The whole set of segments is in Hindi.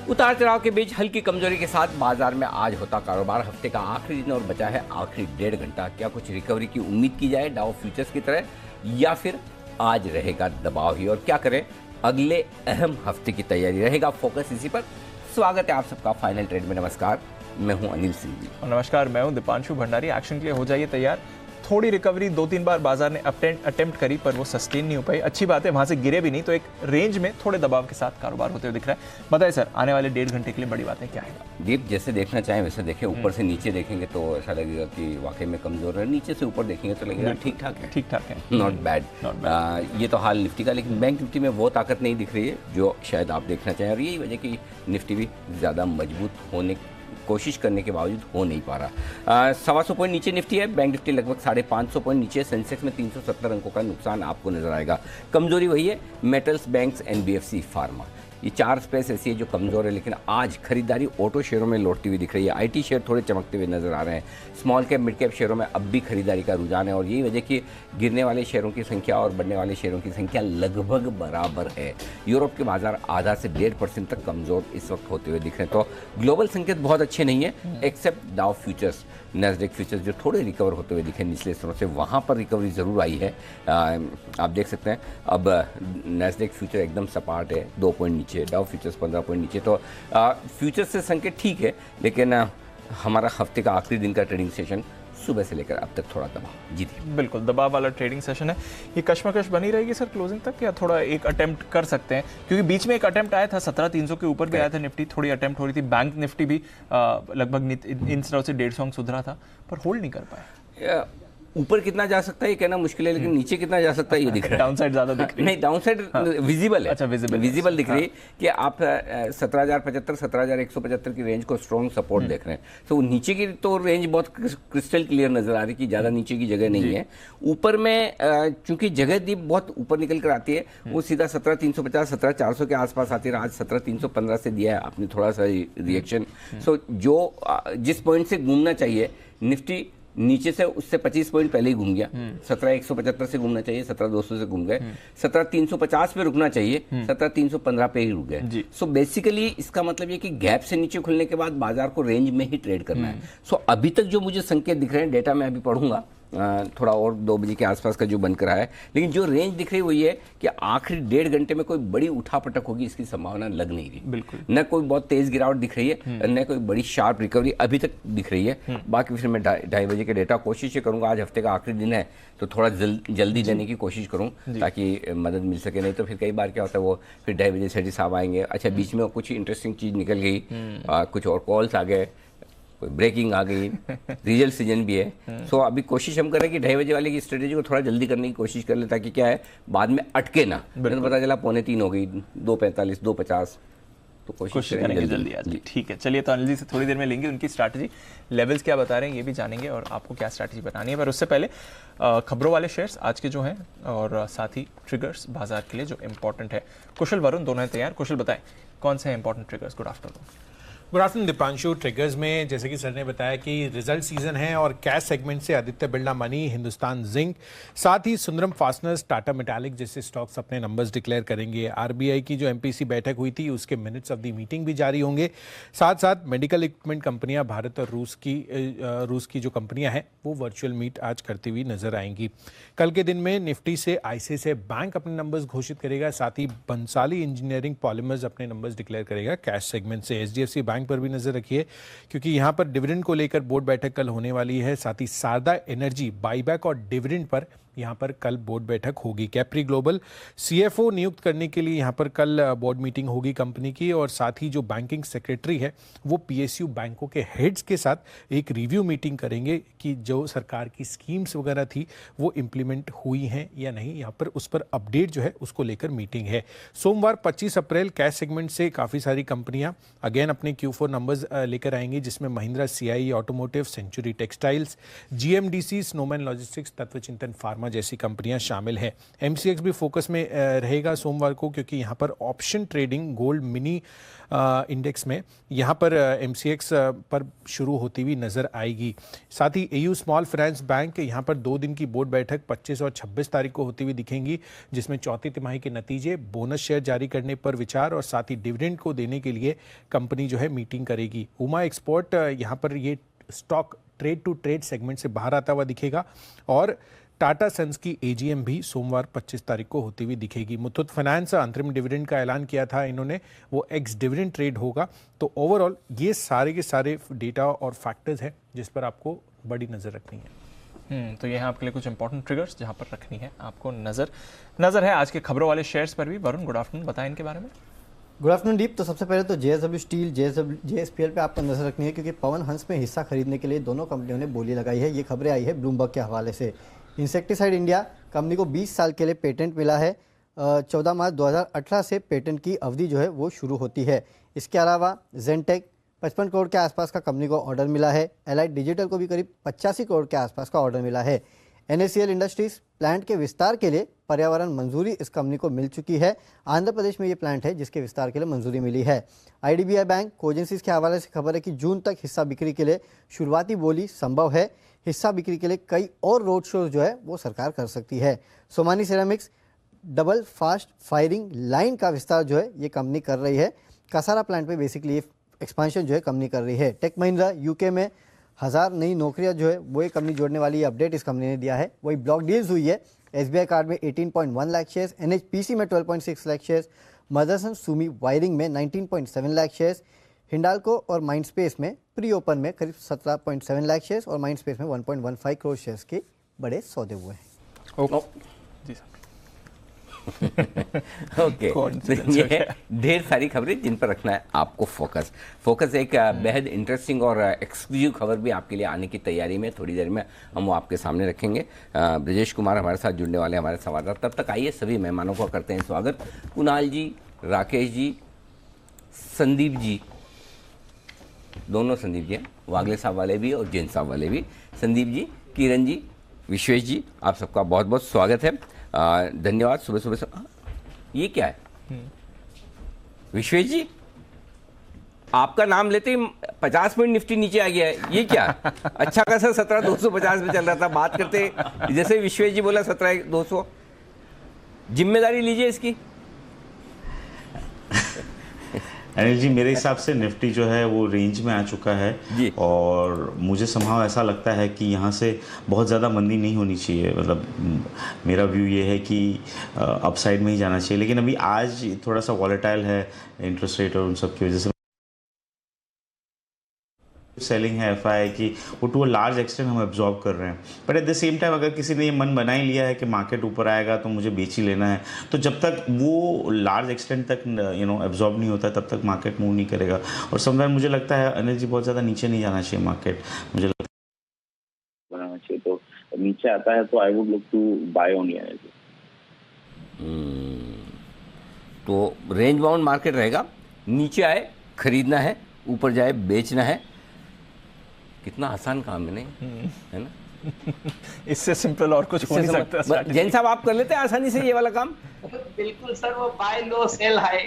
उतार चढ़ाव के बीच हल्की कमजोरी के साथ बाजार में आज होता कारोबार। हफ्ते का आखिरी दिन और बचा है आखिरी 1.5 घंटा। क्या कुछ रिकवरी की उम्मीद की जाए डाउ फ्यूचर्स की तरह, या फिर आज रहेगा दबाव ही? और क्या करें अगले अहम हफ्ते की तैयारी, रहेगा फोकस इसी पर। स्वागत है आप सबका फाइनल ट्रेड में। नमस्कार, मैं हूं अनिल सिंह जी। और नमस्कार, मैं हूं दीपांशु भंडारी। एक्शन के लिए हो जाइए तैयार। थोड़ी रिकवरी 2-3 बार बाजार ने अटेम्प्ट करी, पर वो सस्टेन नहीं हो पाई। अच्छी बात है, वहां से गिरे भी नहीं, तो एक रेंज में थोड़े दबाव के साथ कारोबार होते हुए दिख रहा है। बताइए सर, आने वाले 1.5 घंटे के लिए बड़ी बातें क्या है? दीप, जैसे देखना चाहें वैसे देखें। ऊपर से नीचे देखेंगे तो ऐसा लगेगा कि वाकई में कमजोर है, नीचे से ऊपर देखेंगे तो लगेगा ठीक ठाक है। ठीक ठाक है, नॉट बैड। ये तो हाल निफ्टी का, लेकिन बैंक निफ्टी में वो ताकत नहीं दिख रही है जो शायद आप देखना चाहें, और यही वजह कि निफ्टी भी ज़्यादा मजबूत होने कोशिश करने के बावजूद हो नहीं पा रहा। 125 पॉइंट नीचे निफ्टी है, बैंक निफ्टी लगभग 550 पॉइंट नीचे। सेंसेक्स में 370 अंकों का नुकसान आपको नजर आएगा। कमजोरी वही है, मेटल्स, बैंक्स, एनबीएफसी, फार्मा, ये 4 स्पेस ऐसी है जो कमज़ोर है। लेकिन आज खरीदारी ऑटो शेयरों में लौटती हुई दिख रही है। आईटी शेयर थोड़े चमकते हुए नजर आ रहे हैं। स्मॉल कैप, मिड कैप शेयरों में अब भी खरीदारी का रुझान है, और यही वजह कि गिरने वाले शेयरों की संख्या और बढ़ने वाले शेयरों की संख्या लगभग बराबर है। यूरोप के बाजार आधा से 1.5% तक कमज़ोर इस वक्त होते हुए दिख रहे हैं। तो ग्लोबल संकेत बहुत अच्छे नहीं है, accept Dow futures, Nasdaq futures जो थोड़े रिकवर होते हुए दिखे निचले स्तरों से, वहाँ पर रिकवरी ज़रूर आई है। आप देख सकते हैं अब नैस्डैक फ्यूचर एकदम सपाट है, 2 पॉइंट नीचे, डाउ फ्यूचर्स 15 पॉइंट नीचे। तो फ्यूचर्स से संकेत ठीक है, लेकिन हमारा हफ्ते का आखिरी दिन का ट्रेडिंग सेशन सुबह से लेकर अब तक थोड़ा दबाव। जी बिल्कुल, दबाव वाला ट्रेडिंग सेशन है। ये कश्मकश बनी रहेगी सर क्लोजिंग तक, या थोड़ा एक अटेम्प्ट कर सकते हैं? क्योंकि बीच में एक अटेम्प्ट आया था, 17,300 के ऊपर भी आया था निफ्टी, थोड़ी अटेम्प्ट हो रही थी। बैंक निफ्टी भी लगभग इन तरह से 150 सुधरा था, पर होल्ड नहीं कर पाया। ऊपर कितना जा सकता है ये कहना मुश्किल है, लेकिन नीचे कितना जा सकता है ये दिख रहा है। डाउन साइड ज्यादा दिख रही है। नहीं, डाउन साइड विजिबल है। अच्छा, विजिबल दिख रही है कि आप 17,075, 17,175 की रेंज को स्ट्रॉन्ग सपोर्ट देख रहे हैं। तो नीचे की तो रेंज बहुत क्रिस्टल क्लियर नजर आ रही है कि ज्यादा नीचे की जगह नहीं है। ऊपर में चूंकि जगह दीप बहुत ऊपर निकल कर आती है, वो सीधा 17,350, 17,400 के आसपास आती है। आज 17,315 से दिया है आपने थोड़ा सा रिएक्शन। सो जो जिस पॉइंट से घूमना चाहिए निफ्टी नीचे से, उससे 25 पॉइंट पहले ही घूम गया। 17,175 से घूमना चाहिए, 17,200 से घूम गए। 17,350 पे रुकना चाहिए, 17,315 पे ही रुक गए। सो बेसिकली इसका मतलब ये कि गैप से नीचे खुलने के बाद बाजार को रेंज में ही ट्रेड करना है। सो अभी तक जो मुझे संकेत दिख रहे हैं, डेटा मैं अभी पढ़ूंगा थोड़ा और 2 बजे के आसपास का जो बन कर आया है, लेकिन जो रेंज दिख रही है वो ये है कि आखिरी 1.5 घंटे में कोई बड़ी उठापटक होगी, इसकी संभावना लग नहीं रही। बिल्कुल, न कोई बहुत तेज गिरावट दिख रही है, न कोई बड़ी शार्प रिकवरी अभी तक दिख रही है। बाकी फिर मैं 2:30 बजे के डेटा कोशिश ये करूंगा, आज हफ्ते का आखिरी दिन है तो थोड़ा जल्दी देने की कोशिश करूँ ताकि मदद मिल सके। नहीं तो फिर कई बार क्या होता है, वो फिर 2:30 बजे सेठी साहब आएंगे, अच्छा बीच में कुछ इंटरेस्टिंग चीज निकल गई, कुछ और कॉल्स आ गए, कोई ब्रेकिंग आ गई, रिजल्ट सीजन भी है। सो अभी कोशिश हम कर रहे हैं कि 2:30 बजे वाले की स्ट्रेटेजी को थोड़ा जल्दी करने की कोशिश कर ले, ताकि क्या है बाद में अटके ना। तो पता चला 2:45 हो गई, 2:45, 2:50, तो कोशिश करेंगे जल्दी आ जाए। ठीक है, चलिए तो अनिल जी से थोड़ी देर में लेंगे उनकी स्ट्रैटेजी, लेवल्स क्या बता रहे हैं ये भी जानेंगे, और आपको क्या स्ट्रैटेजी बनानी है। पर उससे पहले खबरों वाले शेयर्स आज के जो हैं, और साथ ही ट्रिगर्स बाजार के लिए जो इंपॉर्टेंट है। कुशल, वरुण दोनों हैं तैयार। कुशल बताएं कौन से important triggers? Good afternoon. Good afternoon Deepanshu. Triggers में जैसे कि सर ने बताया कि रिजल्ट सीजन है, और कैश सेगमेंट से आदित्य बिरला मनी, हिंदुस्तान जिंक, साथ ही सुंदरम फास्टनर्स, टाटा मेटालिक जैसे स्टॉक्स अपने नंबर्स डिक्लेयर करेंगे। आरबीआई की जो एमपीसी बैठक हुई थी उसके मिनट्स ऑफ द मीटिंग भी जारी होंगे। साथ साथ मेडिकल इक्विपमेंट कंपनियां, भारत और रूस की जो कंपनियां हैं वो वर्चुअल मीट आज करती हुई नजर आएंगी। कल के दिन में निफ्टी से आईसीआईसीआई बैंक अपने नंबर्स घोषित करेगा, साथ ही बंसाली इंजीनियरिंग पॉलीमर्स अपने नंबर्स डिक्लेयर करेगा कैश सेगमेंट से। एचडीएफसी बैंक पर भी नजर रखिए, क्योंकि यहां पर डिविडेंड को लेकर बोर्ड बैठक कल होने वाली है। साथ ही शारदा एनर्जी बाईबैक और डिविडेंड पर यहां पर कल बोर्ड बैठक होगी। कैप्री ग्लोबल सीएफओ नियुक्त करने के लिए यहां पर कल बोर्ड मीटिंग होगी कंपनी की, और साथ ही जो बैंकिंग सेक्रेटरी है वो पीएसयू बैंकों के हेड्स के साथ एक रिव्यू मीटिंग करेंगे कि जो सरकार की स्कीम्स वगैरह थी वो इम्प्लीमेंट हुई हैं या नहीं, यहाँ पर उस पर अपडेट जो है उसको लेकर मीटिंग है। सोमवार 25 अप्रैल कैश सेगमेंट से काफ़ी सारी कंपनियां अगेन अपने Q4 नंबर्स लेकर आएंगी, जिसमें Mahindra CIE automotive, century textiles, GMDC, Snowman logistics, Tatvachintan pharma pharma जैसी कंपनियां शामिल हैं। एमसीएक्स भी फोकस में रहेगा सोमवार को, क्योंकि यहाँ पर option trading gold mini index में यहाँ पर एमसीएक्स पर शुरू होती हुई नजर आएगी। साथ ही एयू स्मॉल फाइनेंस बैंक यहाँ पर 2 दिन की बोर्ड बैठक 25 और 26 तारीख को होती हुई दिखेंगी, जिसमें चौथी तिमाही के नतीजे, बोनस शेयर जारी करने पर विचार और साथ ही डिविडेंड को देने के लिए कंपनी जो है मीटिंग करेगी। उमा एक्सपोर्ट यहाँ पर ये stock trade to trade segment से बाहर आता हुआ दिखेगा और टाटा सन्स की एजीएम भी सोमवार 25 तारीख को होती हुई दिखेगी। मुथूट फाइनेंस अंतरिम डिविडेंड का ऐलान किया था इन्होंने, वो एक्स डिविडेंड ट्रेड होगा। तो ओवरऑल ये सारे के सारे डेटा और फैक्टर्स हैं जिस पर आपको बड़ी नज़र रखनी है। तो ये है आपके लिए कुछ इंपॉर्टेंट ट्रिगर्स जहां पर रखनी है आपको नजर है। आज के खबरों वाले शेयर्स पर भी वरुण, गुड आफ्टरनून, बताएं इनके बारे में। गुड आफ्टरनून दीप। तो सबसे पहले तो जेएसडब्ल्यू स्टील, जेएसपीएल पे आपको नजर रखनी है, क्योंकि पवन हंस में हिस्सा खरीदने के लिए दोनों कंपनियों ने बोली लगाई है। ये खबरें आई है ब्लूमबर्ग के हवाले से। इंसेक्टिसाइड इंडिया कंपनी को 20 साल के लिए पेटेंट मिला है। 14 मार्च 2018 से पेटेंट की अवधि जो है वो शुरू होती है। इसके अलावा जेनटेक 55 करोड़ के आसपास का कंपनी को ऑर्डर मिला है। एलाइट डिजिटल को भी करीब 85 करोड़ के आसपास का ऑर्डर मिला है। NACL इंडस्ट्रीज प्लांट के विस्तार के लिए पर्यावरण मंजूरी इस कंपनी को मिल चुकी है। आंध्र प्रदेश में ये प्लांट है जिसके विस्तार के लिए मंजूरी मिली है। IDBI बैंक कोजेंसीज के हवाले से खबर है कि जून तक हिस्सा बिक्री के लिए शुरुआती बोली संभव है। हिस्सा बिक्री के लिए कई और रोड शो जो है वो सरकार कर सकती है। Somani ceramics double fast firing line का विस्तार जो है ये कंपनी कर रही है। कसारा प्लांट पे बेसिकली एक्सपांशन जो है कंपनी कर रही है। टेक महिंद्रा यूके में 1000 नई नौकरियां जो है वो एक कंपनी जोड़ने वाली अपडेट इस कंपनी ने दिया है। वही ब्लॉक डील्स हुई है। SBI कार्ड में 18.1 लाख शेयर्स, NHPC में 12.6 लाख शेयर्स, मदरसन सुमी वायरिंग में 19.7 लाख शेयर्स, हिंडाल्को और माइंडस्पेस में प्री ओपन में करीब 17.7 लाख शेयर्स और माइंडस्पेस में 1.15 करोड़ शेयर्स के बड़े सौदे हुए हैं। जी सर। ओके, तो ये है ढेर सारी खबरें जिन पर रखना है आपको फोकस। एक बेहद इंटरेस्टिंग और एक्सक्लूसिव खबर भी आपके लिए आने की तैयारी में, थोड़ी देर में हम वो आपके सामने रखेंगे। ब्रजेश कुमार हमारे साथ जुड़ने वाले हमारे संवाददाता। तब तक आइए सभी मेहमानों को करते हैं स्वागत। कुणाल जी, राकेश जी, संदीप जी, दोनों संदीप जी हैं, वागले साहब वाले भी और जैन साहब वाले भी। संदीप जी, किरण जी, विश्वेश जी, आप सबका बहुत बहुत स्वागत है। धन्यवाद। सुबह सुबह से ये क्या है विश्वेश जी, आपका नाम लेते ही 50 मिनट निफ्टी नीचे आ गया है, ये क्या? अच्छा खासा 17,250 में चल रहा था, बात करते जैसे विश्वेश जी बोला 17,200। जिम्मेदारी लीजिए इसकी। अनिल जी, मेरे हिसाब से निफ्टी जो है वो रेंज में आ चुका है जी। और मुझे संभव ऐसा लगता है कि यहाँ से बहुत ज़्यादा मंदी नहीं होनी चाहिए। मतलब मेरा व्यू ये है कि अपसाइड में ही जाना चाहिए, लेकिन अभी आज थोड़ा सा वॉलेटाइल है इंटरेस्ट रेट और उन सब की वजह से सेलिंग है FI की, वो टू अ लार्ज एक्सटेंट हम एब्जॉर्ब कर रहे हैं। But at the same time अगर किसी ने ये मन बना ही लिया है कि मार्केट ऊपर आएगा तो मुझे बेच ही लेना है, तो जब तक वो लार्ज एक्सटेंट तक एब्जॉर्ब नहीं होता तब तक मार्केट मूव नहीं करेगा। और समटाइम मुझे लगता है अनिल जी बहुत ज़्यादा नीचे नहीं जाना चाहिए मार्केट, मुझे लगता है बनाना चाहिए। तो नीचे आता है तो I would look to buy on energy. तो रेंज बाउंड मार्केट रहेगा, नीचे आए खरीदना है, ऊपर जाए बेचना है। कितना आसान काम है, नहीं है ना? इससे सिंपल और कुछ हो नहीं सकता। जैन साहब, आप कर लेते हैं आसानी से ये वाला काम? बिल्कुल सर, वो bye low sell high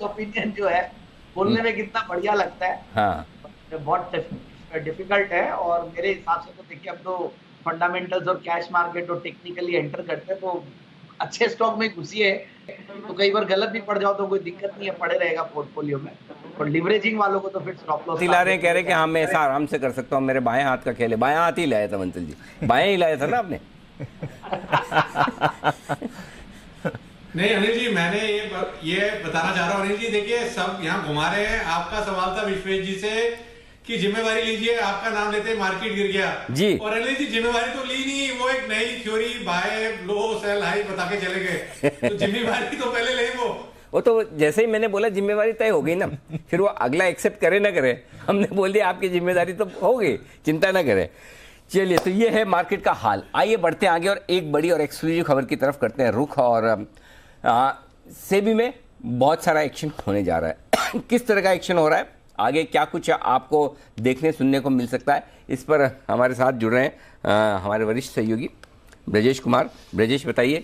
opinion जो है बोलने में कितना बढ़िया लगता है। हाँ, बहुत डिफिकल्ट है। और मेरे हिसाब से तो देखिए, अब तो फंडामेंटल्स और कैश मार्केट और टेक्निकली एंटर करते हैं तो अच्छे स्टॉक में घुसी है, तो कई बार गलत भी पड़ जाओ तो कोई दिक्कत नहीं है, पड़े रहेगा पोर्टफोलियो में। और लिवरेजिंग वालों को तो फिर स्टॉप लॉस दिला रहे हैं, कह रहे कि हाँ मैं ऐसा आराम से कर सकता हूँ, मेरे बाएं हाथ का खेल है। बाएं हाथ ही लाया था मंसल जी, बाएं ही लाया था ना आपने। नहीं अनिल जी, मैंने ये बताना चाह रहा हूँ अनिल जी, देखिए सब यहाँ घुमा रहे हैं। आपका सवाल था विश्वेश जी से कि जिम्मेवारी लीजिए, आपका नाम लेते मार्केट गिर गया जी। और अनिल जी जिम्मेवारी तो ली नहीं, वो एक नई theory buy low sell high बता के चले गए। तो जिम्मेवारी तो पहले ले वो तो जैसे ही मैंने बोला जिम्मेवारी तय हो गई ना, फिर वो अगला एक्सेप्ट करे ना करे, हमने बोल दिया आपकी जिम्मेदारी तो हो गई, चिंता ना करें। चलिए, तो ये है मार्केट का हाल। आइए बढ़ते हैं आगे और एक बड़ी और एक्सक्लूसिव खबर की तरफ करते हैं रुख। और सेबी में बहुत सारा एक्शन होने जा रहा है। किस तरह का एक्शन हो रहा है, आगे क्या कुछ आपको देखने सुनने को मिल सकता है, इस पर हमारे साथ जुड़ रहे हैं हमारे वरिष्ठ सहयोगी ब्रजेश कुमार। ब्रजेश बताइए,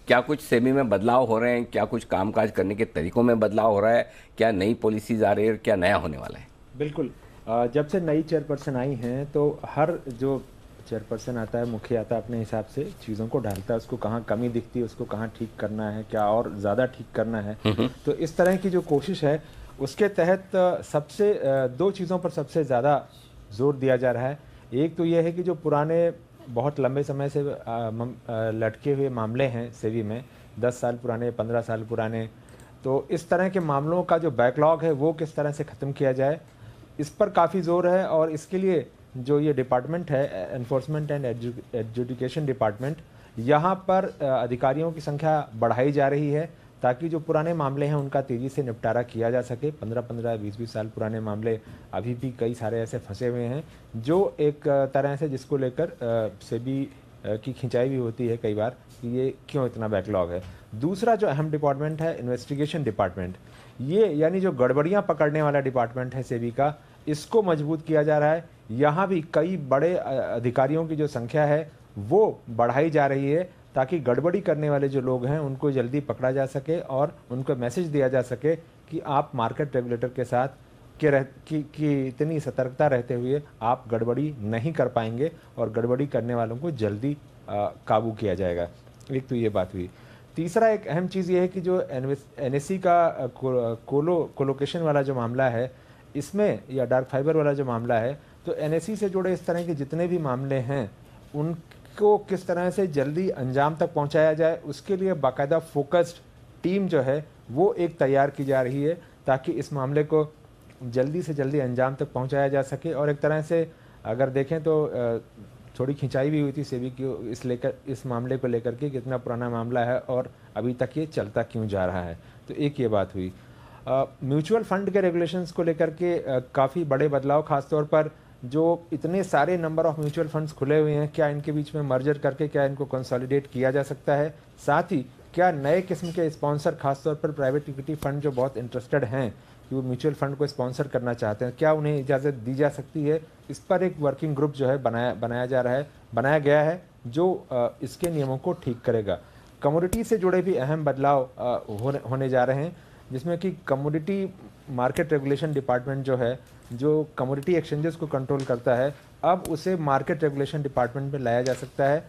क्या कुछ सेबी में बदलाव हो रहे हैं, क्या कुछ कामकाज करने के तरीकों में बदलाव हो रहा है, क्या नई पॉलिसीज आ रही है, क्या नया होने वाला है? बिल्कुल, जब से नई चेयरपर्सन आई हैं तो हर जो चेयरपर्सन आता है, मुखिया आता है, अपने हिसाब से चीज़ों को ढालता है, उसको कहाँ कमी दिखती है, उसको कहाँ ठीक करना है, क्या और ज़्यादा ठीक करना है। तो इस तरह की जो कोशिश है उसके तहत सबसे दो चीज़ों पर सबसे ज़्यादा जोर दिया जा रहा है। एक तो यह है कि जो पुराने बहुत लंबे समय से लटके हुए मामले हैं सेबी में, 10 साल पुराने, 15 साल पुराने, तो इस तरह के मामलों का जो बैकलॉग है वो किस तरह से ख़त्म किया जाए, इस पर काफ़ी ज़ोर है। और इसके लिए जो ये डिपार्टमेंट है, एनफोर्समेंट एंड एजुकेशन डिपार्टमेंट, यहाँ पर अधिकारियों की संख्या बढ़ाई जा रही है ताकि जो पुराने मामले हैं उनका तेज़ी से निपटारा किया जा सके। 15-15, 20-20 साल पुराने मामले अभी भी कई सारे ऐसे फंसे हुए हैं जो एक तरह से जिसको लेकर सेबी की खिंचाई भी होती है कई बार कि ये क्यों इतना बैकलॉग है। दूसरा जो अहम डिपार्टमेंट है, इन्वेस्टिगेशन डिपार्टमेंट, ये यानी जो गड़बड़ियाँ पकड़ने वाला डिपार्टमेंट है सेबी का, इसको मजबूत किया जा रहा है। यहाँ भी कई बड़े अधिकारियों की जो संख्या है वो बढ़ाई जा रही है ताकि गड़बड़ी करने वाले जो लोग हैं उनको जल्दी पकड़ा जा सके और उनको मैसेज दिया जा सके कि आप मार्केट रेगुलेटर के साथ कि इतनी सतर्कता रहते हुए आप गड़बड़ी नहीं कर पाएंगे और गड़बड़ी करने वालों को जल्दी काबू किया जाएगा। एक तो ये बात हुई। तीसरा एक अहम चीज़ ये है कि जो एनएससी का कोलोकेशन वाला जो मामला है इसमें, या डार्क फाइबर वाला जो मामला है, तो एनएससी से जुड़े इस तरह के जितने भी मामले हैं उनको किस तरह से जल्दी अंजाम तक पहुंचाया जाए, उसके लिए बाकायदा फोकस्ड टीम जो है वो एक तैयार की जा रही है ताकि इस मामले को जल्दी से जल्दी अंजाम तक पहुंचाया जा सके। और एक तरह से अगर देखें तो थोड़ी खिंचाई भी हुई थी सेबी की इस मामले को लेकर के, कितना पुराना मामला है और अभी तक ये चलता क्यों जा रहा है। तो एक ये बात हुई। म्यूचुअल फंड के रेगुलेशंस को लेकर के काफ़ी बड़े बदलाव, खासतौर पर जो इतने सारे नंबर ऑफ म्यूचुअल फंड्स खुले हुए हैं, क्या इनके बीच में मर्जर करके क्या इनको कंसोलिडेट किया जा सकता है। साथ ही क्या नए किस्म के स्पॉन्सर, खासतौर पर प्राइवेट इक्विटी फंड जो बहुत इंटरेस्टेड हैं कि वो म्यूचुअल फंड को स्पॉन्सर करना चाहते हैं, क्या उन्हें इजाज़त दी जा सकती है। इस पर एक वर्किंग ग्रुप जो है बनाया गया है जो इसके नियमों को ठीक करेगा। कमोडिटी से जुड़े भी अहम बदलाव होने जा रहे हैं, जिसमें कि कमोडिटी मार्केट रेगुलेशन डिपार्टमेंट जो है, जो कमोडिटी एक्सचेंजेस को कंट्रोल करता है, अब उसे मार्केट रेगुलेशन डिपार्टमेंट में लाया जा सकता है।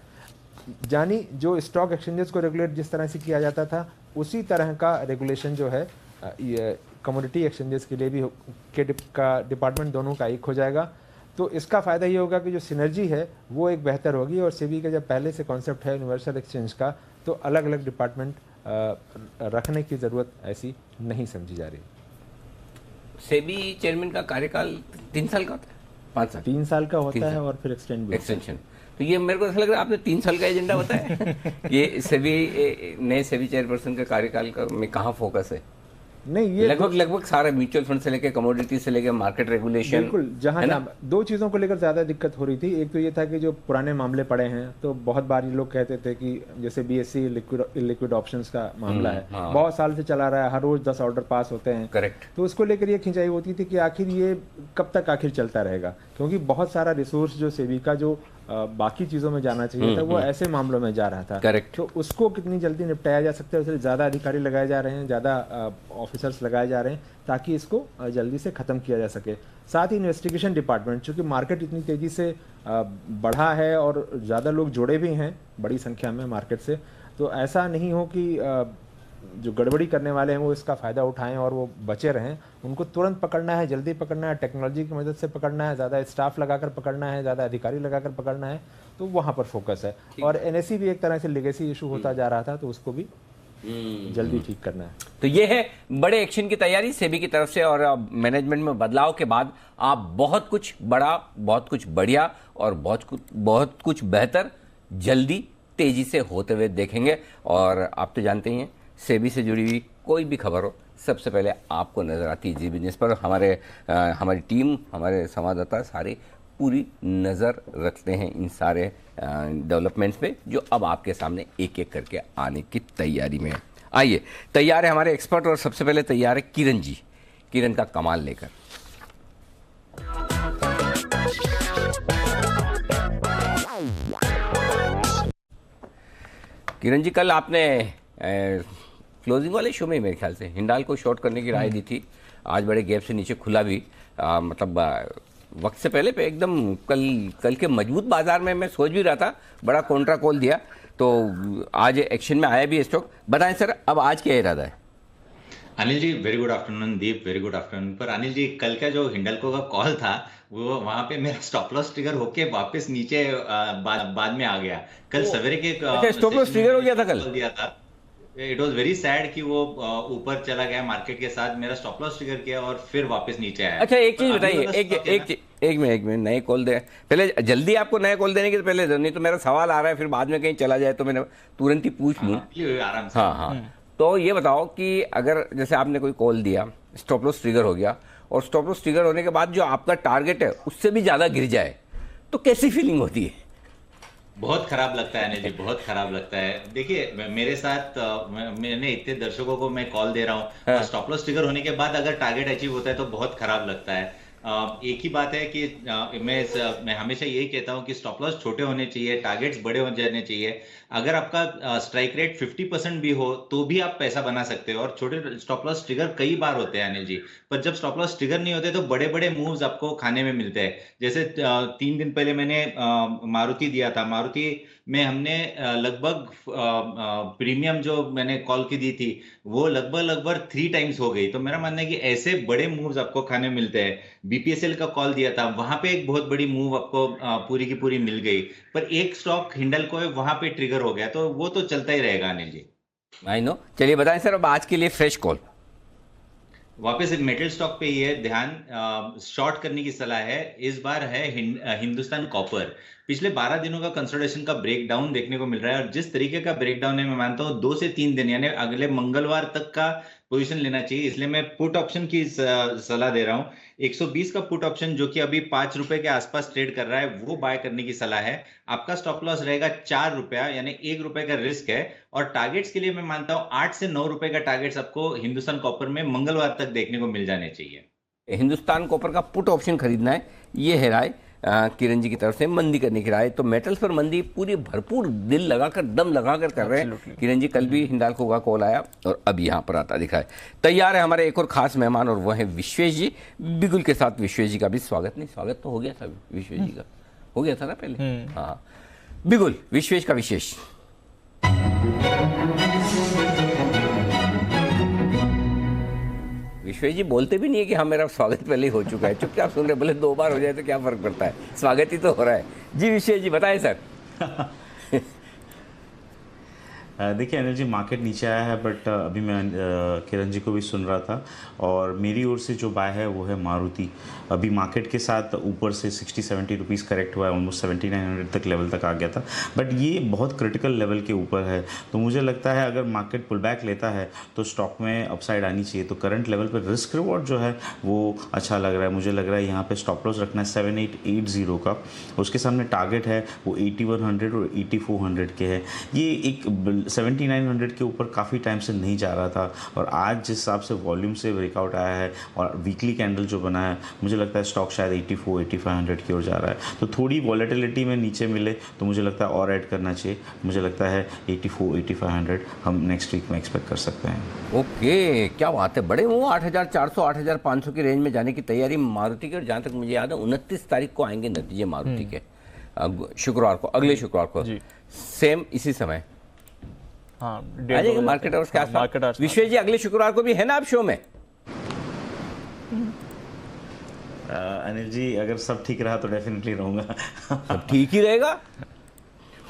यानी जो स्टॉक एक्सचेंजेस को रेगुलेट जिस तरह से किया जाता था उसी तरह का रेगुलेशन जो है कमोडिटी एक्सचेंजेस के लिए भी का डिपार्टमेंट दोनों का एक हो जाएगा। तो इसका फ़ायदा ये होगा कि जो सिनर्जी है वो एक बेहतर होगी। और सेबी का जब पहले से कॉन्सेप्ट है यूनिवर्सल एक्सचेंज का, तो अलग अलग डिपार्टमेंट रखने की ज़रूरत ऐसी नहीं समझी जा रही। सेबी चेयरमैन का कार्यकाल 3 साल का होता है, 5 साल, 3 साल का होता है और फिर एक्सटेंशन। तो ये मेरे को ऐसा लग रहा है आपने 3 साल का एजेंडा बताया। ये सेबी नए सेबी चेयरपर्सन का कार्यकाल में कहाँ फोकस है? नहीं, ये लगभग सारे म्यूचुअल फंड से लेकर कमोडिटी से लेकर मार्केट रेगुलेशन, बिल्कुल। जहाँ दो चीज़ों को लेकर ज़्यादा दिक्कत हो रही थी। एक तो ये था कि जो पुराने मामले पड़े हैं, तो बहुत बार ये लोग कहते थे कि जैसे बीएससी लिक्विड ऑप्शंस का मामला है, बहुत साल से चला रहा है, हर रोज 10 ऑर्डर पास होते हैं। करेक्ट। तो उसको लेकर ये खिंचाई होती थी कि आखिर ये कब तक आखिर चलता रहेगा, क्योंकि बहुत सारा रिसोर्स जो सेबी का जो बाकी चीज़ों में जाना चाहिए था वो ऐसे मामलों में जा रहा था। करेक्ट। तो उसको कितनी जल्दी निपटाया जा सकता है, उससे ज़्यादा अधिकारी लगाए जा रहे हैं, ज़्यादा ऑफिसर्स लगाए जा रहे हैं ताकि इसको जल्दी से ख़त्म किया जा सके। साथ ही इन्वेस्टिगेशन डिपार्टमेंट, चूँकि मार्केट इतनी तेज़ी से बढ़ा है और ज़्यादा लोग जुड़े भी हैं बड़ी संख्या में मार्केट से, तो ऐसा नहीं हो कि जो गड़बड़ी करने वाले हैं वो इसका फ़ायदा उठाएं और वो बचे रहें। उनको तुरंत पकड़ना है, जल्दी पकड़ना है, टेक्नोलॉजी की मदद से पकड़ना है, ज़्यादा स्टाफ लगाकर पकड़ना है, ज़्यादा अधिकारी लगाकर पकड़ना है, तो वहाँ पर फोकस है। और एनएससी भी एक तरह से लेगेसी इशू होता जा रहा था, तो उसको भी जल्दी ठीक करना है। तो ये है बड़े एक्शन की तैयारी सेबी की तरफ से, और मैनेजमेंट में बदलाव के बाद आप बहुत कुछ बड़ा, बहुत कुछ बढ़िया और बहुत कुछ बेहतर जल्दी तेजी से होते हुए देखेंगे। और आप तो जानते ही हैं सेबी से जुड़ी हुई कोई भी खबर हो सबसे पहले आपको नजर आती है जी बिजनेस पर। हमारी टीम, हमारे संवाददाता सारे पूरी नज़र रखते हैं इन सारे डेवलपमेंट्स पे जो अब आपके सामने एक एक करके आने की तैयारी में है। आइए, तैयार है हमारे एक्सपर्ट, और सबसे पहले तैयार है किरण जी, किरण का कमाल लेकर। किरण जी, कल आपने क्लोजिंग वाले शो में मेरे ख्याल से हिंडाल को शॉर्ट करने की राय दी थी। आज बड़े गैप से नीचे खुला भी, मतलब वक्त से पहले पे एकदम कल के मजबूत बाजार में मैं सोच भी रहा था, बड़ा कॉन्ट्रा कॉल दिया तो आज एक्शन में आया भी स्टॉक। बताएं सर, अब आज क्या इरादा है? अनिल जी, वेरी गुड आफ्टरनून। दीप, वेरी गुड आफ्टरनून। पर अनिल जी, कल का जो हिंडल्को का कॉल था वो वहां पे मेरा स्टॉप लॉस ट्रिगर होके वापस नीचे बाद में आ गया। कल सवेरे के स्टॉप लॉस ट्रिगर हो गया था कल? दिया था। इट वॉज वेरी सैड कि वो ऊपर चला गया मार्केट के साथ, मेरा स्टॉप लॉस ट्रिगर किया और फिर वापस नीचे आया। अच्छा, एक चीज बताइए, एक मिनट नए कॉल दे, पहले जल्दी आपको नए कॉल देने के पहले, नहीं तो मेरा सवाल आ रहा है फिर बाद में कहीं चला जाए तो मैंने तुरंत ही पूछ लूँ आराम से। हाँ, तो ये बताओ कि अगर जैसे आपने कोई कॉल दिया, स्टॉप लॉस ट्रिगर हो गया और स्टॉप लॉस ट्रिगर होने के बाद जो आपका टारगेट है उससे भी ज्यादा गिर जाए तो कैसी फीलिंग होती है? बहुत खराब लगता है अनिल जी, बहुत खराब लगता है। देखिए, मेरे साथ मैंने इतने दर्शकों को मैं कॉल दे रहा हूँ, स्टॉप लॉस ट्रिगर होने के बाद अगर टारगेट अचीव होता है तो बहुत खराब लगता है। एक ही बात है कि मैं हमेशा यही कहता हूं कि स्टॉप लॉस छोटे होने चाहिए, टारगेट्स बड़े हो जाने चाहिए। अगर आपका स्ट्राइक रेट 50% भी हो तो भी आप पैसा बना सकते हो, और छोटे स्टॉप लॉस ट्रिगर कई बार होते हैं अनिल जी। पर जब स्टॉप लॉस ट्रिगर नहीं होते तो बड़े बड़े मूव्स आपको खाने में मिलते हैं। जैसे 3 दिन पहले मैंने मारुति दिया था। मारुति में हमने लगभग प्रीमियम जो मैंने कॉल की दी थी वो लगभग 3 टाइम्स हो गई। तो मेरा मानना है कि ऐसे बड़े मूव्स आपको खाने मिलते हैं। बीपीएसएल का कॉल दिया था, वहां पे एक बहुत बड़ी मूव आपको पूरी की पूरी मिल गई, पर एक स्टॉक हिंडल्को है वहां पे ट्रिगर हो गया, तो वो तो चलता ही रहेगा अनिल जी। I know. चलिए बताएं सर, अब आज के लिए फ्रेश कॉल। वापस एक मेटल स्टॉक पे ही है ध्यान, शॉर्ट करने की सलाह है। इस बार है हिंदुस्तान कॉपर। पिछले 12 दिनों का कंसोलिडेशन का ब्रेकडाउन देखने को मिल रहा है, और जिस तरीके का ब्रेकडाउन है मैं मानता हूं 2 से 3 दिन यानी अगले मंगलवार तक का पोजीशन लेना चाहिए। इसलिए मैं पुट ऑप्शन की सलाह दे रहा हूं। 120 का पुट ऑप्शन जो कि अभी 5 रुपए के आसपास ट्रेड कर रहा है, वो बाय करने की सलाह है। आपका स्टॉप लॉस रहेगा 4 रुपया, यानी 1 रुपए का रिस्क है। और टारगेट्स के लिए मैं मानता हूं 8 से 9 रुपए का टारगेट्स आपको हिंदुस्तान कॉपर में मंगलवार तक देखने को मिल जाने चाहिए। हिंदुस्तान कॉपर का पुट ऑप्शन खरीदना है, ये है राय किरण जी की तरफ से। मंदी करने की राय, तो मेटल्स पर मंदी पूरी भरपूर दिल लगाकर, दम लगाकर कर रहे हैं किरण जी। कल भी हिंडाल्को का कॉल आया और अब यहाँ पर आता दिखा है। तैयार है हमारे एक और खास मेहमान, और वह है विश्वेश जी। बिगुल के साथ विश्वेश जी का भी स्वागत, नहीं स्वागत तो हो गया था विश्वेश जी का, हो गया था ना पहले। हाँ, बिगुल विश्वेश का विशेष। विश्वेश जी बोलते भी नहीं है कि हाँ मेरा स्वागत पहले ही हो चुका है, चुपचाप सुन रहे, बोले 2 बार हो जाए तो क्या फर्क पड़ता है, स्वागत ही तो हो रहा है। जी विश्वेश जी बताएं सर। देखिए अनिल जी, मार्केट नीचे आया है, बट अभी मैं किरण जी को भी सुन रहा था, और मेरी ओर से जो बाय है वो है मारुति। अभी मार्केट के साथ ऊपर से 60-70 रुपीज़ करेक्ट हुआ है, ऑलमोस्ट 7900 तक लेवल तक आ गया था, बट ये बहुत क्रिटिकल लेवल के ऊपर है। तो मुझे लगता है अगर मार्केट पुल बैक लेता है तो स्टॉक में अपसाइड आनी चाहिए। तो करंट लेवल पर रिस्क रिवॉर्ड जो है वो अच्छा लग रहा है। मुझे लग रहा है यहाँ पे स्टॉप लॉस रखना है 7880 का, उसके सामने टारगेट है वो 8100 और 8400 के है। ये एक 7900 के ऊपर काफ़ी टाइम से नहीं जा रहा था, और आज जिस हिसाब से वॉल्यूम से ब्रेकआउट आया है और वीकली कैंडल जो बना है, मुझे लगता है स्टॉक शायद 84-8500 की ओर जा रहा है। तो थोड़ी वॉलेटिलिटी में नीचे मिले तो मुझे लगता है और ऐड करना चाहिए। मुझे लगता है 84-8500 हम नेक्स्ट वीक में एक्सपेक्ट कर सकते हैं। ओके, क्या बात है, बड़े वो 8400 8500 की रेंज में जाने की तैयारी मारुति की। और जहाँ तक मुझे याद है 29 तारीख को आएंगे नतीजे मारुति के, शुक्रवार को, अगले शुक्रवार को सेम इसी समय मार्केट आवर्स के आसपास। विश्वेश जी अगले शुक्रवार को भी है ना आप शो में? अनिल जी अगर सब ठीक रहा तो डेफिनेटली रहूंगा। सब ठीक ही रहेगा,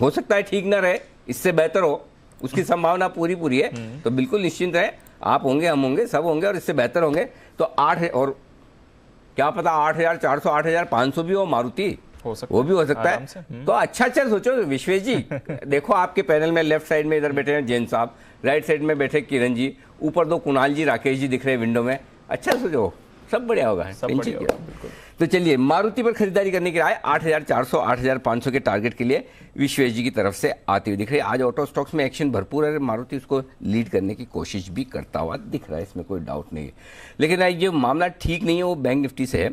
हो सकता है ठीक ना रहे, इससे बेहतर हो, उसकी संभावना पूरी है। तो बिल्कुल निश्चिंत रहे, आप होंगे, हम होंगे, सब होंगे और इससे बेहतर होंगे। तो 8 और क्या पता 8400 8500 भी हो मारुति, वो भी हो सकता है। तो अच्छा सोचो विश्वेश जी। देखो आपके पैनल में लेफ्ट साइड में इधर बैठे हैं जैन साहब, राइट साइड में बैठे किरण जी, ऊपर 2 कुणाल जी, राकेश जी दिख रहे हैं विंडो में। अच्छा सोचो, सब बढ़िया होगा, तो चलिए मारुति पर खरीदारी करने की राय 8400 8500 के टारगेट के लिए विश्वेश जी की तरफ से आती हुई दिख रही है। आज ऑटो स्टॉक्स में एक्शन भरपूर है, मारुति उसको लीड करने की कोशिश भी करता हुआ दिख रहा है, इसमें कोई डाउट नहीं है। लेकिन ये मामला ठीक नहीं है, वो बैंक निफ्टी से है।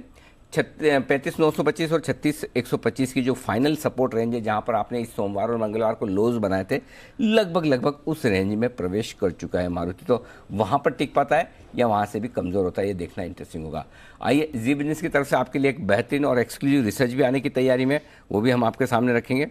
35,925 और 36,125 की जो फाइनल सपोर्ट रेंज है, जहां पर आपने इस सोमवार और मंगलवार को लोज बनाए थे, लगभग उस रेंज में प्रवेश कर चुका है मारुति। तो वहां पर टिक पाता है या वहां से भी कमज़ोर होता है, ये देखना इंटरेस्टिंग होगा। आइए, जी बिजनेस की तरफ से आपके लिए एक बेहतरीन और एक्सक्लूसिव रिसर्च भी आने की तैयारी में, वो भी हम आपके सामने रखेंगे।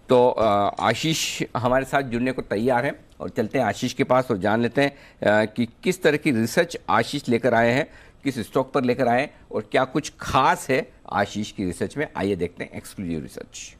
तो आशीष हमारे साथ जुड़ने को तैयार हैं और चलते हैं आशीष के पास और जान लेते हैं कि किस तरह की रिसर्च आशीष लेकर आए हैं, किस स्टॉक पर लेकर आए और क्या कुछ खास है आशीष की रिसर्च में। आइए देखते हैं एक्सक्लूसिव रिसर्च।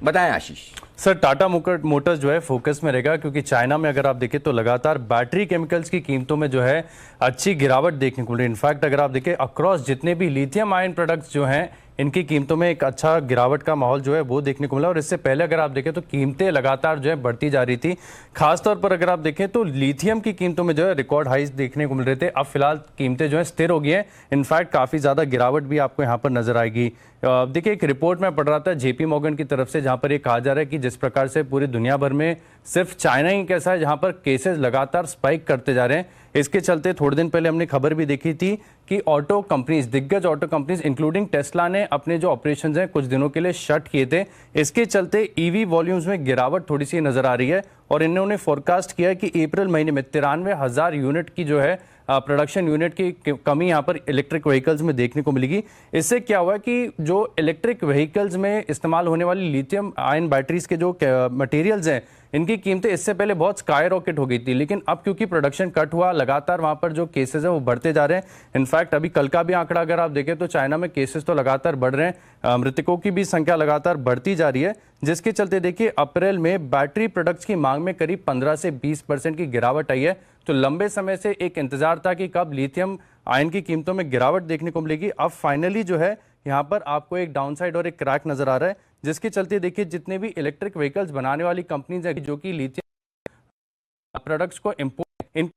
बताएं आशीष। सर, टाटा मोटर्स जो है फोकस में रहेगा, क्योंकि चाइना में अगर आप देखें तो लगातार बैटरी केमिकल्स की कीमतों में जो है अच्छी गिरावट देखने को मिल रही है। इनफैक्ट अगर आप देखें अक्रॉस जितने भी लिथियम आयन प्रोडक्ट्स जो हैं, इनकी कीमतों में एक अच्छा गिरावट का माहौल जो है वो देखने को मिला। और इससे पहले अगर आप देखें तो कीमतें लगातार जो है बढ़ती जा रही थी। खासतौर पर अगर आप देखें तो लिथियम की कीमतों में जो है रिकॉर्ड हाइज देखने को मिल रहे थे। अब फिलहाल कीमतें जो है स्थिर हो गई हैं। इनफैक्ट काफ़ी ज़्यादा गिरावट भी आपको यहाँ पर नजर आएगी। देखिए, एक रिपोर्ट में पढ़ रहा था जेपी मॉर्गन की तरफ से, जहाँ पर ये कहा जा रहा है कि जिस प्रकार से पूरी दुनिया भर में सिर्फ चाइना ही कैसा है जहाँ पर केसेस लगातार स्पाइक करते जा रहे हैं, इसके चलते थोड़े दिन पहले हमने खबर भी देखी थी कि ऑटो कंपनीज, दिग्गज ऑटो कंपनीज इंक्लूडिंग टेस्ला ने अपने जो ऑपरेशंस हैं कुछ दिनों के लिए शट किए थे। इसके चलते ईवी वॉल्यूम्स में गिरावट थोड़ी सी नजर आ रही है और इन्होंने फोरकास्ट किया कि अप्रैल महीने में 93,000 यूनिट की जो है प्रोडक्शन यूनिट की कमी यहाँ पर इलेक्ट्रिक व्हीकल्स में देखने को मिलेगी। इससे क्या हुआ कि जो इलेक्ट्रिक व्हीकल्स में इस्तेमाल होने वाली लिथियम आयन बैटरीज के जो मटेरियल्स हैं, इनकी कीमतें इससे पहले बहुत स्काई रॉकेट हो गई थी, लेकिन अब क्योंकि प्रोडक्शन कट हुआ, लगातार वहां पर जो केसेस हैं वो बढ़ते जा रहे हैं। इनफैक्ट अभी कल का भी आंकड़ा अगर आप देखें तो चाइना में केसेस तो लगातार बढ़ रहे हैं, मृतकों की भी संख्या लगातार बढ़ती जा रही है, जिसके चलते देखिए अप्रैल में बैटरी प्रोडक्ट्स की मांग में करीब 15 से 20% की गिरावट आई है। तो लंबे समय से एक इंतजार था कि कब लिथियम आयन की कीमतों में गिरावट देखने को मिलेगी। अब फाइनली जो है यहाँ पर आपको एक डाउनसाइड और एक क्रैक नजर आ रहा है, जिसके चलते देखिए जितने भी इलेक्ट्रिक व्हीकल्स बनाने वाली कंपनीज है जो कि लिथियम प्रोडक्ट्स को इंपोर्ट, इन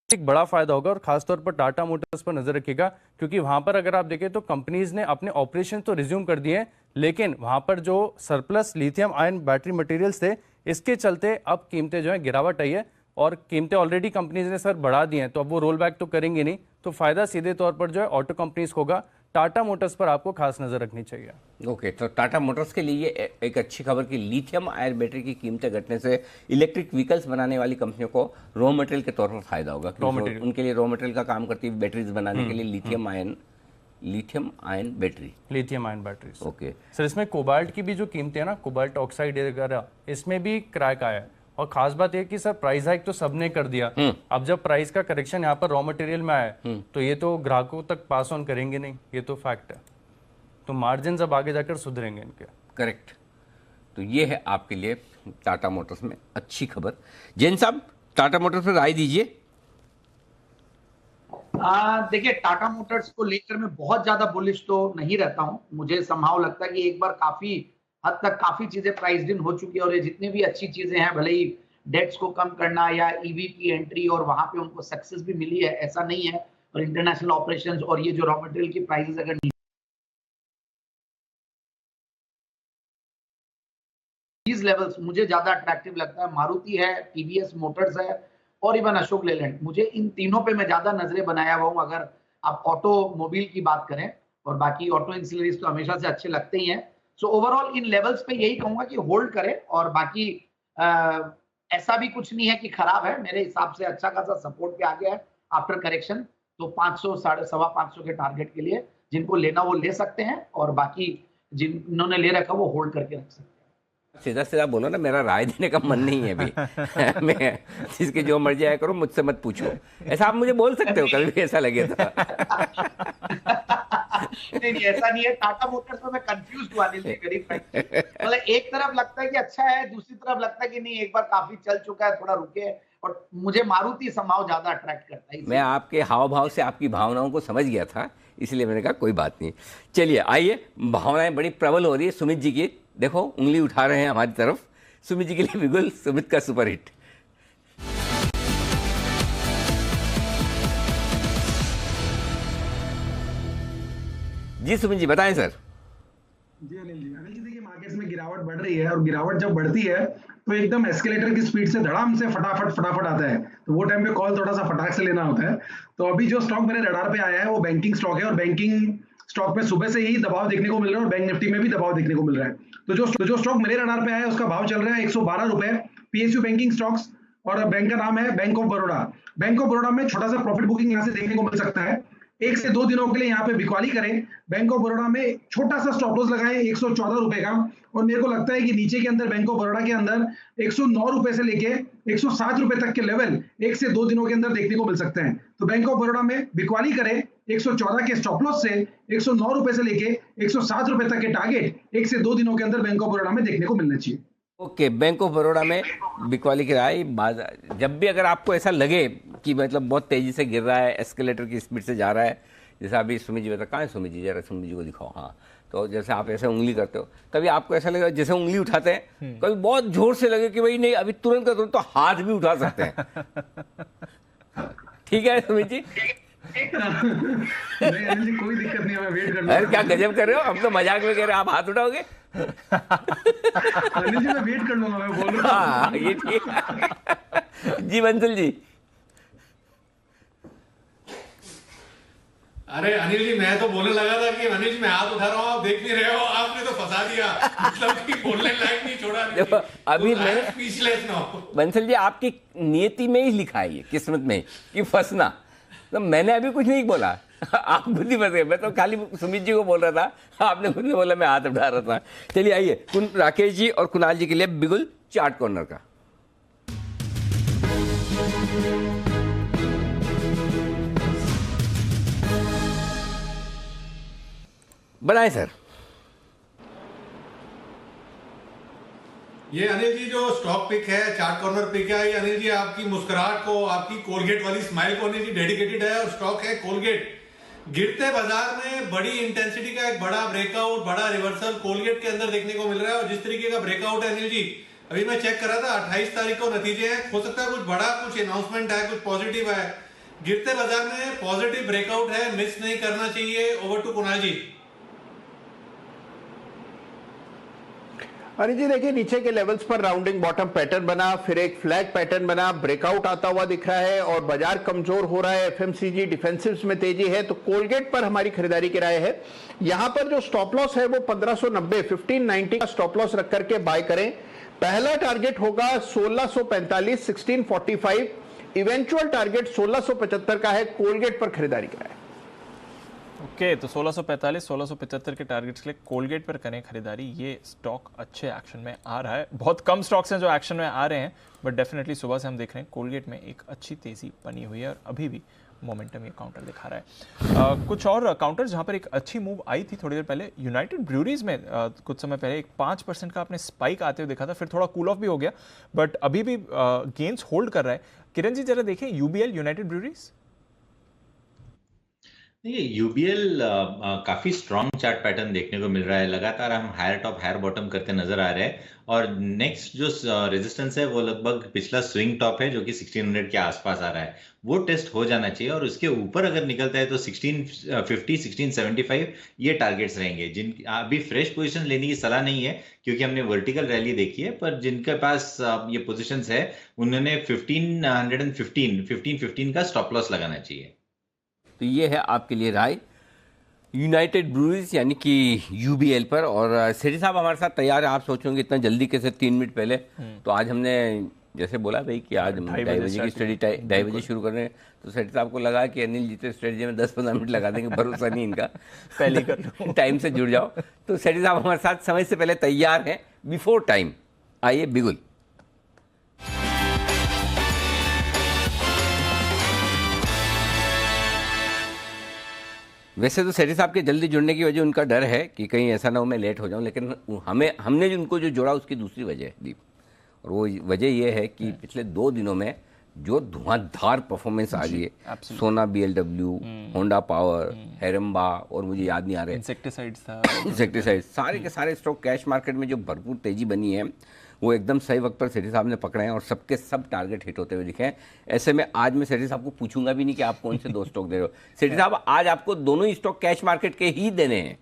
एक बड़ा फायदा होगा। और खासतौर पर टाटा मोटर्स पर नजर रखिएगा, क्योंकि वहां पर अगर आप देखें तो कंपनीज ने अपने ऑपरेशन तो रिज्यूम कर दिए हैं, लेकिन वहां पर जो surplus lithium ion battery materials थे, इसके चलते अब कीमतें जो है गिरावट आई है और कीमतें ऑलरेडी कंपनीज ने सर बढ़ा दी हैं, तो अब वो रोल बैक तो करेंगे नहीं, तो फायदा सीधे तौर पर जो है ऑटो कंपनीज को होगा। टाटा मोटर्स पर आपको खास नजर रखनी चाहिए। ओके, तो टाटा मोटर्स के लिए एक अच्छी खबर कि लिथियम आयन बैटरी की कीमतें घटने से इलेक्ट्रिक व्हीकल्स बनाने वाली कंपनियों को रॉ मटेरियल के तौर पर फायदा होगा, क्योंकि उनके लिए रॉ मटेरियल का काम करती है बैटरीज बनाने के लिए lithium ion batteries. Okay sir, इसमें कोबाल्ट की भी जो कीमतें है ना, कोबाल्ट ऑक्साइड वगैरह, इसमें भी क्रैक आया है। और खास बात यह कि सर प्राइस हाइक तो सबने कर दिया, अब जब प्राइस का करेक्शन यहाँ पर रॉ मटेरियल में आया तो ये तो ग्राहकों तक पास ऑन करेंगे नहीं, ये तो फैक्ट है। तो मार्जिन अब आगे जाकर सुधरेंगे इनके। करेक्ट। तो ये है आपके लिए टाटा मोटर्स में अच्छी खबर। जैन साहब, टाटा मोटर्स पर राय दीजिए। देखिए, टाटा मोटर्स को लेकर मैं बहुत ज्यादा बुलिश तो नहीं रहता हूं। मुझे संभाव लगता है कि एक बार काफी हद तक काफी चीजें प्राइस्ड इन हो चुकी है और ये जितनी भी अच्छी चीजें हैं, भले ही डेट्स को कम करना या ईवी की एंट्री, और वहां पे उनको सक्सेस भी मिली है, ऐसा नहीं है, और इंटरनेशनल ऑपरेशंस और ये जो रॉ मटेरियल की प्राइसेस अगर these लेवल्स, मुझे ज्यादा अट्रैक्टिव लगता है। मारुति है, टीवीएस मोटर्स है और इवन अशोक लेलैंड, मुझे इन तीनों पे मैं ज्यादा नजरें बनाया हुआ हूं अगर आप ऑटोमोबाइल की बात करें, और बाकी ऑटो इंसिलरीज तो हमेशा से अच्छे लगते ही हैं। सो ओवरऑल इन लेवल्स पे यही कहूंगा कि होल्ड करें, और बाकी ऐसा भी कुछ नहीं है कि खराब है, मेरे हिसाब से अच्छा खासा सपोर्ट पे आ गया है आफ्टर करेक्शन। तो 500 550 के टारगेट के लिए जिनको लेना वो ले सकते हैं, और बाकी जिन्होंने ले रखा वो होल्ड करके रख सकते हैं। सीधा सीधा बोलो ना, मेरा राय देने का मन नहीं है अभी। मैं जिसके जो मर्जी आया करो, मुझसे मत पूछो। ऐसा आप मुझे बोल सकते हो, कल भी ऐसा लगे था। नहीं, ऐसा नहीं है। टाटा मोटर्स में मैं कंफ्यूज हुआ, मतलब एक तरफ लगता है कि अच्छा है, दूसरी तरफ लगता है कि नहीं, एक बार काफी चल चुका है, थोड़ा रुके, और मुझे मारुति संभाव ज्यादा अट्रैक्ट करता है। मैं आपके हाव भाव से आपकी भावनाओं को समझ गया था, इसलिए मैंने कहा कोई बात नहीं। चलिए आइए, भावनाएं बड़ी प्रबल हो रही है सुमित जी की, देखो उंगली उठा रहे हैं हमारी तरफ। सुमित जी के लिए बिल्कुल सुमित का सुपर हिट। जी सुमित जी बताएं सर। जी अनिल जी, देखिए मार्केट्स में गिरावट बढ़ रही है, और गिरावट जब बढ़ती है तो एकदम एस्केलेटर की स्पीड से धड़ाम से फटाफट आता है, तो वो टाइम पे कॉल थोड़ा सा फटाक से लेना होता है। तो अभी जो स्टॉक मेरे रडार पे आया है वो बैंकिंग स्टॉक है, और बैंकिंग स्टॉक पे सुबह से ही दबाव देखने को मिल रहा है और बैंक निफ्टी में भी दबाव देखने को मिल रहा है। तो जो स्टॉक मेरे रडार पे आया है उसका भाव चल रहा है 112 रुपए, पीएसयू बैंकिंग स्टॉक्स, और बैंक का नाम है bank of Baroda. Bank of Baroda में छोटा सा प्रॉफिट बुकिंग यहाँ से देखने को मिल सकता है। 1 से 2 दिनों के लिए यहाँ पे बिकवाली करें, बैंक ऑफ बड़ौदा में छोटा सा स्टॉप लॉस लगाएं 114 रुपए का, और मेरे को लगता है कि नीचे के अंदर बैंक ऑफ बड़ौदा के अंदर 109 रुपए से लेके 107 रुपए तक के लेवल 1 से 2 दिनों के अंदर देखने को मिल सकते हैं। तो बैंक ऑफ बड़ौदा में बिकवाली करें 114 के स्टॉप लॉस से 109 रुपए से लेके 107 रुपए तक के टारगेट 1 से 2 दिनों के अंदर बैंक ऑफ बड़ौदा में देखने को मिलना चाहिए। ओके, बैंक ऑफ बड़ौदा में बिकवाली की राय। जब भी अगर आपको ऐसा लगे कि मतलब बहुत तेजी से गिर रहा है, एस्केलेटर की स्पीड से जा रहा है, जैसे अभी सुमित जी बता, कहाँ है सुमित जी, जरा सुमित जी को दिखाओ। हाँ, तो जैसे आप ऐसे उंगली करते हो, कभी आपको ऐसा लगे जैसे उंगली उठाते हैं, कभी बहुत जोर से लगे कि भाई नहीं अभी तुरंत का तुरंत, तो हाथ भी उठा सकते हैं। ठीक है सुमित जी? नहीं अनिल जी, कोई दिक्कत नहीं है, मैं वेट कर लूंगा। अरे क्या गजब कर रहे हो, हम तो मजाक में कह रहे हैं, आप हाथ उठाओगे? अनिल जी मैं वेट कर लूंगा, मैं बोल रहा हूं। हाँ ये ठीक है। जी बंसल जी। अरे अनिल जी, मैं तो बोलने लगा था कि अनिल जी मैं हाथ उठा रहा हूँ, आप देख नहीं रहे हो, आपने तो फंसा दिया, मतलब कि बोलने लायक नहीं छोड़ा। देखो अभी मैं स्पीचलेस ना हो। बंसल जी, आपकी नियति में ही लिखा है, ये किस्मत में कि फंसना, तो मैंने अभी कुछ नहीं बोला, आप खुद ही फंस गए। मैं तो खाली सुमित जी को बोल रहा था, आपने खुद ही बोला मैं हाथ उठा रहा था। चलिए आइए राकेश जी और कुणाल जी के लिए बिगुल चार्ट कॉर्नर का। बनाए सर। ये अनिल जी जो स्टॉक पिक है, चार्ट कॉर्नर पिक है, ये अनिल जी आपकी मुस्कुराहट को, आपकी कोलगेट वाली स्माइल को अनिल जी डेडिकेटेड है, और स्टॉक है कोलगेट। गिरते बाजार में बड़ी इंटेंसिटी का एक बड़ा ब्रेकआउट, बड़ा रिवर्सल कोलगेट के अंदर देखने को मिल रहा है, और जिस तरीके का ब्रेकआउट है अनिल जी, अभी मैं चेक कर रहा था 28 तारीख को नतीजे हैं, हो सकता है कुछ बड़ा कुछ अनाउंसमेंट है, कुछ पॉजिटिव है। गिरते बाजार में पॉजिटिव ब्रेकआउट है, मिस नहीं करना चाहिए। ओवर टू कुणाल जी। अनिल जी देखिए, नीचे के लेवल्स पर राउंडिंग बॉटम पैटर्न बना, फिर एक फ्लैग पैटर्न बना, ब्रेकआउट आता हुआ दिख रहा है और बाजार कमजोर हो रहा है। एफएमसीजी डिफेंसिव्स में तेजी है, तो कोलगेट पर हमारी खरीदारी की राय है। यहां पर जो स्टॉप लॉस है वो 1590 1590 का स्टॉप लॉस रख करके बाय करें। पहला टारगेट होगा 1645 1645, इवेंचुअल टारगेट 1675 का है। कोलगेट पर खरीदारी की राय। ओके, तो 1645 1675 के टारगेट्स के लिए कोलगेट पर करें खरीदारी। ये स्टॉक अच्छे एक्शन में आ रहा है, बहुत कम स्टॉक्स हैं जो एक्शन में आ रहे हैं, बट डेफिनेटली सुबह से हम देख रहे हैं कोलगेट में एक अच्छी तेजी बनी हुई है, और अभी भी मोमेंटम ये काउंटर दिखा रहा है। कुछ और काउंटर जहां पर एक अच्छी मूव आई थी थोड़ी देर पहले, यूनाइटेड ब्रूरीज में कुछ समय पहले एक 5% का आपने स्पाइक आते हुए देखा था, फिर थोड़ा कूल ऑफ भी हो गया, बट अभी भी गेन्स होल्ड कर रहा है। किरण जी जरा देखें यूबीएल यूनाइटेड ब्रूरीज। ये यूबीएल काफी स्ट्रॉन्ग चार्ट पैटर्न देखने को मिल रहा है, लगातार हम हायर टॉप हायर बॉटम करते नजर आ रहे हैं, और नेक्स्ट जो रेजिस्टेंस है वो लगभग पिछला स्विंग टॉप है जो कि 1600 के आसपास आ रहा है, वो टेस्ट हो जाना चाहिए, और उसके ऊपर अगर निकलता है तो 1650 1675 ये टारगेट्स रहेंगे। जिन अभी फ्रेश पोजीशन लेने की सलाह नहीं है क्योंकि हमने वर्टिकल रैली देखी है, पर जिनके पास ये पोजीशंस है उन्होंने 1515 का स्टॉप लॉस लगाना चाहिए। तो ये है आपके लिए राय यूनाइटेड ब्रूरीज यानी कि यूबीएल पर। और सेठी साहब हमारे साथ तैयार है। आप सोचोगे इतना जल्दी कैसे 3 मिनट पहले, तो आज हमने जैसे बोला भाई कि आज 2:30 बजे की स्टडी 2:30 बजे शुरू कर रहे हैं, तो सेठी साहब को लगा कि अनिल जी तो स्ट्रेटजी में 10-15 मिनट लगा देंगे, भरोसा नहीं इनका, पहले कर टाइम से जुड़ जाओ। तो सेठी साहब हमारे साथ समय से पहले तैयार हैं, बिफोर टाइम। आइए बिगुल। वैसे तो सेठी साहब के जल्दी जुड़ने की वजह उनका डर है कि कहीं ऐसा ना हो मैं लेट हो जाऊं, लेकिन हमने जो उनको जो जोड़ा उसकी दूसरी वजह है दीप, और वो वजह ये है कि पिछले 2 दिनों में जो धुआंधार परफॉर्मेंस आ रही है, सोना BLW, होंडा पावर, हेरम्बा, और मुझे याद नहीं आ रहे इंसेक्टिसाइड, सारे के सारे स्टॉक कैश मार्केट में जो भरपूर तेजी बनी है वो एकदम सही वक्त पर सेठी साहब ने पकड़े हैं, और सबके सब टारगेट हिट होते हुए दिखे हैं। ऐसे में आज मैं सेठी साहब को पूछूंगा भी नहीं कि आप कौन से 2 स्टॉक दे रहे हो। सेठी साहब आज आपको दोनों ही स्टॉक कैश मार्केट के ही देने हैं।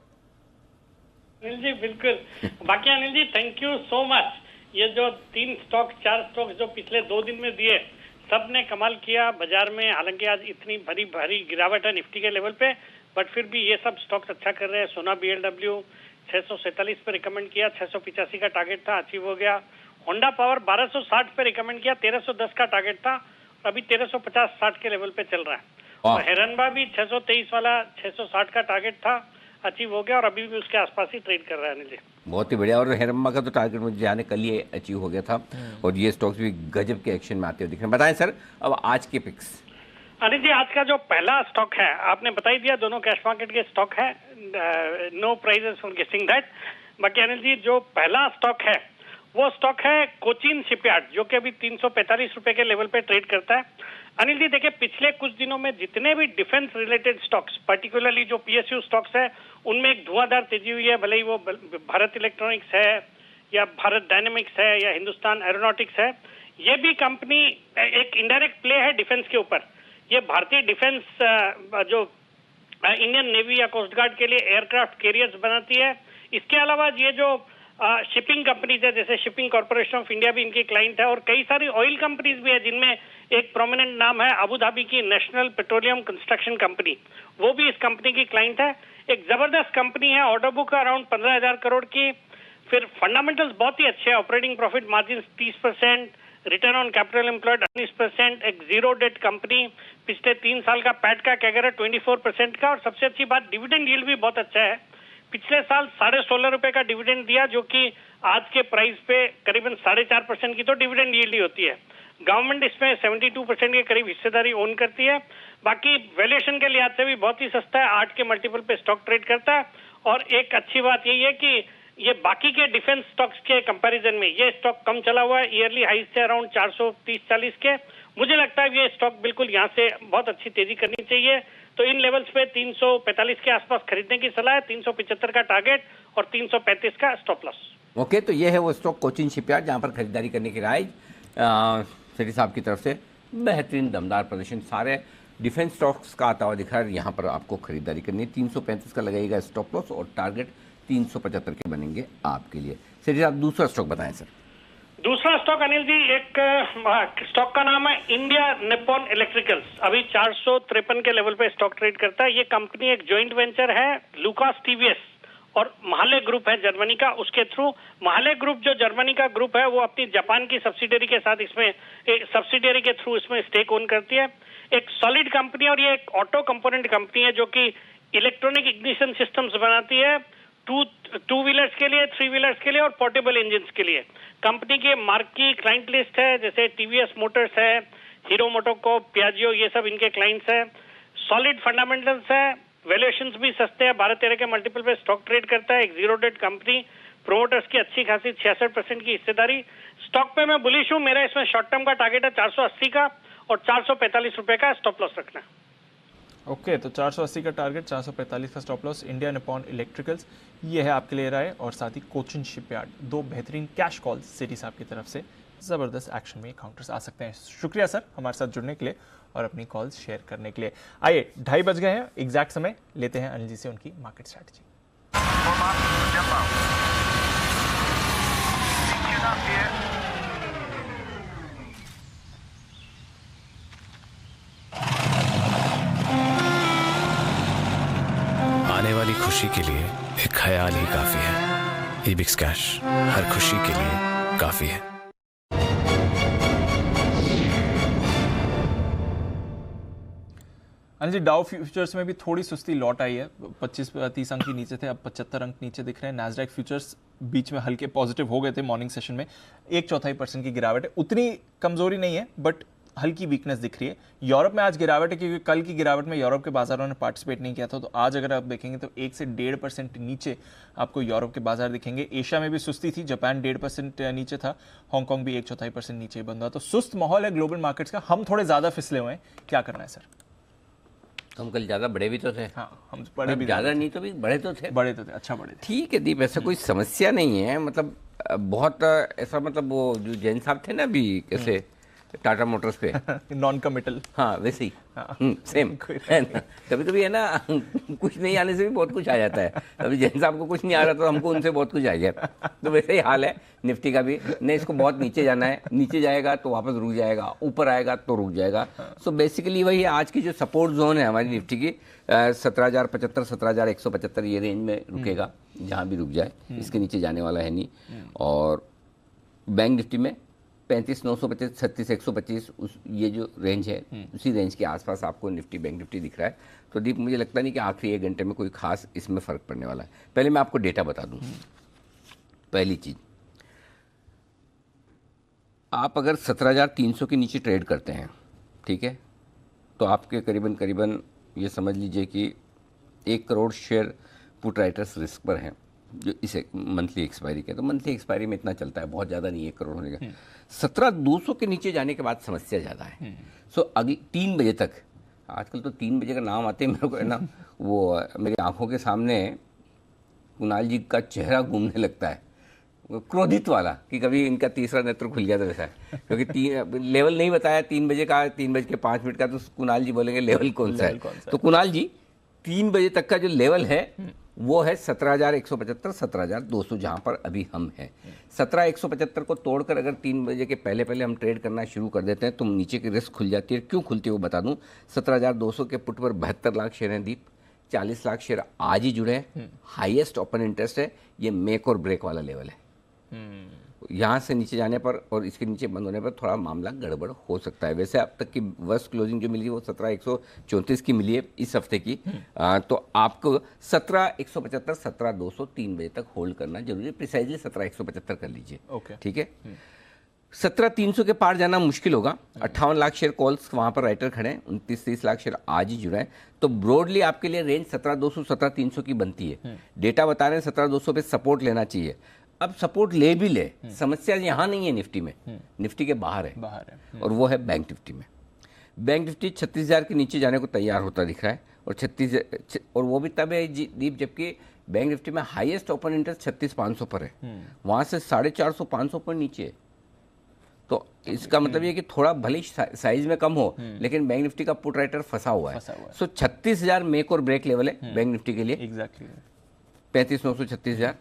अनिल जी बिल्कुल। बाकी अनिल जी थैंक यू सो मच ये जो 3 स्टॉक 4 स्टॉक जो पिछले 2 दिन में दिए, सब ने कमाल किया बाजार में। हालांकि आज इतनी भारी गिरावट है निफ्टी के लेवल पे, बट फिर भी ये सब स्टॉक्स अच्छा कर रहे हैं। सोना BLW 647 पे रिकमेंड किया, 685 का टारगेट था, अचीव हो गया। होंडा पावर 1260 पे रिकमेंड किया, 1310 का टारगेट था, अभी 1350-60 के लेवल पे चल रहा है। और हेरनबा भी 623 वाला 660 का टारगेट था, अचीव हो गया और अभी भी उसके आसपास ही ट्रेड कर रहा है। अनिल जी बहुत ही बढ़िया। और हेरम्बा का तो टारगेट मुझे जाने कल ही अचीव हो गया था और ये स्टॉक्स भी गजब के एक्शन में आते हुए दिख रहे हैं। बताएं सर अब आज के पिक्स। अनिल जी आज का जो पहला स्टॉक है आपने बता ही दिया, दोनों कैश मार्केट के स्टॉक है, no prizes for guessing that. बाकी अनिल जी जो पहला स्टॉक है वो स्टॉक है कोचिन शिपयार्ड, जो कि अभी 345 रुपए के लेवल पे ट्रेड करता है। अनिल जी देखिए पिछले कुछ दिनों में जितने भी डिफेंस रिलेटेड स्टॉक्स, पर्टिकुलरली जो PSU स्टॉक्स है, उनमें एक धुआंधार तेजी हुई है। भले ही वो भारत इलेक्ट्रॉनिक्स है या भारत डायनेमिक्स है या हिंदुस्तान एरोनॉटिक्स है, ये भी कंपनी एक इनडायरेक्ट प्ले है डिफेंस के ऊपर। ये भारतीय डिफेंस जो इंडियन नेवी या कोस्ट गार्ड के लिए एयरक्राफ्ट कैरियर्स बनाती है। इसके अलावा ये जो शिपिंग कंपनीज है, जैसे शिपिंग कॉर्पोरेशन ऑफ इंडिया भी इनकी क्लाइंट है, और कई सारी ऑयल कंपनीज भी है जिनमें एक प्रोमिनेंट नाम है अबू धाबी की नेशनल पेट्रोलियम कंस्ट्रक्शन कंपनी, वो भी इस कंपनी की क्लाइंट है। एक जबरदस्त कंपनी है, ऑर्डर बुक अराउंड 15,000 करोड़ की। फिर फंडामेंटल्स बहुत ही अच्छे हैं, operating profit margin 30%, return on capital employed 19%, एक जीरो डेट कंपनी, पिछले 3 साल का पैट का कैगर है 24% का, और सबसे अच्छी बात डिविडेंड यील्ड भी बहुत अच्छा है। पिछले साल 16.5 रुपए का डिविडेंड दिया, जो कि आज के प्राइस पे करीबन 4.5% की तो डिविडेंड यील्ड ही होती है। गवर्नमेंट इसमें 72% के करीब हिस्सेदारी ओन करती है। बाकी वैल्यूएशन के लिहाज से भी बहुत ही सस्ता है, 8 के मल्टीपल पे स्टॉक ट्रेड करता है। और एक अच्छी बात यही है कि ये बाकी के डिफेंस स्टॉक्स के कंपैरिजन में ये स्टॉक कम चला हुआ है, ईयरली हाई से अराउंड 430-40 के। मुझे लगता है ये स्टॉक बिल्कुल यहाँ से बहुत अच्छी तेजी करनी चाहिए। तो इन लेवल्स पे 345 के आसपास खरीदने की सलाह है, 375 का टारगेट और 335 का स्टॉप लॉस। ओके, तो ये है वो स्टॉक कोचिन शिपयार्ड जहाँ पर खरीदारी करने की राय सेठी साहब की तरफ से। बेहतरीन दमदार प्रदर्शन, सारे डिफेंस स्टॉक्स का आता हुआ दिखा है। यहाँ पर आपको खरीदारी करनी है, 335 का लगेगा स्टॉप लॉस और टारगेट 375 के बनेंगे आपके लिए। सेठी साहब दूसरा स्टॉक बताएं सर। दूसरा स्टॉक अनिल जी, एक स्टॉक का नाम है इंडिया निप्पॉन इलेक्ट्रिकल्स, अभी 453 के लेवल पे स्टॉक ट्रेड करता है। ये कंपनी एक जॉइंट वेंचर है लुकास TVS और महाले ग्रुप है जर्मनी का, उसके थ्रू महाले ग्रुप जो जर्मनी का ग्रुप है वो अपनी जापान की सब्सिडरी के साथ इसमें सब्सिडरी के थ्रू इसमें स्टेक ओन करती है। एक सॉलिड कंपनी और ये एक ऑटो कंपोनेंट कंपनी है जो कि इलेक्ट्रॉनिक इग्निशन सिस्टम्स बनाती है, टू व्हीलर्स के लिए, 3 व्हीलर्स के लिए और पोर्टेबल इंजन के लिए। कंपनी के मार्की क्लाइंट लिस्ट है, जैसे TVS मोटर्स है, हीरो मोटोकॉर्प, पियाजियो, ये सब इनके क्लाइंट्स है। सॉलिड फंडामेंटल्स है, वैल्यूएशंस भी सस्ते हैं, 12-13 के मल्टीपल पे स्टॉक ट्रेड करता है। एक जीरो डेट कंपनी, प्रोमोटर्स की अच्छी खासी 66% की हिस्सेदारी। स्टॉक पे मैं बुलिश हूँ, मेरा इसमें शॉर्ट टर्म का टारगेट है 480 का और 445 रुपए का स्टॉप लॉस रखना है। ओके, तो 480 का टारगेट, 445 का stop loss, India Nippon electricals, ये है आपके लिए राय। और साथ ही कोचिन शिपयार्ड, 2 बेहतरीन कैश कॉल सेठी साहब की तरफ से, ज़बरदस्त एक्शन में काउंटर्स आ सकते हैं। शुक्रिया सर हमारे साथ जुड़ने के लिए और अपनी कॉल्स शेयर करने के लिए। आइए 2:30 बज गए हैं एग्जैक्ट समय, लेते हैं अनिल जी से उनकी मार्केट स्ट्रैटेजी। आने वाली खुशी के लिए एक ख्याल ही काफी है। इबिक्स कैश हर खुशी के लिए काफी है। अनिल जी, डाउ फ्यूचर्स में भी थोड़ी सुस्ती लौट आई है, 25-30 अंक ही नीचे थे, अब 75 अंक नीचे दिख रहे हैं। नैस्डैक फ्यूचर्स बीच में हल्के पॉजिटिव हो गए थे मॉर्निंग सेशन में, 1/4% की गिरावट है, उतनी कमजोरी नहीं है बट हल्की वीकनेस दिख रही है। यूरोप में आज गिरावट है क्योंकि कल की गिरावट में यूरोप के बाजारों ने पार्टिसिपेट नहीं किया था, तो आज अगर आप देखेंगे तो 1 से 1.5% नीचे आपको यूरोप के बाजार दिखेंगे। एशिया में भी सुस्ती थी, जापान 1.5% नीचे था, हांगकांग भी 1/4% नीचे बंद हुआ। तो सुस्त माहौल है ग्लोबल मार्केट्स का, हम थोड़े ज्यादा फिसले हुए हैं, क्या करना है सर? हम कल ज्यादा बड़े भी तो थे। हाँ, हम बड़े भी ज्यादा नहीं तो भी बड़े तो थे, अच्छा बड़े थे। ठीक है दीप, ऐसा कोई समस्या नहीं है। मतलब बहुत ऐसा, मतलब वो जो जैन साहब थे ना अभी कैसे टाटा मोटर्स पे नॉन कमिटल। हाँ वैसे ही सेम कभी कभी है ना कुछ नहीं आने से भी बहुत कुछ आ जाता है। अभी जैन साहब को कुछ नहीं आ रहा तो हमको उनसे बहुत कुछ आ गया, तो वैसे ही हाल है निफ्टी का भी। नहीं इसको बहुत नीचे जाना है, नीचे जाएगा तो वापस रुक जाएगा, ऊपर आएगा तो रुक जाएगा। सो बेसिकली वही आज की जो सपोर्ट जोन है हमारी निफ्टी की 17,075 17,175 ये रेंज में रुकेगा, जहाँ भी रुक जाए, इसके नीचे जाने वाला है नहीं। और बैंक निफ्टी में 35,925 36,125 उस ये जो रेंज है उसी रेंज के आसपास आपको निफ्टी बैंक निफ्टी दिख रहा है। तो दीप मुझे लगता नहीं कि आखिरी 1 घंटे में कोई खास इसमें फ़र्क पड़ने वाला है। पहले मैं आपको डेटा बता दूं। पहली चीज़, आप अगर 17,300 के नीचे ट्रेड करते हैं, ठीक है, तो आपके करीबन ये समझ लीजिए कि 1 crore share put writers risk पर हैं, जो इसे मंथली एक्सपायरी के। तो मंथली एक्सपायरी में इतना चलता है, बहुत ज़्यादा नहीं 1 करोड़ होने का। 17,200 के नीचे जाने के बाद समस्या ज़्यादा है। सो अगली 3 बजे तक, आजकल तो 3 बजे का नाम आते हैं मेरे को है ना, वो मेरी आंखों के सामने कुणाल जी का चेहरा घूमने लगता है, क्रोधित वाला, कि कभी इनका तीसरा नेत्र खुल गया था वैसा है। क्योंकि लेवल नहीं बताया 3 बजे का, 3:05 का, तो कुणाल जी बोलेंगे लेवल कौन सा है। तो कुणाल जी 3 बजे तक का जो लेवल है वो है 17,175 17,200, जहाँ पर अभी हम हैं। 17,175 को तोड़कर अगर 3 बजे के पहले हम ट्रेड करना शुरू कर देते हैं तो नीचे की रिस्क खुल जाती है। क्यों खुलती है वो बता दूं। 17,200 के पुट पर 72 लाख शेयर हैं दीप, 40 लाख शेयर आज ही जुड़े हैं। हाईएस्ट ओपन इंटरेस्ट है, ये मेक और ब्रेक वाला लेवल है। यहाँ से नीचे जाने पर और इसके नीचे बंद होने पर थोड़ा मामला गड़बड़ हो सकता है। वैसे अब तक की वर्स्ट क्लोजिंग जो मिली वो 17,134 की मिली है इस हफ्ते की। तो आपको 17,175 17,200 3 बजे तक होल्ड करना जरूरी है। प्रिसाइजली 17,175 कर लीजिए, ठीक है। 17,300 के पार जाना मुश्किल होगा। 58 लाख शेयर कॉल्स वहाँ पर राइटर खड़े हैं, 29-30 लाख शेयर आज ही जुड़ा है। तो ब्रॉडली आपके लिए रेंज 17,200 17,300 की बनती है। डेटा बता रहे हैं 17,200 पे सपोर्ट लेना चाहिए। अब सपोर्ट ले भी ले, समस्या यहाँ नहीं है निफ्टी में, निफ्टी के बाहर है, और वो है बैंक निफ्टी में। बैंक निफ्टी 36,000 के नीचे जाने को तैयार होता दिख रहा है, और 36, और वो भी तब है दीप जबकि बैंक निफ्टी में हाईएस्ट ओपन इंटरेस्ट 36,500 पर है, वहाँ से 450-500 पर नीचे है। तो इसका मतलब ये कि थोड़ा भले ही साइज में कम हो, लेकिन बैंक निफ्टी का पुट राइटर फंसा हुआ है। सो 36,000 मेक और ब्रेक लेवल है बैंक निफ्टी के लिए। एग्जैक्टली 35,900 36,000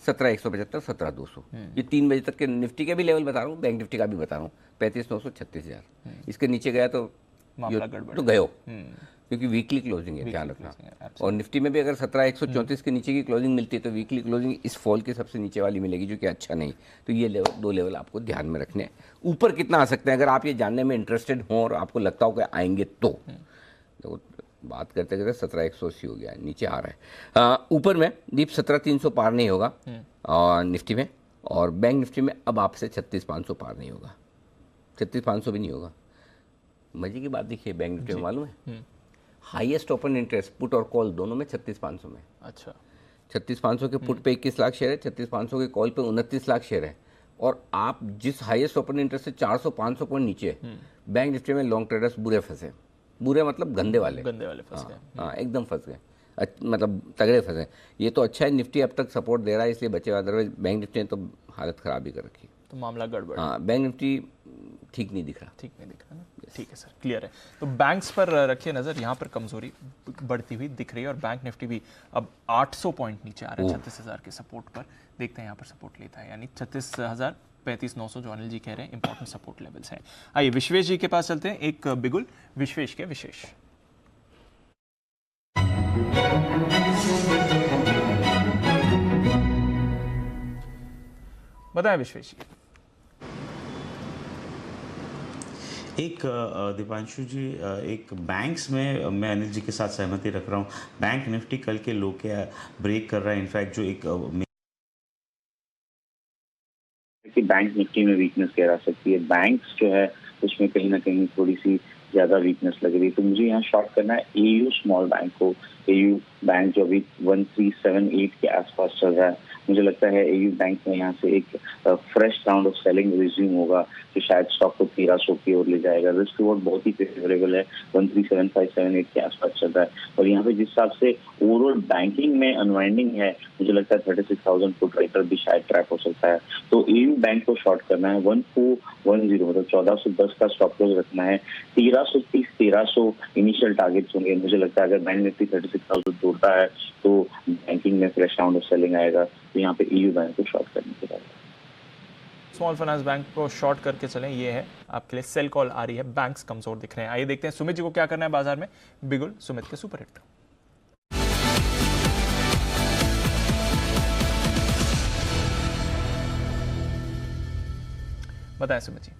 17,175 17,200 ये 3 बजे तक के निफ्टी के भी लेवल बता रहा हूँ, बैंक निफ्टी का भी बता रहा हूँ। 35,900 36,000 इसके नीचे गया तो गयो, क्योंकि वीकली क्लोजिंग है, ध्यान रखना। और निफ्टी में भी अगर 17,134 के नीचे की क्लोजिंग मिलती है तो वीकली क्लोजिंग इस फॉल की सबसे नीचे वाली मिलेगी, जो कि अच्छा नहीं। तो ये लेवल, 2 लेवल आपको ध्यान में रखने हैं। ऊपर कितना आ सकते हैं अगर आप ये जानने में इंटरेस्टेड हों और आपको लगता हो कि आएंगे तो बात करते करते 17,180 हो गया, नीचे आ रहा है। ऊपर में दीप 17,300 पार नहीं होगा और निफ्टी में, और बैंक निफ्टी में अब आपसे 36,500 पार नहीं होगा, 36,500 भी नहीं होगा। मजे की बात देखिए, बैंक निफ्टी में मालूम है हाईएस्ट ओपन इंटरेस्ट पुट और कॉल दोनों में 36,500 में। अच्छा, 36,500 के पुट पे 21 लाख शेयर है, 36,500 के कॉल पे 29 लाख शेयर है। और आप जिस हाईएस्ट ओपन इंटरेस्ट से 400-500 पॉइंट नीचे, बैंक निफ्टी में लॉन्ग ट्रेडर्स बुरे फंसे। बुरे मतलब गंदे वाले फंस गए। हाँ, एकदम फंस गए, मतलब तगड़े फंसे। ये तो अच्छा है निफ्टी अब तक सपोर्ट दे रहा है इसलिए बचे, अदरवाइज बैंक निफ्टी ने तो हालत खराब ही कर रखी, तो मामला गड़बड़। हाँ, बैंक निफ्टी ठीक नहीं दिख रहा ना। ठीक है सर, क्लियर है। तो बैंक्स पर रखिए नजर, यहाँ पर कमजोरी बढ़ती हुई दिख रही है, और बैंक निफ्टी भी अब 800 पॉइंट नीचे आ रहा है 36,000 के सपोर्ट पर। देखते हैं यहाँ पर सपोर्ट लेता है, यानी 36,000 35,900 जो अनिल जी कह रहे हैं इंपॉर्टेंट सपोर्ट लेवल्स हैं। आइए विश्वेश जी के पास चलते हैं, एक बिगुल विश्वेश के विशेष। बताएं विश्वेश जी। एक दीपांशु जी, एक बैंक्स में मैं अनिल जी के साथ सहमति रख रहा हूँ। बैंक निफ्टी कल के लो के ब्रेक कर रहा है। इनफैक्ट जो एक कि बैंक निफ्टी में वीकनेस कह जा सकती है, बैंक्स जो है उसमें कहीं ना कहीं थोड़ी सी ज्यादा वीकनेस लग रही है। तो मुझे यहाँ शॉर्ट करना है एयू स्मॉल बैंक को, एयू बैंक जो अभी 1378 के आसपास चल रहा है, मुझे लगता है एयू बैंक में यहाँ से एक fresh round of selling resume होगा जो शायद स्टॉक को 1300 की ओर ले जाएगा। रिस्क रिवॉर्ड बहुत ही फेवरेबल है, 137578 के आसपास चल रहा है। और यहाँ पे जिस हिसाब से ओवरऑल बैंकिंग में अनवाइंडिंग है, मुझे लगता है 36,000 फुट रेटर भी शायद ट्रैप हो सकता है। तो एयू बैंक को शॉर्ट करना है, 1410 मतलब 1410 का स्टॉप लॉस रखना है। 1330-1300 इनिशियल टारगेट्स होंगे। मुझे लगता है अगर बैंक निफ्टी 36,000 तोड़ता है तो बैंकिंग में फ्रेश राउंड ऑफ सेलिंग आएगा, तो यहाँ पे एयू बैंक को शॉर्ट करने के बाद स्मॉल फाइनेंस बैंक को शॉर्ट करके चलें, ये है आपके लिए सेल कॉल आ रही है। बैंक्स कमजोर दिख रहे हैं। आइए देखते हैं सुमित जी को क्या करना है बाजार में। बिगुल सुमित के सुपर हिट। बताएं सुमित जी।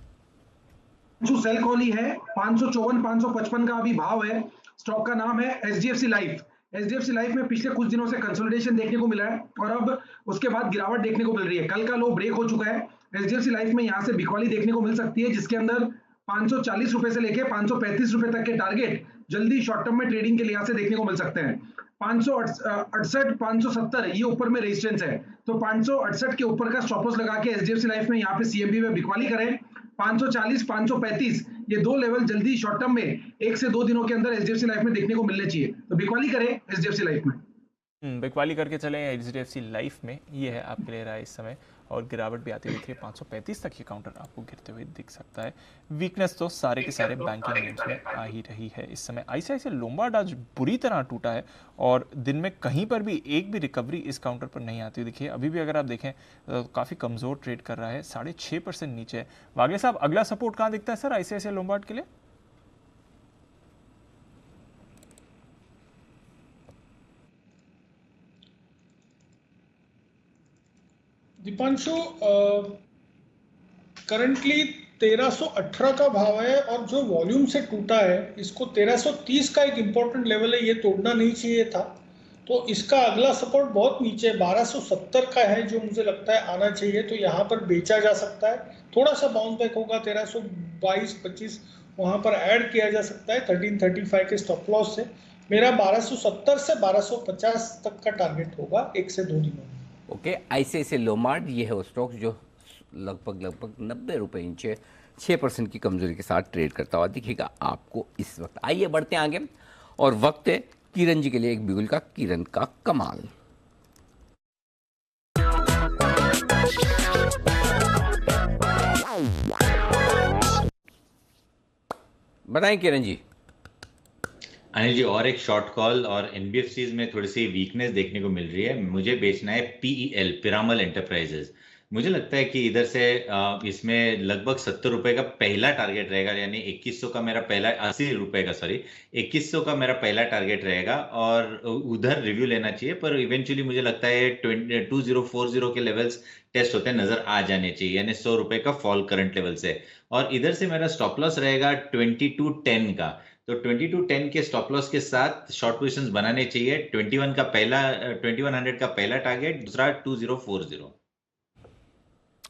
जो सेल कॉल ही है 554-555 का अभी भाव है। स्टॉक का नाम है एचडीएफसी लाइफ। एचडीएफसी लाइफ में पिछले कुछ दिनों से कंसोलिडेशन देखने को मिला है और अब उसके बाद गिरावट देखने को मिल रही है। कल का लो ब्रेक हो चुका है। एचडीएफसी लाइफ में यहाँ से बिकवाली देखने को मिल सकती है, जिसके अंदर 540 रुपए से लेके 535 रुपए तक के टारगेट जल्दी शॉर्ट टर्म में ट्रेडिंग के लिहाज से देखने को मिल सकते हैं। 568, 570 ये ऊपर में रेजिस्टेंस है, तो 568 के ऊपर का स्टॉप लॉस लगा के एचडीएफसी लाइफ में यहाँ पे सीएमबी में बिकवाली करें। 540, 535 ये दो लेवल जल्दी शॉर्ट टर्म में 1 से 2 दिनों के अंदर एचडीएफसी लाइफ में देखने को मिलने चाहिए, तो बिकवाली करें एचडीएफसी लाइफ में। बिकवाली करके चले एचडीएफसी लाइफ में, ये है आपके लिए राय इस समय। और गिरावट भी आती हुई दिख रही है, 535 तक ये काउंटर आपको गिरते हुए दिख सकता है। वीकनेस तो सारे के सारे बैंकिंग नेम्स में आ ही रही है इस समय। आईसीआईसीआई लोम्बार्ड आज बुरी तरह टूटा है और दिन में कहीं पर भी एक भी रिकवरी इस काउंटर पर नहीं आती हुई दिखी है। अभी भी अगर आप देखें काफ़ी कमज़ोर ट्रेड कर रहा है, 6.5% नीचे है। वागले साहब, अगला सपोर्ट कहाँ दिखता है सर आईसीआईसीआई लोम्बार्ड के लिए? दीपांशु, करंटली 1318 का भाव है और जो वॉल्यूम से टूटा है इसको 1330 का एक इम्पोर्टेंट लेवल है, ये तोड़ना नहीं चाहिए था। तो इसका अगला सपोर्ट बहुत नीचे 1270 का है जो मुझे लगता है आना चाहिए, तो यहाँ पर बेचा जा सकता है। थोड़ा सा बाउंस बैक होगा 1322-25 वहाँ पर ऐड किया जा सकता है 1335 के स्टॉप लॉस से। मेरा 1270 से 1250 तक का टारगेट होगा 1 से 2 दिनों में। ओके, आईसीआईसीआई लोम्बार्ड ये है वो स्टॉक जो लगभग 90 रुपये नीचे 6% की कमजोरी के साथ ट्रेड करता हुआ दिखेगा आपको इस वक्त। आइए बढ़ते हैं आगे और वक्त है किरण जी के लिए एक बिगुल का किरण का कमाल। बताएं किरण जी। अनिल जी, और एक शॉर्ट कॉल और एनबीएफसीज में थोड़ी सी वीकनेस देखने को मिल रही है। मुझे बेचना है पीईएल, पिरामल एंटरप्राइजेज। मुझे लगता है कि इधर से इसमें लगभग 70 रुपए का पहला टारगेट रहेगा, यानी 2100 का मेरा पहला 80 रुपए का 2100 का मेरा पहला टारगेट रहेगा और उधर रिव्यू लेना चाहिए। पर इवेंचुअली मुझे लगता है 2040 के लेवल्स टेस्ट होते नजर आ जाने चाहिए, यानी 100 रुपए का फॉल करंट लेवल से। और इधर से मेरा स्टॉप लॉस रहेगा 2210 का, तो 2210 के स्टॉप लॉस के साथ शॉर्ट पोजीशंस बनाने चाहिए। 2100 का पहला टारगेट, दूसरा 2040।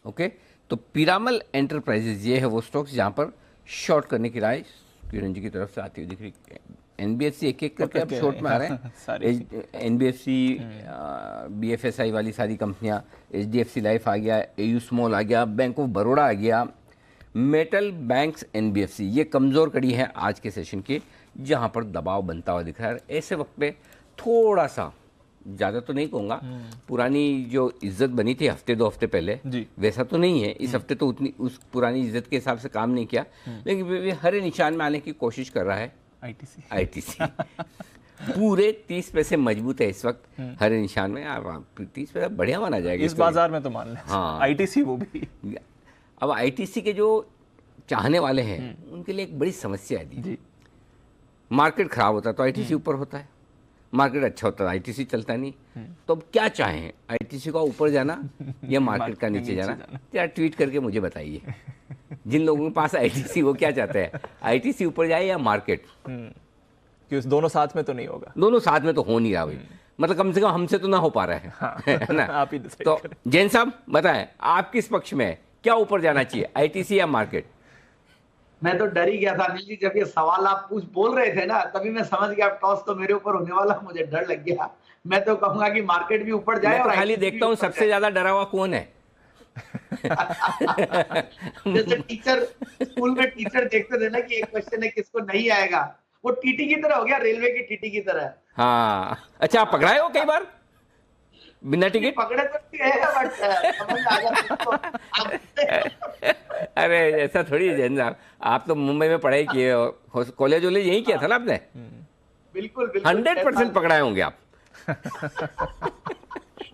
ओके, तो पिरामल एंटरप्राइजेज ये है वो स्टॉक्स जहां पर शॉर्ट करने की राय किरण जी की तरफ से आती हुई दिख रही है। एनबीएफसी एक एक करके अब शॉर्ट में आ रहे हैं। एनबीएफसी, बीएफएसआई वाली सारी कंपनियां, एचडीएफसी लाइफ आ गया, एयू स्मॉल आ गया, बैंक ऑफ बड़ौदा आ गया, मेटल बैंक्स, एनबीएफसी, ये कमज़ोर कड़ी है आज के सेशन की जहां पर दबाव बनता हुआ दिख रहा है। ऐसे वक्त पे थोड़ा सा, ज़्यादा तो नहीं कहूँगा, पुरानी जो इज्जत बनी थी हफ्ते 2 हफ्ते पहले वैसा तो नहीं है इस हफ्ते, तो उतनी उस पुरानी इज्जत के हिसाब से काम नहीं किया, लेकिन वे हरे निशान में आने की कोशिश कर रहा है आईटीसी। पूरे 30 पैसे मजबूत है इस वक्त हरे निशान में। 30 पैसे बढ़िया माना जाएगा इस बाजार में, तो मान लें। हाँ, आईटीसी वो भी। अब आईटीसी के जो चाहने वाले हैं उनके लिए एक बड़ी समस्या है जी। मार्केट खराब होता है तो आईटीसी ऊपर होता है, मार्केट अच्छा होता है आईटीसी चलता नहीं। तो अब क्या चाहें, आईटीसी का ऊपर जाना या मार्केट का नीचे जाना? यार ट्वीट करके मुझे बताइए जिन लोगों के पास आईटीसी वो क्या चाहते हैं, आईटीसी ऊपर जाए या मार्केट? कि दोनों साथ में तो नहीं होगा। दोनों साथ में तो हो नहीं रहा भाई, मतलब कम से कम हमसे तो ना हो पा रहा है, है ना? आप ही तो जैन साहब बताएं, आप किस पक्ष में है, क्या ऊपर जाना चाहिए, आईटीसी या मार्केट? मैं तो डर ही गया था अनिल जी, जब ये सवाल आप बोल रहे थे ना, तभी मैं समझ गया टॉस तो मेरे ऊपर होने वाला, मुझे डर लग गया। मैं तो कहूंगा कि मार्केट भी ऊपर जाए। मैं तो और खाली देखता हूँ सबसे ज्यादा डरा हुआ कौन है। जैसे टीचर स्कूल में टीचर देखते थे ना कि एक क्वेश्चन है किसको नहीं आएगा, वो टीटी की तरह हो गया, रेलवे की टीटी की तरह। हाँ, अच्छा, आप पकड़ाए हो कई बार बिना टिकट? पकड़े तो नहीं है, बट समझ आ जाता। अरे ऐसा थोड़ी है जैन साहब, आप तो मुंबई में पढ़ाई किए हो, कॉलेज वॉलेज यही किया था ना आपने? बिल्कुल बिल्कुल 100% पकड़ाए होंगे आप।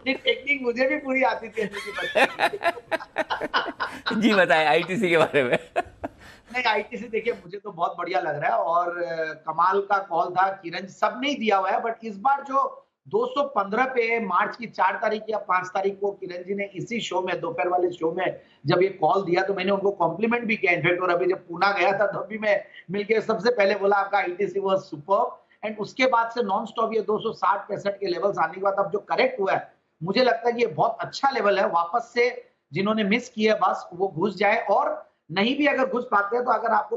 टेक्निक मुझे भी पूरी आती थी जी बताएं आईटीसी के बारे में। नहीं, आईटीसी देखिए मुझे तो बहुत बढ़िया लग रहा है, और कमाल का कॉल था, किरण सब नहीं दिया हुआ है, बट इस बार जो 215 पे मार्च की 4 तारीख या 5 तारीख को किरण जी ने इसी शो में, दोपहर वाले शो में जब ये कॉल दिया तो मैंने उनको कॉम्प्लीमेंट भी किया इनफेक्ट। और अभी जब पूना गया था तब भी मैं मिलके सबसे पहले बोला आपका आईटीसी वाज सुपर्ब। एंड उसके बाद से नॉन स्टॉप ये 260-65 के लेवल्स आने के बाद अब जो करेक्ट हुआ है, मुझे लगता है कि ये बहुत अच्छा लेवल है। वापस से जिन्होंने मिस किया बस वो घुस जाए, और नहीं भी अगर घुस पाते हैं तो अगर आपको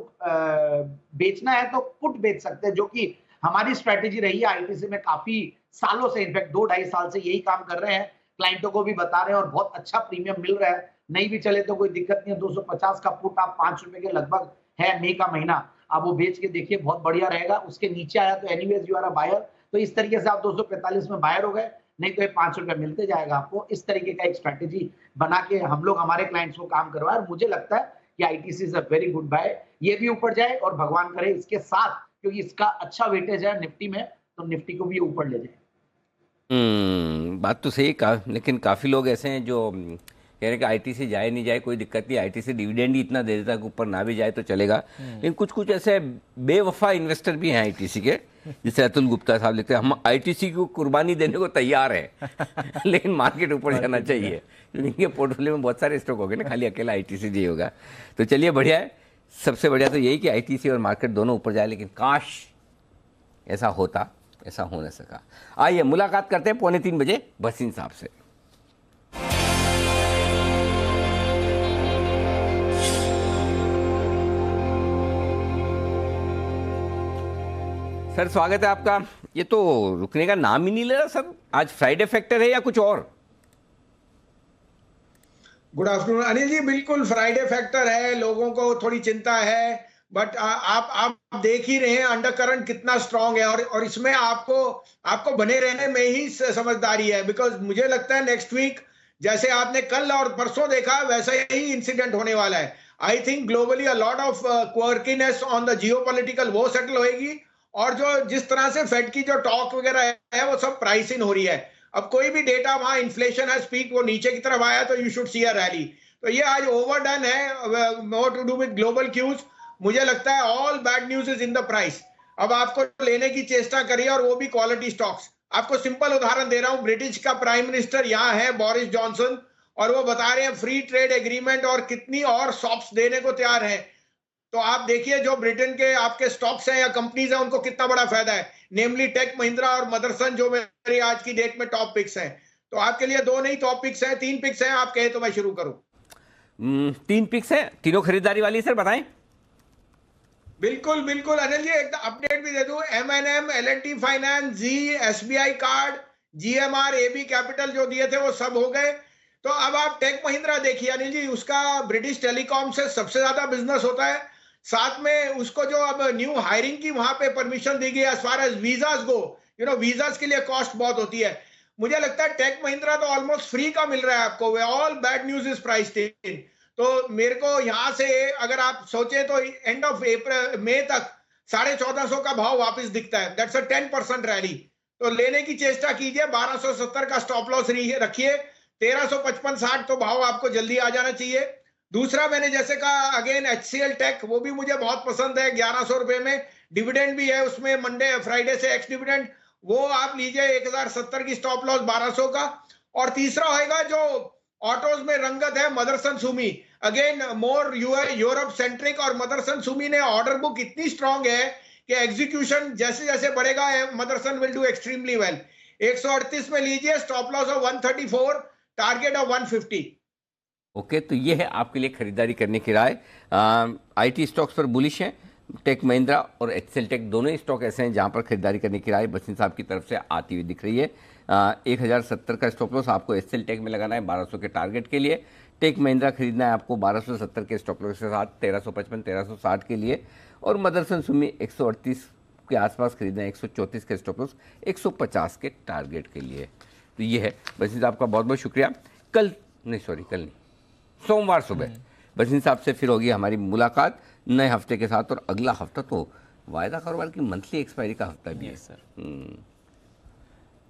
बेचना है तो पुट बेच सकते हैं, जो कि हमारी स्ट्रेटेजी रही है आईटीसी में काफी सालों से, इनफैक्ट 2-2.5 साल से यही काम कर रहे हैं, क्लाइंटों को भी बता रहे हैं और बहुत अच्छा प्रीमियम मिल रहा है। नहीं भी चले तो कोई दिक्कत नहीं है, 250 का पुट आप 5 रुपए के लगभग है, मई का महीना आप वो बेच के देखिए, बहुत बढ़िया रहेगा। उसके नीचे आया तो anyways you are a buyer, तो इस तरीके से आप 245 में बायर हो गए, नहीं तो ये 5 रुपए मिलते जाएगा आपको। इस तरीके का एक स्ट्रेटेजी बना के हम लोग हमारे क्लाइंट्स को काम करवाए, और मुझे लगता है कि ITC is a very good buy. ये भी ऊपर जाए और भगवान करे इसके साथ, क्योंकि इसका अच्छा वेटेज है निफ्टी में, तो निफ्टी को भी ऊपर ले जाए। बात तो सही लेकिन काफ़ी लोग ऐसे हैं जो कह रहे हैं कि आईटीसी जाए नहीं जाए कोई दिक्कत नहीं, आईटीसी डिविडेंड ही इतना दे देता है कि ऊपर ना भी जाए तो चलेगा। लेकिन कुछ कुछ ऐसे बेवफा इन्वेस्टर भी हैं आईटीसी के, जैसे अतुल गुप्ता साहब लिखते हैं, हम आईटीसी को कुर्बानी देने को तैयार हैं लेकिन मार्केट ऊपर जाना चाहिए। इनके पोर्टफोलियो में बहुत सारे स्टॉक हो गए ना, खाली अकेला आईटीसी जी होगा। तो चलिए बढ़िया है, सबसे बढ़िया तो यही कि आईटीसी और मार्केट दोनों ऊपर जाए, लेकिन काश ऐसा होता, ऐसा हो न सका। आइए मुलाकात करते हैं 2:45 बजे भसीन साहब से। सर स्वागत है आपका। ये तो रुकने का नाम ही नहीं ले रहा सर, आज फ्राइडे फैक्टर है या कुछ और? गुड आफ्टरनून अनिल जी, बिल्कुल फ्राइडे फैक्टर है, लोगों को थोड़ी चिंता है, बट आप देख ही रहे हैं अंडरकरंट कितना स्ट्रांग है, और इसमें आपको बने रहने में ही समझदारी है। बिकॉज मुझे लगता है नेक्स्ट वीक जैसे आपने कल और परसों देखा वैसा ही इंसिडेंट होने वाला है। I think globally a lot of quirkiness on the geopolitical वो सेटल होएगी, और जो जिस तरह से फेड की जो टॉक वगैरह है वो सब प्राइस इन हो रही है। अब कोई भी डेटा वहां इन्फ्लेशन है स्पीक वो नीचे की तरफ आया तो you should see a rally. तो ये आज ओवरडन है, more to do with global cues. मुझे लगता है all bad news is in the price. अब आपको लेने की चेष्टा करिए, और वो भी क्वालिटी स्टॉक्स। आपको सिंपल उदाहरण दे रहा हूं, ब्रिटिश का प्राइम मिनिस्टर यहाँ है बोरिस जॉनसन, और वो बता रहे हैं फ्री ट्रेड एग्रीमेंट और कितनी और सॉफ्ट देने को तैयार है। तो आप देखिए जो ब्रिटेन के आपके स्टॉक्स हैं या कंपनीज हैं उनको कितना बड़ा फायदा है, नेमली टेक महिंद्रा और मदरसन जो मेरी आज की डेट में टॉप पिक्स हैं। तो आपके लिए 2 नहीं टॉप पिक्स हैं, 3 पिक्स हैं, आप कहे तो मैं शुरू करूं। 3 पिक्स हैं, तीनों खरीदारी वाली सर, बताएं। बिल्कुल बिल्कुल अनिल जी, एक अपडेट भी दे दूं, M&M, L&T फाइनेंस, जी, SBI card, GMR, AB capital जो दिए थे वो सब हो गए। तो अब आप टेक महिंद्रा देखिए अनिल जी, उसका ब्रिटिश टेलीकॉम से सबसे ज्यादा बिजनेस होता है, साथ में उसको जो अब न्यू हायरिंग की वहां पे परमिशन दी गई एज फार एज वीजास गो, वीजास के लिए कॉस्ट बहुत होती है। मुझे लगता है टेक महिंद्रा तो ऑलमोस्ट फ्री का मिल रहा है आपको, all bad news is priced इन। तो मेरे को यहां से अगर आप सोचे तो एंड ऑफ मई तक 1450 का भाव वापस दिखता है, दैट्स अ 10% रैली। तो लेने की चेष्टा कीजिए, 1270 का स्टॉप लॉस रखिए, 1355-60 तो भाव आपको जल्दी आ जाना चाहिए। दूसरा मैंने जैसे कहा अगेन HCL टेक, वो भी मुझे बहुत पसंद है, 1100 रुपए में, डिविडेंड भी है उसमें, मंडे फ्राइडे से एक्स डिविडेंड, वो आप लीजिए 1070 की स्टॉप लॉस 1200 का। और तीसरा होएगा जो ऑटोज में रंगत है, Motherson Sumi, again more Europe centric, और मदरसन सुमी ने ऑर्डर बुक इतनी स्ट्रांग है कि एग्जीक्यूशन जैसे जैसे बढ़ेगा Motherson will do extremely well. 138 में लीजिए, stop loss of 134, target of 150। Okay, तो ये है आपके लिए खरीदारी करने की राय। आईटी स्टॉक्स पर बुलिश हैं। टेक महिंद्रा और एचसीएल टेक दोनों ही स्टॉक ऐसे हैं जहां पर खरीदारी करने की राय बसिन साहब की तरफ से आती हुई दिख रही है। 1070 का स्टॉप लॉस आपको एचसीएल टेक में लगाना है 1200 के टारगेट के लिए। टेक महिंद्रा खरीदना है आपको 1270 के स्टॉप लॉस के साथ 1355 1360 के लिए। और मदरसन सुमी 138 के आसपास खरीदना है 134 के स्टॉप लॉस 150 के टारगेट के लिए। तो ये है बसिन साहब का बहुत बहुत शुक्रिया। कल नहीं, सोमवार सुबह बसिन साहब से फिर होगी हमारी मुलाकात नए हफ्ते के साथ। और अगला हफ्ता तो वायदा कारोबार की मंथली एक्सपायरी का हफ्ता भी है सर।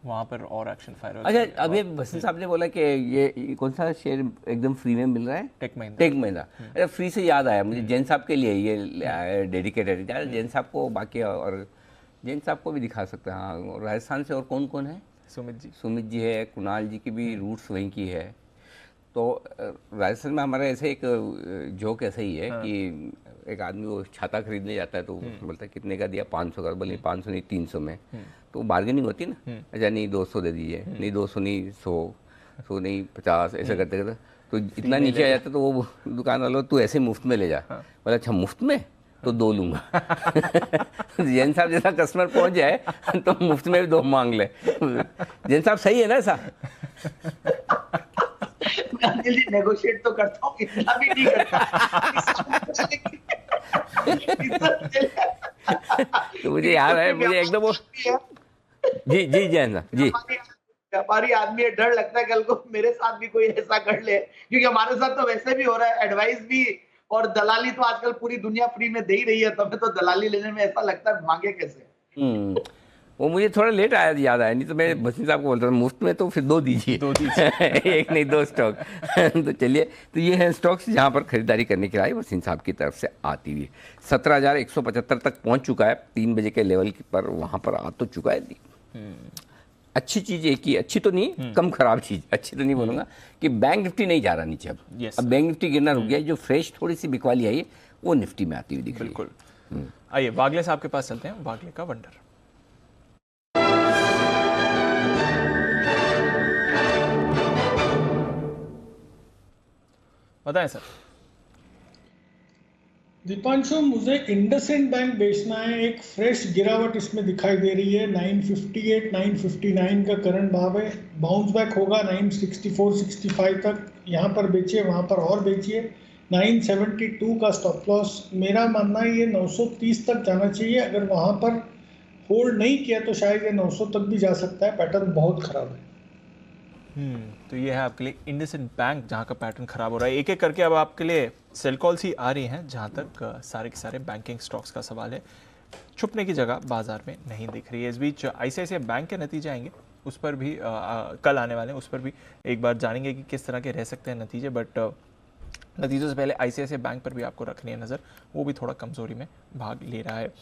वहाँ पर और एक्शन फायर हो। अच्छा, अभी बसिन साहब ने बोला कि ये कौन सा शेयर एकदम फ्री में मिल रहा है? टेक महिंद्रा। अच्छा, फ्री से याद आया मुझे, जैन साहब के लिए ये डेडिकेटेड है। जैन साहब को बाकी और जैन साहब को भी दिखा सकते हैं। हाँ, राजस्थान से और कौन कौन है? सुमित जी है, कुणाल जी की भी रूट्स वहीं की है। तो राजस्थान में हमारा ऐसे एक जोक ऐसा ही है कि एक आदमी वो छाता खरीदने जाता है तो बोलता है कितने का दिया? 500 का। बोले 500 नहीं 300 में। तो बार्गेनिंग होती है ना, अच्छा नहीं 200 दे दीजिए, नहीं 200 नहीं 100 नहीं 50, ऐसा करते करते तो इतना नीचे आ जाता है। तो वो दुकान वालों तू ऐसे मुफ्त में ले जा। बोला अच्छा मुफ्त में तो 2 लूंगा। जैन साहब जैसा कस्टमर पहुंच जाए तो मुफ्त में भी 2 मांग ले। जैन साहब सही है ना ऐसा? अनिल जी नेगोशिएट तो करता हूँ, इतना भी नहीं करता। तो मुझे याद है, मुझे एकदम वो जी जैन साहब जी व्यापारी आदमी है, डर लगता है कल को मेरे साथ भी कोई ऐसा कर ले, क्योंकि हमारे साथ तो वैसे भी हो रहा है। एडवाइस भी और दलाली तो आजकल पूरी दुनिया फ्री में दे ही रही है, तो हमें तो दलाली लेने में ऐसा लगता है मांगे कैसे। वो मुझे थोड़ा लेट आया, याद आया, नहीं तो मैं बसिन साहब को बोलता था मुफ्त में तो फिर 2 दीजिए। एक नहीं 2 स्टॉक। तो चलिए, तो ये हैं स्टॉक्स जहाँ पर खरीदारी करने की राय बसिन साहब की तरफ से आती हुई। 17,175 तक पहुँच चुका है 3 बजे के लेवल पर, वहाँ पर आ तो चुका है। अच्छी चीज़ एक ही, अच्छी तो नहीं, कम खराब चीज़, अच्छी तो नहीं बोलूँगा, कि बैंक निफ्टी नहीं जा रहा नीचे अब बैंक निफ्टी गिरना रुक गया। जो फ्रेश थोड़ी सी बिकवाली आई है वो निफ्टी में आती हुई दिख रही है। बिल्कुल। आइए वागले साहब के पास चलते हैं, वागले का वंडर। बताएं सर। दीपांशु, मुझे इंडसइंड बैंक बेचना है। एक फ्रेश गिरावट इसमें दिखाई दे रही है। 958 959 का करंट भाव है, बाउंस बैक होगा 964 65 तक। यहाँ पर बेचिए, वहाँ पर और बेचिए। 972 का स्टॉप लॉस। मेरा मानना है ये 930 तक जाना चाहिए। अगर वहाँ पर होल्ड नहीं किया तो शायद ये 900 तक भी जा सकता है। पैटर्न बहुत खराब है। तो ये है आपके लिए इंडसइंड बैंक, जहाँ का पैटर्न खराब हो रहा है। एक एक करके अब आपके लिए सेल कॉल्स ही आ रही हैं, जहाँ तक सारे के सारे बैंकिंग स्टॉक्स का सवाल है। छुपने की जगह बाजार में नहीं दिख रही है। इस बीच आईसीआईसीआई बैंक के नतीजे आएंगे, उस पर भी कल आने वाले हैं, उस पर भी एक बार जानेंगे कि किस तरह के रह सकते हैं नतीजे। बट नतीजों से पहले आईसीआईसीआई बैंक पर भी आपको रखनी है नज़र, वो भी थोड़ा कमजोरी में भाग ले रहा है।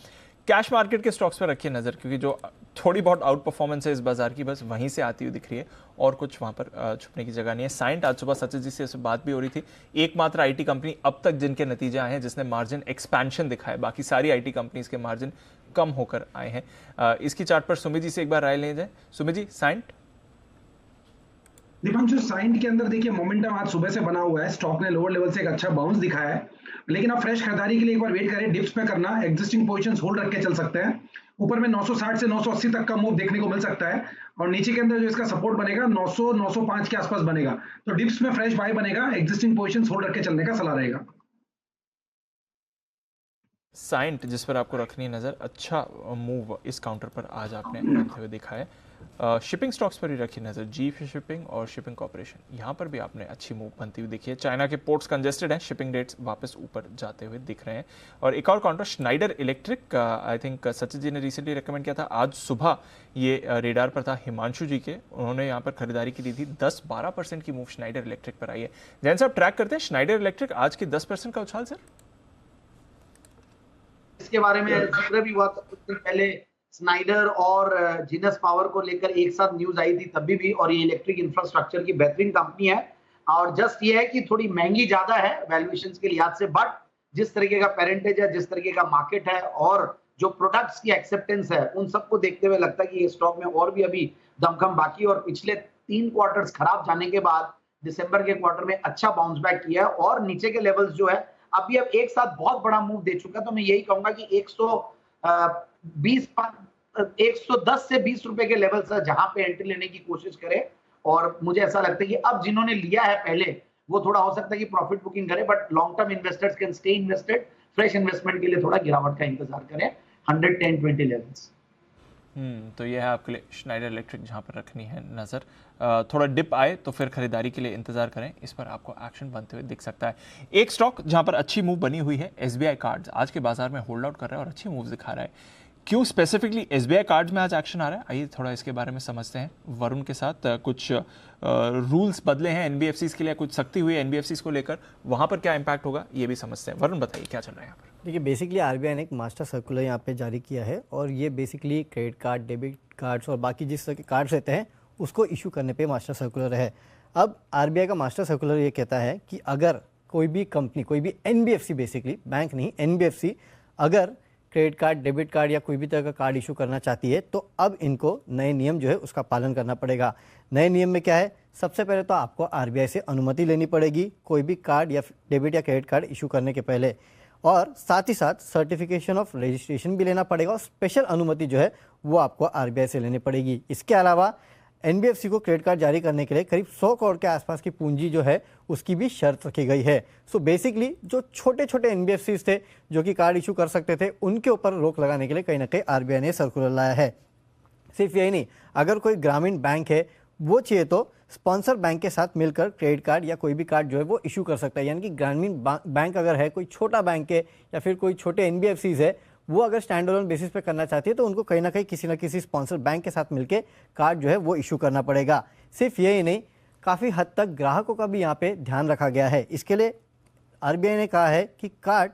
कैश मार्केट के स्टॉक्स पर रखिए नज़र, क्योंकि जो थोड़ी बहुत आउट परफॉर्मेंस है इस बाजार की, बस वहीं से आती हुई दिख रही है और कुछ वहाँ पर छुपने की जगह नहीं है। साइंट, आज सुबह सचिन जी से बात भी हो रही थी, एकमात्र आईटी कंपनी अब तक जिनके नतीजे आए हैं जिसने मार्जिन एक्सपेंशन दिखाया, बाकी सारी आईटी कंपनीज के मार्जिन कम होकर आए हैं। इसकी चार्ट पर सुमित जी से एक बार राय ले जाए। सुमित जी, साइंट। दीपांशु, साइंट के अंदर देखिए मोमेंटम आज सुबह से बना हुआ है। स्टॉक ने लोअर लेवल से एक अच्छा बाउंस दिखाया है, लेकिन आप फ्रेश खरीदारी के लिए एक बार वेट करें। डिप्स पे करना, एग्जिस्टिंग पोजीशंस होल्ड रख के चल सकते हैं। ऊपर में 960 से 980 तक का मूव देखने को मिल सकता है, और नीचे के अंदर जो इसका सपोर्ट बनेगा 900 905 के आसपास बनेगा। तो डिप्स में फ्रेश बाय बनेगा, एग्जिस्टिंग पोजीशंस होल्ड रख के चलने का सलाह रहेगा। साइंट जिस पर आपको रखनी है नज़र, अच्छा मूव इस काउंटर पर आज आपने करते हुए देखा है। शिपिंग स्टॉक्स पर ही रखी नज़र, जी शिपिंग और शिपिंग कॉर्पोरेशन, यहाँ पर भी आपने अच्छी मूव बनती हुई देखी है। चाइना के पोर्ट्स कंजेस्टेड हैं, शिपिंग रेट्स वापस ऊपर जाते हुए दिख रहे हैं। और एक और counter Schneider Electric, I think Sachin ji ने रिसेंटली रिकमेंड किया था, आज सुबह ये रेडार पर था हिमांशु जी के, उन्होंने यहाँ पर खरीदारी की थी। 10-12% की मूव स्नाइडर इलेक्ट्रिक पर आई है। जैन साहब ट्रैक करते हैं स्नाइडर इलेक्ट्रिक, आज की 10% का उछाल सर। इसके बारे में जिक्र भी हुआ था कुछ दिन पहले, स्नाइडर और जीनस पावर को लेकर एक साथ न्यूज आई थी तभी भी। और ये इलेक्ट्रिक इंफ्रास्ट्रक्चर की बेहतरीन कंपनी है, और जस्ट ये है कि थोड़ी महंगी ज्यादा है वैल्यूएशंस के लिहाज से, बट जिस तरीके का पेरेंटेज है, जिस तरीके का मार्केट है और जो प्रोडक्ट्स की एक्सेप्टेंस है, उन सबको देखते हुए लगता है कि ये स्टॉक में और भी अभी दमखम बाकी। और पिछले 3 क्वार्टर्स खराब जाने के बाद दिसंबर के क्वार्टर में अच्छा बाउंस बैक किया है और नीचे के लेवल्स जो है अभी अब एक साथ बहुत बड़ा मूव दे चुका है। तो मैं यही कहूंगा कि 110 से 20 रुपए के लेवल्स है जहां पे एंट्री लेने की कोशिश करें। और मुझे ऐसा लगता है कि अब जिन्होंने लिया है पहले वो थोड़ा हो सकता है कि प्रॉफिट बुकिंग करे, but long term investors can stay invested. Fresh investment के लिए थोड़ा गिरावट का इंतजार करें 110-20 लेवल्स। तो ये है आपके लिए स्नाइडर इलेक्ट्रिक जहां पर रखनी है नजर। थोड़ा डिप आए तो फिर खरीदारी के लिए इंतजार करें, इस पर आपको एक्शन बनते हुए दिख सकता है। एक स्टॉक जहां पर अच्छी मूव बनी हुई है SBI कार्ड्स, आज के बाजार में होल्ड आउट कर रहा है और अच्छी मूव दिखा रहा है। क्यों स्पेसिफिकली SBI कार्ड्स में आज एक्शन आ रहा है, आइए थोड़ा इसके बारे में समझते हैं वरुण के साथ। कुछ रूल्स बदले हैं NBFCs के लिए, कुछ सख्ती हुई है NBFCs को लेकर, वहां पर क्या इंपैक्ट होगा ये भी समझते हैं। वरुण बताइए क्या चल रहा है यहाँ पर। देखिए बेसिकली RBI ने एक मास्टर सर्कुलर यहाँ पे जारी किया है और ये basically credit card, debit cards और बाकी जिस तरह के कार्ड्स रहते हैं उसको इशू करने पे मास्टर सर्कुलर है। अब RBI का मास्टर सर्कुलर ये कहता है कि अगर कोई भी कंपनी, कोई भी NBFC, बेसिकली बैंक नहीं NBFC, अगर क्रेडिट कार्ड, डेबिट कार्ड या कोई भी तरह का कार्ड इशू करना चाहती है तो अब इनको नए नियम जो है उसका पालन करना पड़ेगा। नए नियम में क्या है, सबसे पहले तो आपको RBI से अनुमति लेनी पड़ेगी कोई भी कार्ड या डेबिट या क्रेडिट कार्ड इशू करने के पहले, और साथ ही साथ सर्टिफिकेशन ऑफ रजिस्ट्रेशन भी लेना पड़ेगा और स्पेशल अनुमति जो है वो आपको RBI से लेनी पड़ेगी। इसके अलावा NBFC को क्रेडिट कार्ड जारी करने के लिए करीब 100 करोड़ के आसपास की पूंजी जो है उसकी भी शर्त रखी गई है। सो बेसिकली जो छोटे छोटे NBFCs थे जो कि कार्ड इशू कर सकते थे उनके ऊपर रोक लगाने के लिए कहीं ना कहीं RBI ने सर्कुलर लाया है। सिर्फ यही नहीं, अगर कोई ग्रामीण बैंक है वो चाहिए तो स्पॉन्सर बैंक के साथ मिलकर क्रेडिट कार्ड या कोई भी कार्ड जो है वो इशू कर सकता है। यानी कि ग्रामीण बैंक अगर है, कोई छोटा बैंक है या फिर कोई छोटे NBFCs है, वो अगर स्टैंड अलोन बेसिस पे करना चाहती है तो उनको कहीं ना कहीं किसी ना किसी स्पॉन्सर बैंक के साथ मिलके कार्ड जो है वो इशू करना पड़ेगा। सिर्फ यही नहीं, काफ़ी हद तक ग्राहकों का भी यहाँ पे ध्यान रखा गया है। इसके लिए RBI ने कहा है कि कार्ड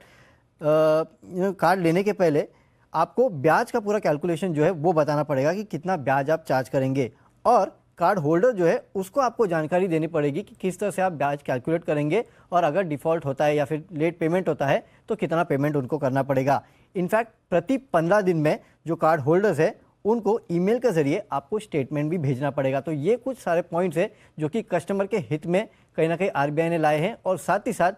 लेने के पहले आपको ब्याज का पूरा कैलकुलेशन जो है वो बताना पड़ेगा कि कितना ब्याज आप चार्ज करेंगे, और कार्ड होल्डर जो है उसको आपको जानकारी देनी पड़ेगी कि किस तरह से आप ब्याज कैलकुलेट करेंगे और अगर डिफ़ॉल्ट होता है या फिर लेट पेमेंट होता है तो कितना पेमेंट उनको करना पड़ेगा। इनफैक्ट प्रति 15 दिन में जो कार्ड होल्डर्स है उनको ईमेल के ज़रिए आपको स्टेटमेंट भी भेजना पड़ेगा। तो ये कुछ सारे पॉइंट्स है जो कि कस्टमर के हित में कहीं ना कहीं RBI ने लाए हैं, और साथ ही साथ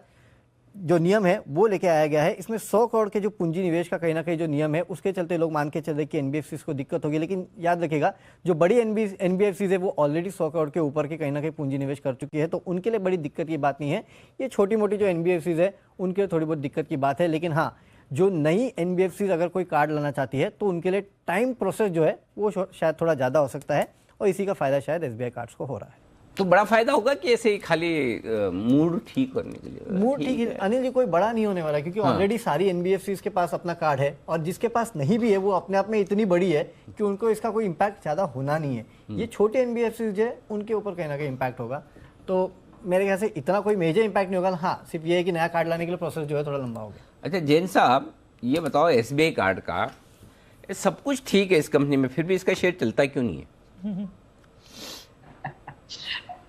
जो नियम है वो लेके आया गया है। इसमें 100 करोड़ के जो पूंजी निवेश का कहीं ना कहीं जो नियम है उसके चलते लोग मान के चल रहे कि NBFCs को दिक्कत होगी, लेकिन याद रखिएगा जो बड़ी NBFCs है वो ऑलरेडी 100 करोड़ के ऊपर के कहीं ना कहीं पूंजी निवेश कर चुकी है, तो उनके लिए बड़ी दिक्कत की बात नहीं है। ये छोटी मोटी जो NBFCs है उनके लिए थोड़ी बहुत दिक्कत की बात है, लेकिन हाँ जो नई NBFCs अगर कोई कार्ड लाना चाहती है तो उनके लिए टाइम प्रोसेस जो है वो शायद थोड़ा ज़्यादा हो सकता है, और इसी का फ़ायदा शायद SBI कार्ड्स को हो रहा है। तो बड़ा फायदा होगा कि ऐसे ही खाली मूड ठीक करने के लिए? मूड ठीक, अनिल जी, कोई बड़ा नहीं होने वाला, क्योंकि ऑलरेडी सारी NBFCs के पास अपना कार्ड है, और जिसके पास नहीं भी है वो अपने आप में इतनी बड़ी है कि उनको इसका कोई इम्पैक्ट ज़्यादा होना नहीं है। ये छोटे NBFCs जो है उनके ऊपर कहीं ना कहीं इम्पैक्ट होगा, तो मेरे ख्याल से इतना कोई मेजर इम्पैक्ट नहीं होगा। हाँ सिर्फ ये है कि नया कार्ड लाने के लिए प्रोसेस जो है थोड़ा लंबा होगा। अच्छा जैन साहब, ये बताओ SBI कार्ड का सब कुछ ठीक है इस कंपनी में, फिर भी इसका शेयर चलता क्यों नहीं है?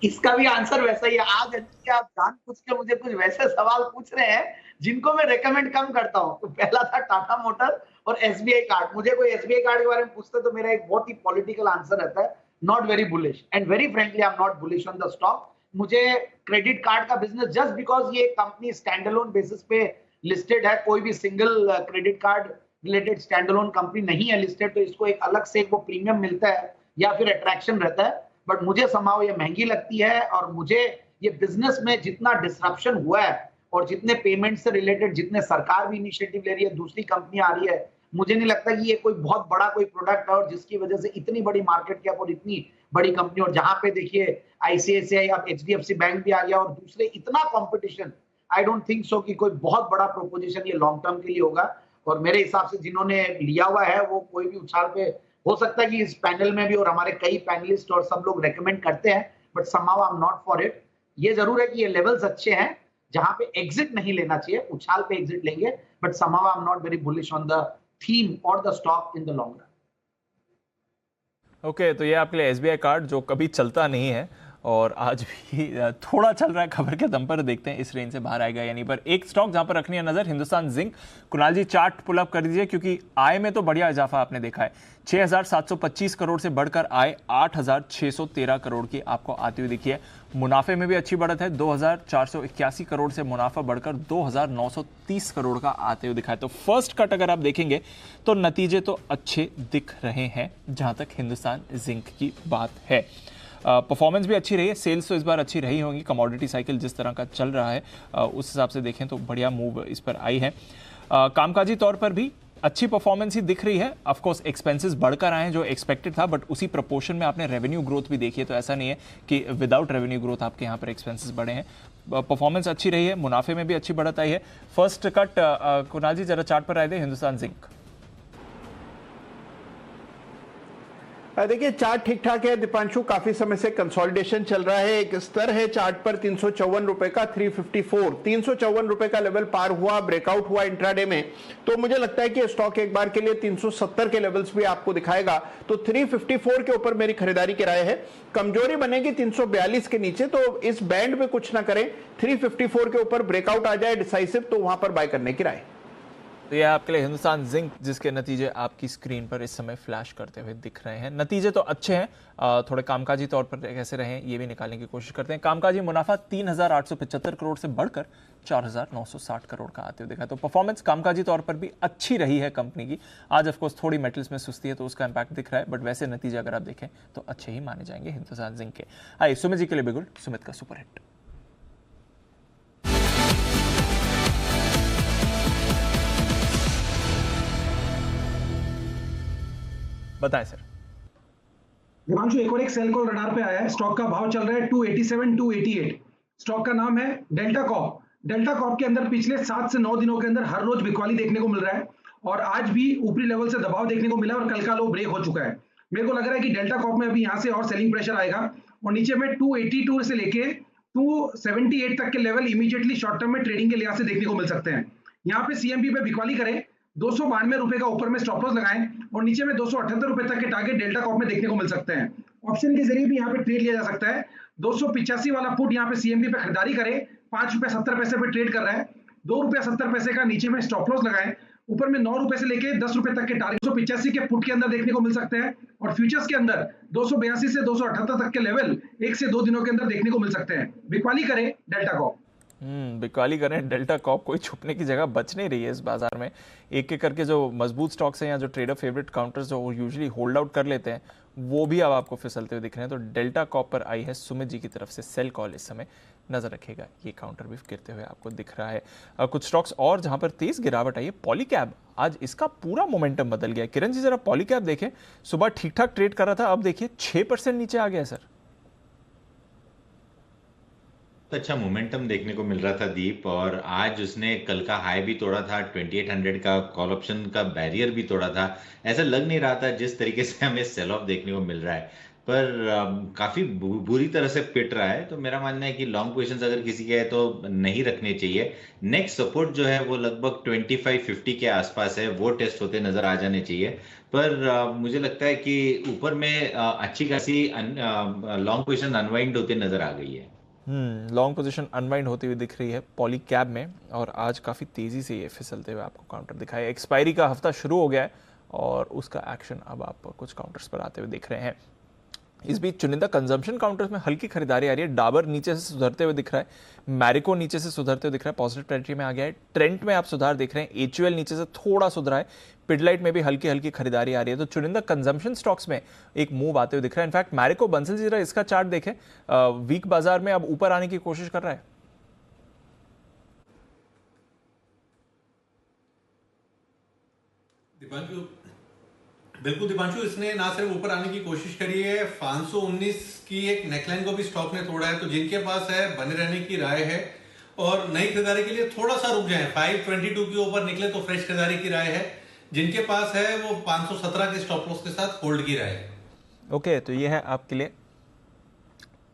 इसका भी आंसर वैसा ही है। आज आप जान पूछ के मुझे कुछ वैसे सवाल पूछ रहे हैं जिनको मैं रेकमेंड कम करता हूं। तो पहला था टाटा मोटर और SBI कार्ड। मुझे कोई SBI कार्ड के बारे में पूछते तो मेरा एक बहुत ही पॉलिटिकल आंसर रहता है, not very bullish, and very frankly I am not bullish on the stock. मुझे क्रेडिट कार्ड का बिजनेस, जस्ट बिकॉज ये कंपनी स्टैंड अलोन बेसिस पे लिस्टेड है, कोई भी single credit card related stand alone company नहीं है लिस्टेड, तो इसको एक अलग से वो प्रीमियम मिलता है या फिर अट्रैक्शन रहता है, बट मुझे समाव ये महंगी लगती है। और मुझे ये बिजनेस में जितना डिसरप्शन हुआ है और जितने पेमेंट से रिलेटेड जितने सरकार भी इनिशिएटिव ले रही है, दूसरी कंपनी आ रही है, मुझे नहीं लगता कि ये कोई बहुत बड़ा कोई प्रोडक्ट है और जिसकी वजह से इतनी बड़ी मार्केट कैप और इतनी बड़ी कंपनी, और जहां पे देखिए ICICI अब HDFC बैंक भी आ गया और दूसरे इतना competition, I don't think so कि कोई बहुत बड़ा प्रोपोजिशन ये लॉन्ग टर्म के लिए होगा। और मेरे हिसाब से जिन्होंने लिया हुआ है वो कोई भी उछाल पे, हो सकता है कि इस पैनल में भी और हमारे कई पैनलिस्ट और सब लोग रेकमेंड करते हैं, but somehow I am not for it. ये जरूर है कि ये लेवल्स अच्छे हैं जहां पे एग्जिट नहीं लेना चाहिए, उछाल पे एग्जिट लेंगे, but somehow I am not very bullish on the theme और the stock in the long run. Okay, तो ये आपके लिए SBI कार्ड जो कभी चलता नहीं है और आज भी थोड़ा चल रहा है खबर के दम पर, देखते हैं इस रेंज से बाहर आएगा या नहीं। पर एक स्टॉक जहां पर रखनी है नजर, हिंदुस्तान जिंक। कुणाल जी चार्ट पुल अप कर दीजिए, क्योंकि आय में तो बढ़िया इजाफा आपने देखा है। 6,725 करोड़ से बढ़कर आय 8,613 करोड़ की आपको आती हुई दिखी है। मुनाफे में भी अच्छी बढ़त है, 2,481 करोड़ से मुनाफा बढ़कर 2,930 करोड़ का आते हुए दिखा है। तो फर्स्ट कट अगर आप देखेंगे तो नतीजे तो अच्छे दिख रहे हैं जहां तक हिंदुस्तान जिंक की बात है। परफॉर्मेंस भी अच्छी रही है, सेल्स तो इस बार अच्छी रही होंगी। कमोडिटी साइकिल जिस तरह का चल रहा है उस हिसाब से देखें तो बढ़िया मूव इस पर आई है। कामकाजी तौर पर भी अच्छी परफॉर्मेंस ही दिख रही है। ऑफ कोर्स एक्सपेंसेस बढ़कर आए हैं जो एक्सपेक्टेड था, बट उसी प्रोपोर्शन में आपने रेवेन्यू ग्रोथ भी देखी है, तो ऐसा नहीं है कि विदाउट रेवेन्यू ग्रोथ आपके यहाँ पर एक्सपेंसेस बढ़े हैं। परफॉर्मेंस अच्छी रही है, मुनाफे में भी अच्छी बढ़त आई है। फर्स्ट कट कुणाल जी जरा चार्ट पर आए थे हिंदुस्तान जिंक। देखिए चार्ट ठीक ठाक है दीपांशु, काफी समय से कंसोलिडेशन चल रहा है। एक स्तर है चार्ट पर 354 रुपए का, 354 रुपए का लेवल पार हुआ, ब्रेकआउट हुआ इंट्राडे में। तो मुझे लगता है कि स्टॉक एक बार के लिए 370 के लेवल्स भी आपको दिखाएगा। तो 354 के ऊपर मेरी खरीदारी की राय है। कमजोरी बनेगी 342 के नीचे, तो इस बैंड में कुछ ना करें, 354 के ऊपर ब्रेकआउट आ जाए डिसाइसिव, तो वहां पर बाय करने की राय। तो यह आपके लिए हिंदुस्तान जिंक, जिसके नतीजे आपकी स्क्रीन पर इस समय फ्लैश करते हुए दिख रहे हैं। नतीजे तो अच्छे हैं, थोड़े कामकाजी तौर पर कैसे रहे ये भी निकालने की कोशिश करते हैं। कामकाजी मुनाफा 3,875 करोड़ से बढ़कर 4,960 करोड़ का आते हुए दिखा। तो परफॉर्मेंस कामकाजी तौर पर भी अच्छी रही है कंपनी की। आज ऑफकोर्स थोड़ी मेटल्स में सुस्ती है तो उसका इंपैक्ट दिख रहा है, बट वैसे नतीजे अगर आप देखें तो अच्छे ही माने जाएंगे हिंदुस्तान जिंक के। आइए सुमित जी के लिए बिगुल, सुमित का सुपरहिट। बताएं सर। दिवांशु एक और एक सेल कॉल रडार पे आया है। स्टॉक का भाव चल रहा है 287 288। स्टॉक का नाम है डेल्टा कॉप। डेल्टा कॉप के अंदर पिछले 7 से 9 दिनों के अंदर हर रोज बिकवाली देखने को मिल रहा है और आज भी ऊपरी लेवल से दबाव देखने को मिला और कल का लो ब्रेक हो चुका है। मेरे को लग रहा है कि डेल्टा कॉप में अभी यहाँ से और सेलिंग प्रेशर आएगा और नीचे में 282 से लेके 278 तक के लेवल इमीडिएटली शॉर्ट टर्म में ट्रेडिंग के लिहाज से देखने को मिल सकते हैं। यहाँ पे सीएमपी पे बिकवाली करें, 292 रुपए का ऊपर में स्टॉप लॉस लगाएं और नीचे में 278 रुपए तक के टारगेट डेल्टा कॉप में देखने को मिल सकते हैं। ऑप्शन के जरिए भी यहाँ पे ट्रेड लिया जा सकता है। 285 वाला पुट यहाँ पे सीएमबी पे खरीदारी करें, 5 रुपए 70 पैसे पे ट्रेड कर रहा है, 2 रुपया 70 पैसे का नीचे में स्टॉप लॉस लगाएं, ऊपर में 9 रुपए से लेके 10 रुपए तक के टारगेट 285 के पुट के अंदर देखने को मिल सकते हैं और फ्यूचर्स के अंदर 282 से 278 तक के लेवल 1 से 2 दिनों के अंदर देखने को मिल सकते हैं। बिकवाली करें डेल्टा कॉप। बिकवाली करें डेल्टा कॉप, कोई छुपने की जगह बच नहीं रही है इस बाजार में। एक एक करके जो मजबूत स्टॉक्स हैं या जो ट्रेडर फेवरेट काउंटर्स जो यूजुअली होल्ड आउट कर लेते हैं वो भी अब आपको फिसलते हुए दिख रहे हैं। तो डेल्टा कॉप पर आई है सुमित जी की तरफ से सेल कॉल, इस समय नजर रखेगा, ये काउंटर भी गिरते हुए आपको दिख रहा है। कुछ स्टॉक्स और जहां पर तेज गिरावट आई है, पॉलीकैब, आज इसका पूरा मोमेंटम बदल गया। किरण जी जरा पॉलीकैब देखें, सुबह ठीक ठाक ट्रेड कर रहा था, अब देखिए 6% नीचे आ गया सर। अच्छा मोमेंटम देखने को मिल रहा था दीप, और आज उसने कल का हाई भी तोड़ा था, 2800 का कॉल ऑप्शन का बैरियर भी तोड़ा था। ऐसा लग नहीं रहा था जिस तरीके से हमें सेल ऑफ देखने को मिल रहा है, पर काफी बुरी तरह से पिट रहा है। तो मेरा मानना है कि लॉन्ग पोजीशंस अगर किसी के है तो नहीं रखने चाहिए। नेक्स्ट सपोर्ट जो है वो लगभग 2550 के आसपास है, वो टेस्ट होते नजर आ जाने चाहिए। पर मुझे लगता है कि ऊपर में अच्छी खासी लॉन्ग पोजीशन अनवाइंड होते नजर आ गई है। लॉन्ग पोजीशन अनवाइंड होती हुई दिख रही है पॉलीकैब में, और आज काफ़ी तेज़ी से ये फिसलते हुए आपको काउंटर दिखाया। एक्सपायरी का हफ्ता शुरू हो गया है और उसका एक्शन अब आप कुछ काउंटर्स पर आते हुए दिख रहे हैं। इस बीच चुनिंदा कंजम्पशन काउंटर्स में हल्की खरीदारी आ रही है। डाबर नीचे से सुधरते हुए दिख रहा है, मैरिको नीचे से सुधरते हुए दिख रहा है, पॉजिटिव टेरिटरी में आ गया है। ट्रेंट में आप सुधार देख रहे हैं, एचयूएल नीचे से थोड़ा सुधरा है, पिडलाइट में भी हल्की हल्की खरीदारी आ रही है। तो चुनिंदा कंजम्पशन स्टॉक्स में एक मूव आते हुए दिख रहा है। इनफैक्ट मैरिको, बंसल जी जरा इसका चार्ट देखें, वीक बाजार में अब ऊपर आने की कोशिश कर रहा है। बिल्कुल दीपांशु, इसने ना सिर्फ ऊपर आने की कोशिश करी है, 519 की एक नेकलाइन को भी स्टॉक ने तोड़ा है। तो जिनके पास है बने रहने की राय है और नई खरीदारी के लिए थोड़ा सा रुक जाए, 522 के ऊपर निकले तो फ्रेश खरीदारी की राय है। जिनके पास है वो 517 के स्टॉप लॉस के साथ होल्ड की राय है। ओके, तो ये है आपके लिए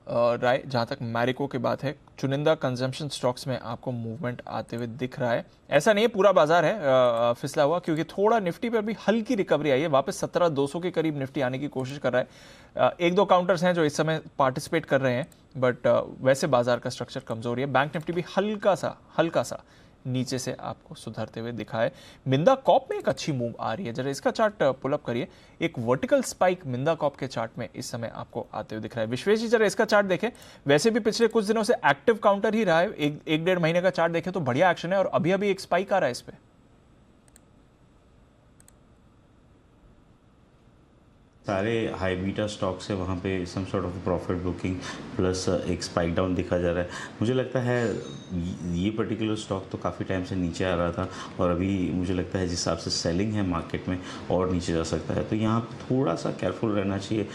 राय, जहाँ तक मैरिको की बात है, चुनिंदा कंजम्पशन स्टॉक्स में आपको मूवमेंट आते हुए दिख रहा है। ऐसा नहीं है पूरा बाजार है फिसला हुआ, क्योंकि थोड़ा निफ्टी पर भी हल्की रिकवरी आई है, वापस 17,200 के करीब निफ्टी आने की कोशिश कर रहा है। एक दो काउंटर्स हैं जो इस समय पार्टिसिपेट कर रहे हैं, बट वैसे बाजार का स्ट्रक्चर कमजोर है। बैंक निफ्टी भी हल्का सा नीचे से आपको सुधरते हुए दिखा है। मिंदा कॉप में एक अच्छी मूव आ रही है, जरा इसका चार्ट पुल अप करिए। एक वर्टिकल स्पाइक मिंदा कॉप के चार्ट में इस समय आपको आते हुए दिख रहा है। विश्वेश जी, जरा इसका चार्ट देखें। वैसे भी पिछले कुछ दिनों से एक्टिव काउंटर ही रहा है, एक डेढ़ महीने का चार्ट देखें तो बढ़िया एक्शन है, और अभी अभी एक स्पाइक आ रहा है इस पे। सारे हाई बीटा स्टॉक्स है, वहाँ पे some sort of profit booking plus एक स्पाइक डाउन दिखा जा रहा है। मुझे लगता है ये पर्टिकुलर स्टॉक तो काफ़ी टाइम से नीचे आ रहा था, और अभी मुझे लगता है जिस हिसाब से सेलिंग है मार्केट में और नीचे जा सकता है, तो यहाँ थोड़ा सा केयरफुल रहना चाहिए।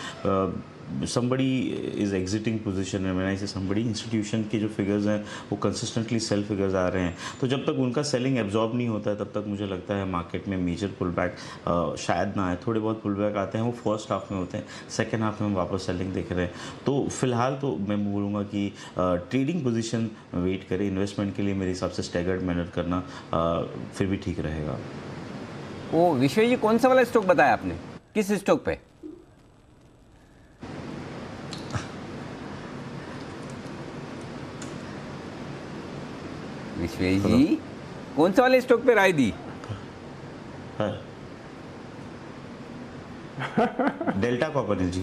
somebody is exiting position, and when I say somebody, institution के जो फिगर्स हैं वो कंसिस्टेंटली सेल फिगर्स आ रहे हैं, तो जब तक उनका सेलिंग एब्जॉर्ब नहीं होता है तब तक मुझे लगता है मार्केट में मेजर पुल बैक शायद ना आए। थोड़े बहुत पुल बैक आते हैं, वो फर्स्ट हाफ में होते हैं, सेकेंड हाफ में हम वापस सेलिंग देख रहे हैं। तो फिलहाल तो मैं बोलूँगा कि ट्रेडिंग पोजिशन वेट करें, इन्वेस्टमेंट के लिए मेरे हिसाब से स्टैगर्ड मैनर करना फिर भी ठीक रहेगा। वो विश्व जी, कौन सा वाला स्टॉक बताया आपने, किस स्टॉक पे? विश्वेश जी, कौन सा वाले स्टॉक पे राय दी? डेल्टा कॉपर जी।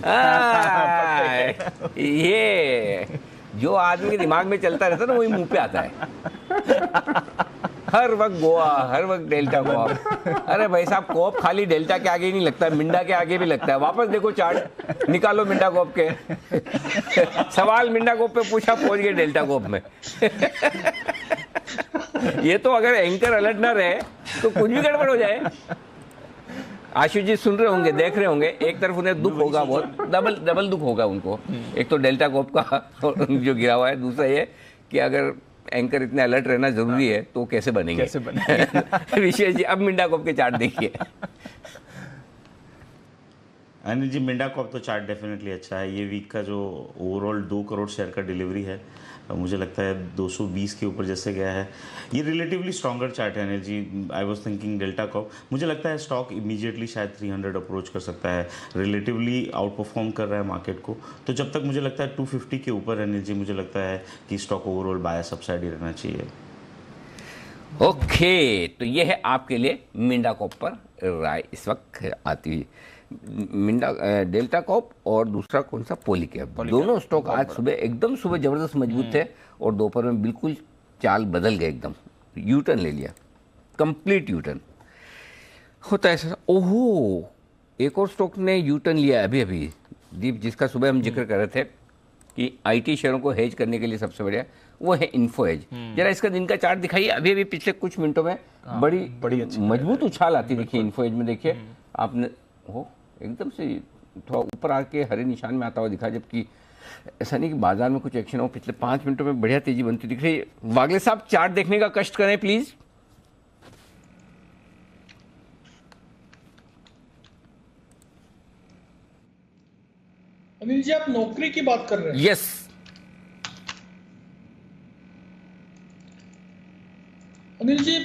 ये जो आदमी के दिमाग में चलता रहता है ना, वही मुंह पे आता है। हर वक्त गोवा, हर वक्त डेल्टा कॉप। अरे भाई साहब, कॉप खाली डेल्टा के आगे ही नहीं लगता है, मिंडा के आगे भी लगता है। वापस देखो चार्ट, निकालो मिंडा कॉप के। सवाल मिंडा कॉप पे पूछा, पहुंच गए डेल्टा कॉप में। ये तो अगर एंकर अलर्ट ना रहे तो कुछ भी गड़बड़ हो जाए। आशु जी सुन रहे होंगे, देख रहे होंगे, एक तरफ उन्हें दुख होगा, बहुत डबल दुख होगा उनको। एक तो डेल्टा कॉप का जो गिरा हुआ है, दूसरा ये कि अगर एंकर इतने अलर्ट रहना जरूरी है तो कैसे बनेंगे, विशेष जी। अब मिंडा कॉप के चार्ट देखिए। अनिल जी, मिंडा कॉप तो चार्ट डेफिनेटली अच्छा है। ये वीक का जो ओवरऑल 2 करोड़ शेयर का डिलीवरी है, मुझे लगता है 220 के ऊपर जैसे गया है। ये रिलेटिवली स्ट्रॉन्गर चार्ट है Anil ji. I was thinking Delta Corp, मुझे लगता है स्टॉक इमीडिएटली शायद 300 अप्रोच कर सकता है, रिलेटिवली आउट परफॉर्म कर रहा है मार्केट को। तो जब तक मुझे लगता है 250 के ऊपर अनिल जी, मुझे लगता है कि स्टॉक ओवरऑल बायस अपसाइड ही रहना चाहिए। ओके, तो ये है आपके लिए मिंडा कॉप पर राय इस वक्त आती हुई। मिंडा डेल्टा कॉप और दूसरा कौन सा, पॉलीकैब। दोनों स्टॉक आज सुबह एकदम जबरदस्त मजबूत थे, और दोपहर में बिल्कुल चाल बदल गए, एकदम यू टर्न ले लिया, कंप्लीट यू टर्न होता है ऐसा। ओहो, एक और स्टॉक ने यू टर्न लिया अभी अभी, दीप, जिसका सुबह हम जिक्र कर रहे थे कि आईटी शेयरों को हेज करने के लिए सबसे बढ़िया वो है इन्फो एज। जरा इसका दिन का चार्ट दिखाइए। अभी अभी पिछले कुछ मिनटों में बड़ी मजबूत उछाल आती देखिए इन्फो एज में। देखिए आपने, हो एकदम से थोड़ा ऊपर आके हरे निशान में आता हुआ दिखा, जबकि ऐसा नहीं कि बाजार में कुछ एक्शन हो। पिछले 5 मिनटों में बढ़िया तेजी बनती दिख रही है। वागले साहब, चार्ट देखने का कष्ट करें प्लीज। अनिल जी, आप नौकरी की बात कर रहे हैं? Yes. Anil ji,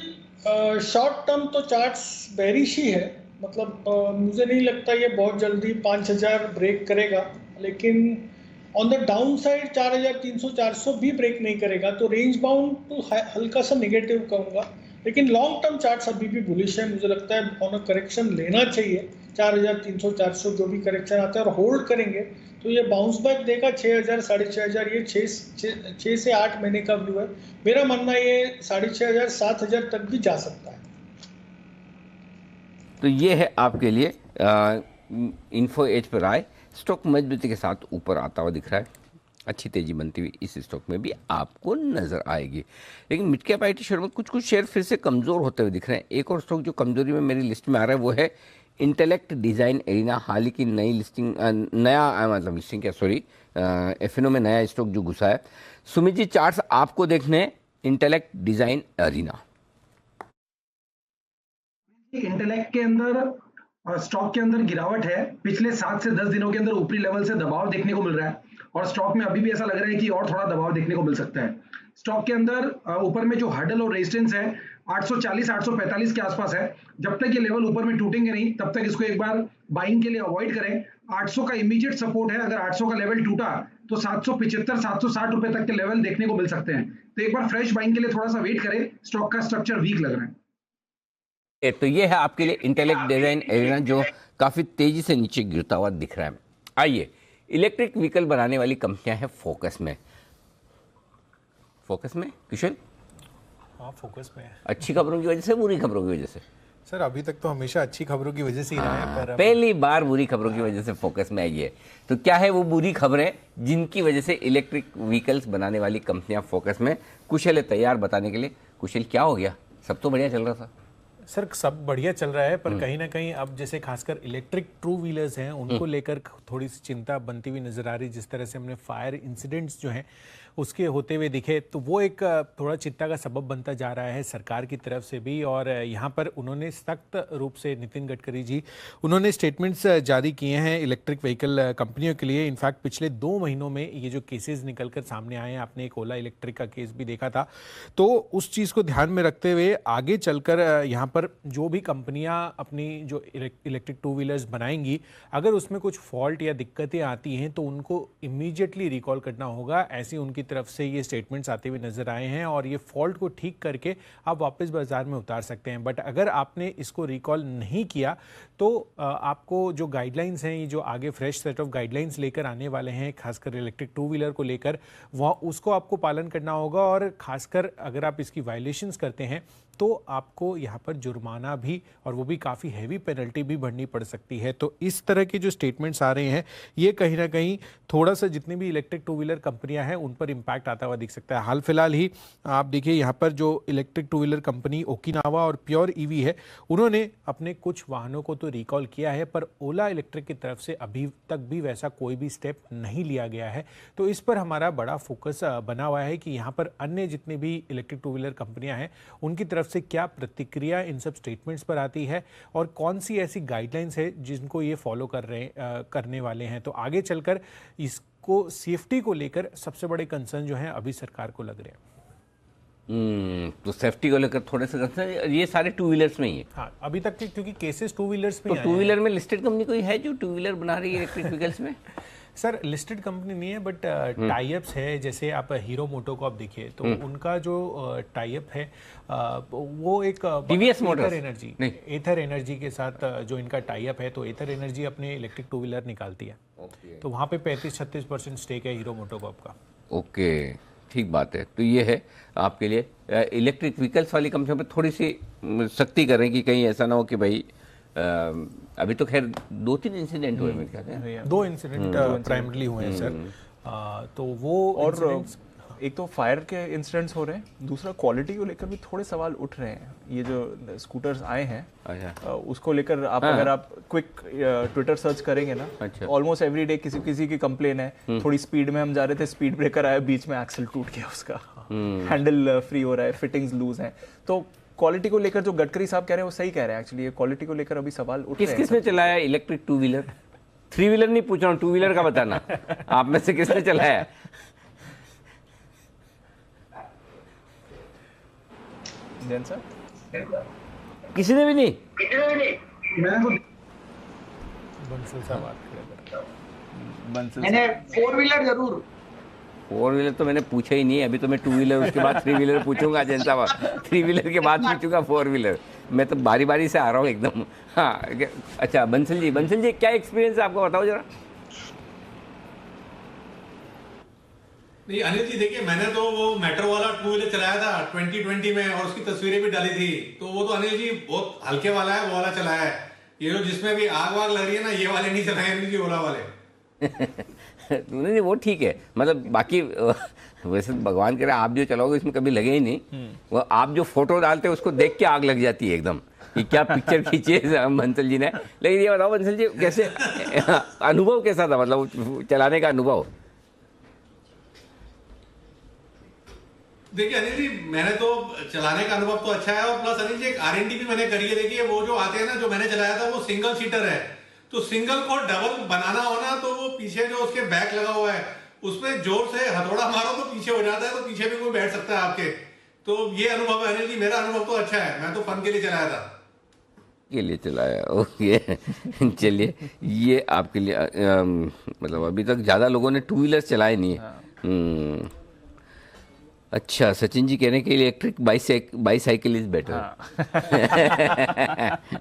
short term तो चार्ट्स बेरिश ही है, मतलब मुझे नहीं लगता ये बहुत जल्दी 5000 ब्रेक करेगा, लेकिन ऑन द डाउन साइड 4300 400 भी ब्रेक नहीं करेगा, तो रेंज बाउंड तो हल्का सा नेगेटिव कहूँगा। लेकिन लॉन्ग टर्म चार्ट्स अभी भी बुलिश है, मुझे लगता है ऑन अ करेक्शन लेना चाहिए। 4300 400 जो भी करेक्शन आता है और होल्ड करेंगे तो ये बाउंस बैक देगा 6000 6500, ये 6 से 8 महीने का व्यू है। मेरा मानना ये 6500 7000 तक भी जा सकता है। तो ये है आपके लिए इन्फो एज पर आए। स्टॉक मजबूती के साथ ऊपर आता हुआ दिख रहा है, अच्छी तेजी बनती हुई इस स्टॉक में भी आपको नजर आएगी। लेकिन मिड कैप आईटी शेयर में कुछ शेयर फिर से कमज़ोर होते हुए दिख रहे हैं। एक और स्टॉक जो कमजोरी में मेरी लिस्ट में आ रहा है वो है इंटेलेक्ट डिज़ाइन एरिना। हाल ही की नई लिस्टिंग, एफएनओ में नया स्टॉक जो घुसा है। सुमित जी, चार्ट्स आपको देखने इंटेलेक्ट डिज़ाइन एरिना। इंटेलेक्ट के अंदर स्टॉक के अंदर गिरावट है, पिछले 7 से 10 दिनों के अंदर ऊपरी लेवल से दबाव देखने को मिल रहा है, और स्टॉक में अभी भी ऐसा लग रहा है कि और थोड़ा दबाव देखने को मिल सकता है। स्टॉक के अंदर ऊपर में जो हर्डल और रेजिस्टेंस है 840 845 के आसपास है। जब तक ये लेवल ऊपर में टूटेंगे नहीं तब तक इसको एक बार बाइंग के लिए अवॉइड करें। 800 का इमीडिएट सपोर्ट है, अगर 800 का लेवल टूटा तो 775 760 रुपए तक के लेवल देखने को मिल सकते हैं। तो एक बार फ्रेश बाइंग के लिए थोड़ा सा वेट करें, स्टॉक का स्ट्रक्चर वीक लग रहा है। तो ये है आपके लिए इंटेलेक्ट डिजाइन एरिना जो काफ़ी तेज़ी से नीचे गिरता हुआ दिख रहा है। आइए, इलेक्ट्रिक व्हीकल बनाने वाली कंपनियां हैं फोकस में। फोकस में कुशल? हाँ, फोकस में है। अच्छी खबरों की वजह से, बुरी खबरों की वजह से? सर अभी तक तो हमेशा अच्छी खबरों की वजह से ही रहा है, पर पहली बार बुरी खबरों की वजह से फोकस में आई है। तो क्या है वो बुरी खबरें जिनकी वजह से इलेक्ट्रिक व्हीकल्स बनाने वाली कंपनियां फोकस में? कुशल है तैयार बताने के लिए। कुशल, क्या हो गया? सब तो बढ़िया चल रहा था। सर सब बढ़िया चल रहा है, पर कहीं ना कहीं अब जैसे खासकर इलेक्ट्रिक टू व्हीलर्स हैं उनको लेकर थोड़ी सी चिंता बनती हुई नजर आ रही। जिस तरह से हमने फायर इंसिडेंट्स जो हैं उसके होते हुए दिखे, तो वो एक थोड़ा चिंता का सबब बनता जा रहा है सरकार की तरफ से भी। और यहाँ पर उन्होंने सख्त रूप से, नितिन गडकरी जी, उन्होंने स्टेटमेंट्स जारी किए हैं इलेक्ट्रिक व्हीकल कंपनियों के लिए। इनफैक्ट पिछले 2 महीनों में ये जो केसेस निकल कर सामने आए हैं, आपने एक ओला इलेक्ट्रिक का केस भी देखा था, तो उस चीज़ को ध्यान में रखते हुए आगे चलकर यहाँ पर जो भी कंपनियां अपनी जो इलेक्ट्रिक टू व्हीलर्स बनाएंगी, अगर उसमें कुछ फॉल्ट या दिक्कतें आती हैं तो उनको इमीडिएटली रिकॉल करना होगा। ऐसी उनकी तरफ से ये स्टेटमेंट्स आते हुए नजर आए हैं और ये फॉल्ट को ठीक करके आप वापस बाजार में उतार सकते हैं। बट अगर आपने इसको रिकॉल नहीं किया तो आपको जो गाइडलाइंस हैं, ये जो आगे फ्रेश सेट ऑफ गाइडलाइंस लेकर आने वाले हैं खासकर इलेक्ट्रिक टू व्हीलर को लेकर, वह उसको आपको पालन करना होगा। और खासकर अगर आप इसकी वायलेशंस करते हैं तो आपको यहाँ पर जुर्माना भी, और वो भी काफ़ी हैवी पेनल्टी भी भरनी पड़ सकती है। तो इस तरह के जो स्टेटमेंट्स आ रहे हैं, ये कहीं ना कहीं थोड़ा सा जितनी भी इलेक्ट्रिक टू व्हीलर कंपनियां हैं उन पर इम्पैक्ट आता हुआ दिख सकता है। हाल फिलहाल ही आप देखिए यहाँ पर जो electric two wheeler company Okinawa और प्योर ईवी है, उन्होंने अपने कुछ वाहनों को तो रिकॉल किया है, पर ओला इलेक्ट्रिक की तरफ से अभी तक भी वैसा कोई भी स्टेप नहीं लिया गया है। तो इस पर हमारा बड़ा फोकस बना हुआ है कि यहाँ पर अन्य जितने भी इलेक्ट्रिक टू व्हीलर कंपनियां हैं उनकी तरफ से क्या प्रतिक्रिया इन सब स्टेटमेंट्स पर आती है और कौन सी ऐसी गाइडलाइंस है जिनको ये फॉलो करने वाले हैं। तो आगे चलकर इसको सेफ्टी को लेकर सबसे बड़े कंसर्न जो हैं अभी सरकार को लग रहे हैं। तो सेफ्टी को लेकर थोड़े से कंसर्न ये सारे टू व्हीलर्स में ही है। हाँ, अभी तक के क्योंकि केसेस टू व्हीलर्स में तो टू व्हीलर में लिस्टेड कंपनी कोई है जो टू व्हीलर बना रही है इलेक्ट्रिक व्हीकल्स में? सर लिस्टेड कंपनी नहीं है, बट टाई अप्स है। जैसे आप हीरो मोटो को आप देखिए तो उनका जो टाई अप है वो एक टीवीएस मोटर्स एनर्जी, एथर एनर्जी के साथ जो इनका टाई अप है, तो एथर एनर्जी अपने इलेक्ट्रिक टू व्हीलर निकालती है। तो वहाँ पे 35-36% स्टेक है हीरो मोटो को आपका। ओके, ठीक बात है। तो ये है आपके लिए इलेक्ट्रिक व्हीकल्स वाली कंपनियों पर थोड़ी सी सख्ती करें कि कहीं ऐसा ना हो कि भाई अभी तो खैर 2-3 इंसिडेंट हुए मेरे ख्याल से। 2 इंसिडेंट प्राइमरली हुए हैं सर। तो वो और एक तो फायर के इंसिडेंट्स हो रहे हैं, दूसरा क्वालिटी को लेकर भी थोड़े सवाल उठ रहे हैं। ये जो स्कूटर्स आए हैं उसको लेकर आप अगर आप क्विक ट्विटर सर्च करेंगे ना, ऑलमोस्ट एवरी डे किसी की कंप्लेन है, थोड़ी स्पीड में हम जा रहे थे, स्पीड ब्रेकर आया, बीच में एक्सल टूट गया उसका, हैंडल फ्री हो रहा है, फिटिंग्स लूज हैं। तो क्वालिटी को लेकर जो गडकरी साहब कह रहे हैं वो सही कह रहे हैं। एक्चुअली ये क्वालिटी को लेकर अभी सवाल उठ रहे हैं। किस-किस ने चलाया इलेक्ट्रिक टू व्हीलर? 3 व्हीलर नहीं पूछ रहा हूँ, 2 व्हीलर का बताना। आप में से किसने चलाया? जैन सर? किसी ने भी नहीं? बंसल साहब बात करें। मैंने 4 व्हीलर जरूर। 4 व्हीलर तो मैंने पूछा ही नहीं, अभी तो मैं 2 व्हीलर उसके बाद 3 व्हीलर पूछूंगा। जैसा 3 व्हीलर के बाद पूछूंगा 4 व्हीलर। मैं तो बारी बारी से आ रहा हूँ एकदम। हाँ, अच्छा बंसल जी क्या एक्सपीरियंस है आपको, बताओ जरा। नहीं अनिल जी, देखिए मैंने तो वो मेट्रो वाला 2 व्हीलर चलाया था 2020 में और उसकी तस्वीरें भी डाली थी। तो वो तो अनिल जी बहुत हल्के वाला है, वो वाला चलाया है। ये जो जिसमें भी आग वाग लग रही है ना, ये वाले नहीं चलाए अनिल जी, ओला वाले। नहीं वो ठीक है, मतलब बाकी वैसे भगवान करे आप जो चलाओगे इसमें कभी लगे ही नहीं। वो आप जो फोटो डालते हैं उसको देख के आग लग जाती है एकदम कि क्या पिक्चर खींची है बंसल जी ने। लेकिन ये बताओ बंसल जी, कैसे अनुभव कैसा था, मतलब चलाने का अनुभव? देखिए अनिल जी, मैंने तो चलाने का अनुभव तो अच्छा है और प्लस अनिल जी एक R&D भी मैंने करी है। देखिए वो जो आते हैं ना, जो मैंने चलाया था वो सिंगल सीटर है, तो सिंगल को डबल बनाना हो ना, तो वो पीछे जो उसके बैक लगा हुआ है उसमें जोर से हथौड़ा मारो तो पीछे हो जाता है, तो पीछे भी कोई बैठ सकता है आपके। तो ये अनुभव है अनिल जी, मेरा अनुभव तो अच्छा है, मैं तो फन के लिए चलाया था। के लिए चलाया, ओके। चलिए, ये आपके लिए मतलब अभी तक ज़्यादा लोगों ने टू व्हीलर चलाए नहीं है। अच्छा, सचिन जी कह रहे हैं कि इलेक्ट्रिक बाईसाइकिल इज बेटर।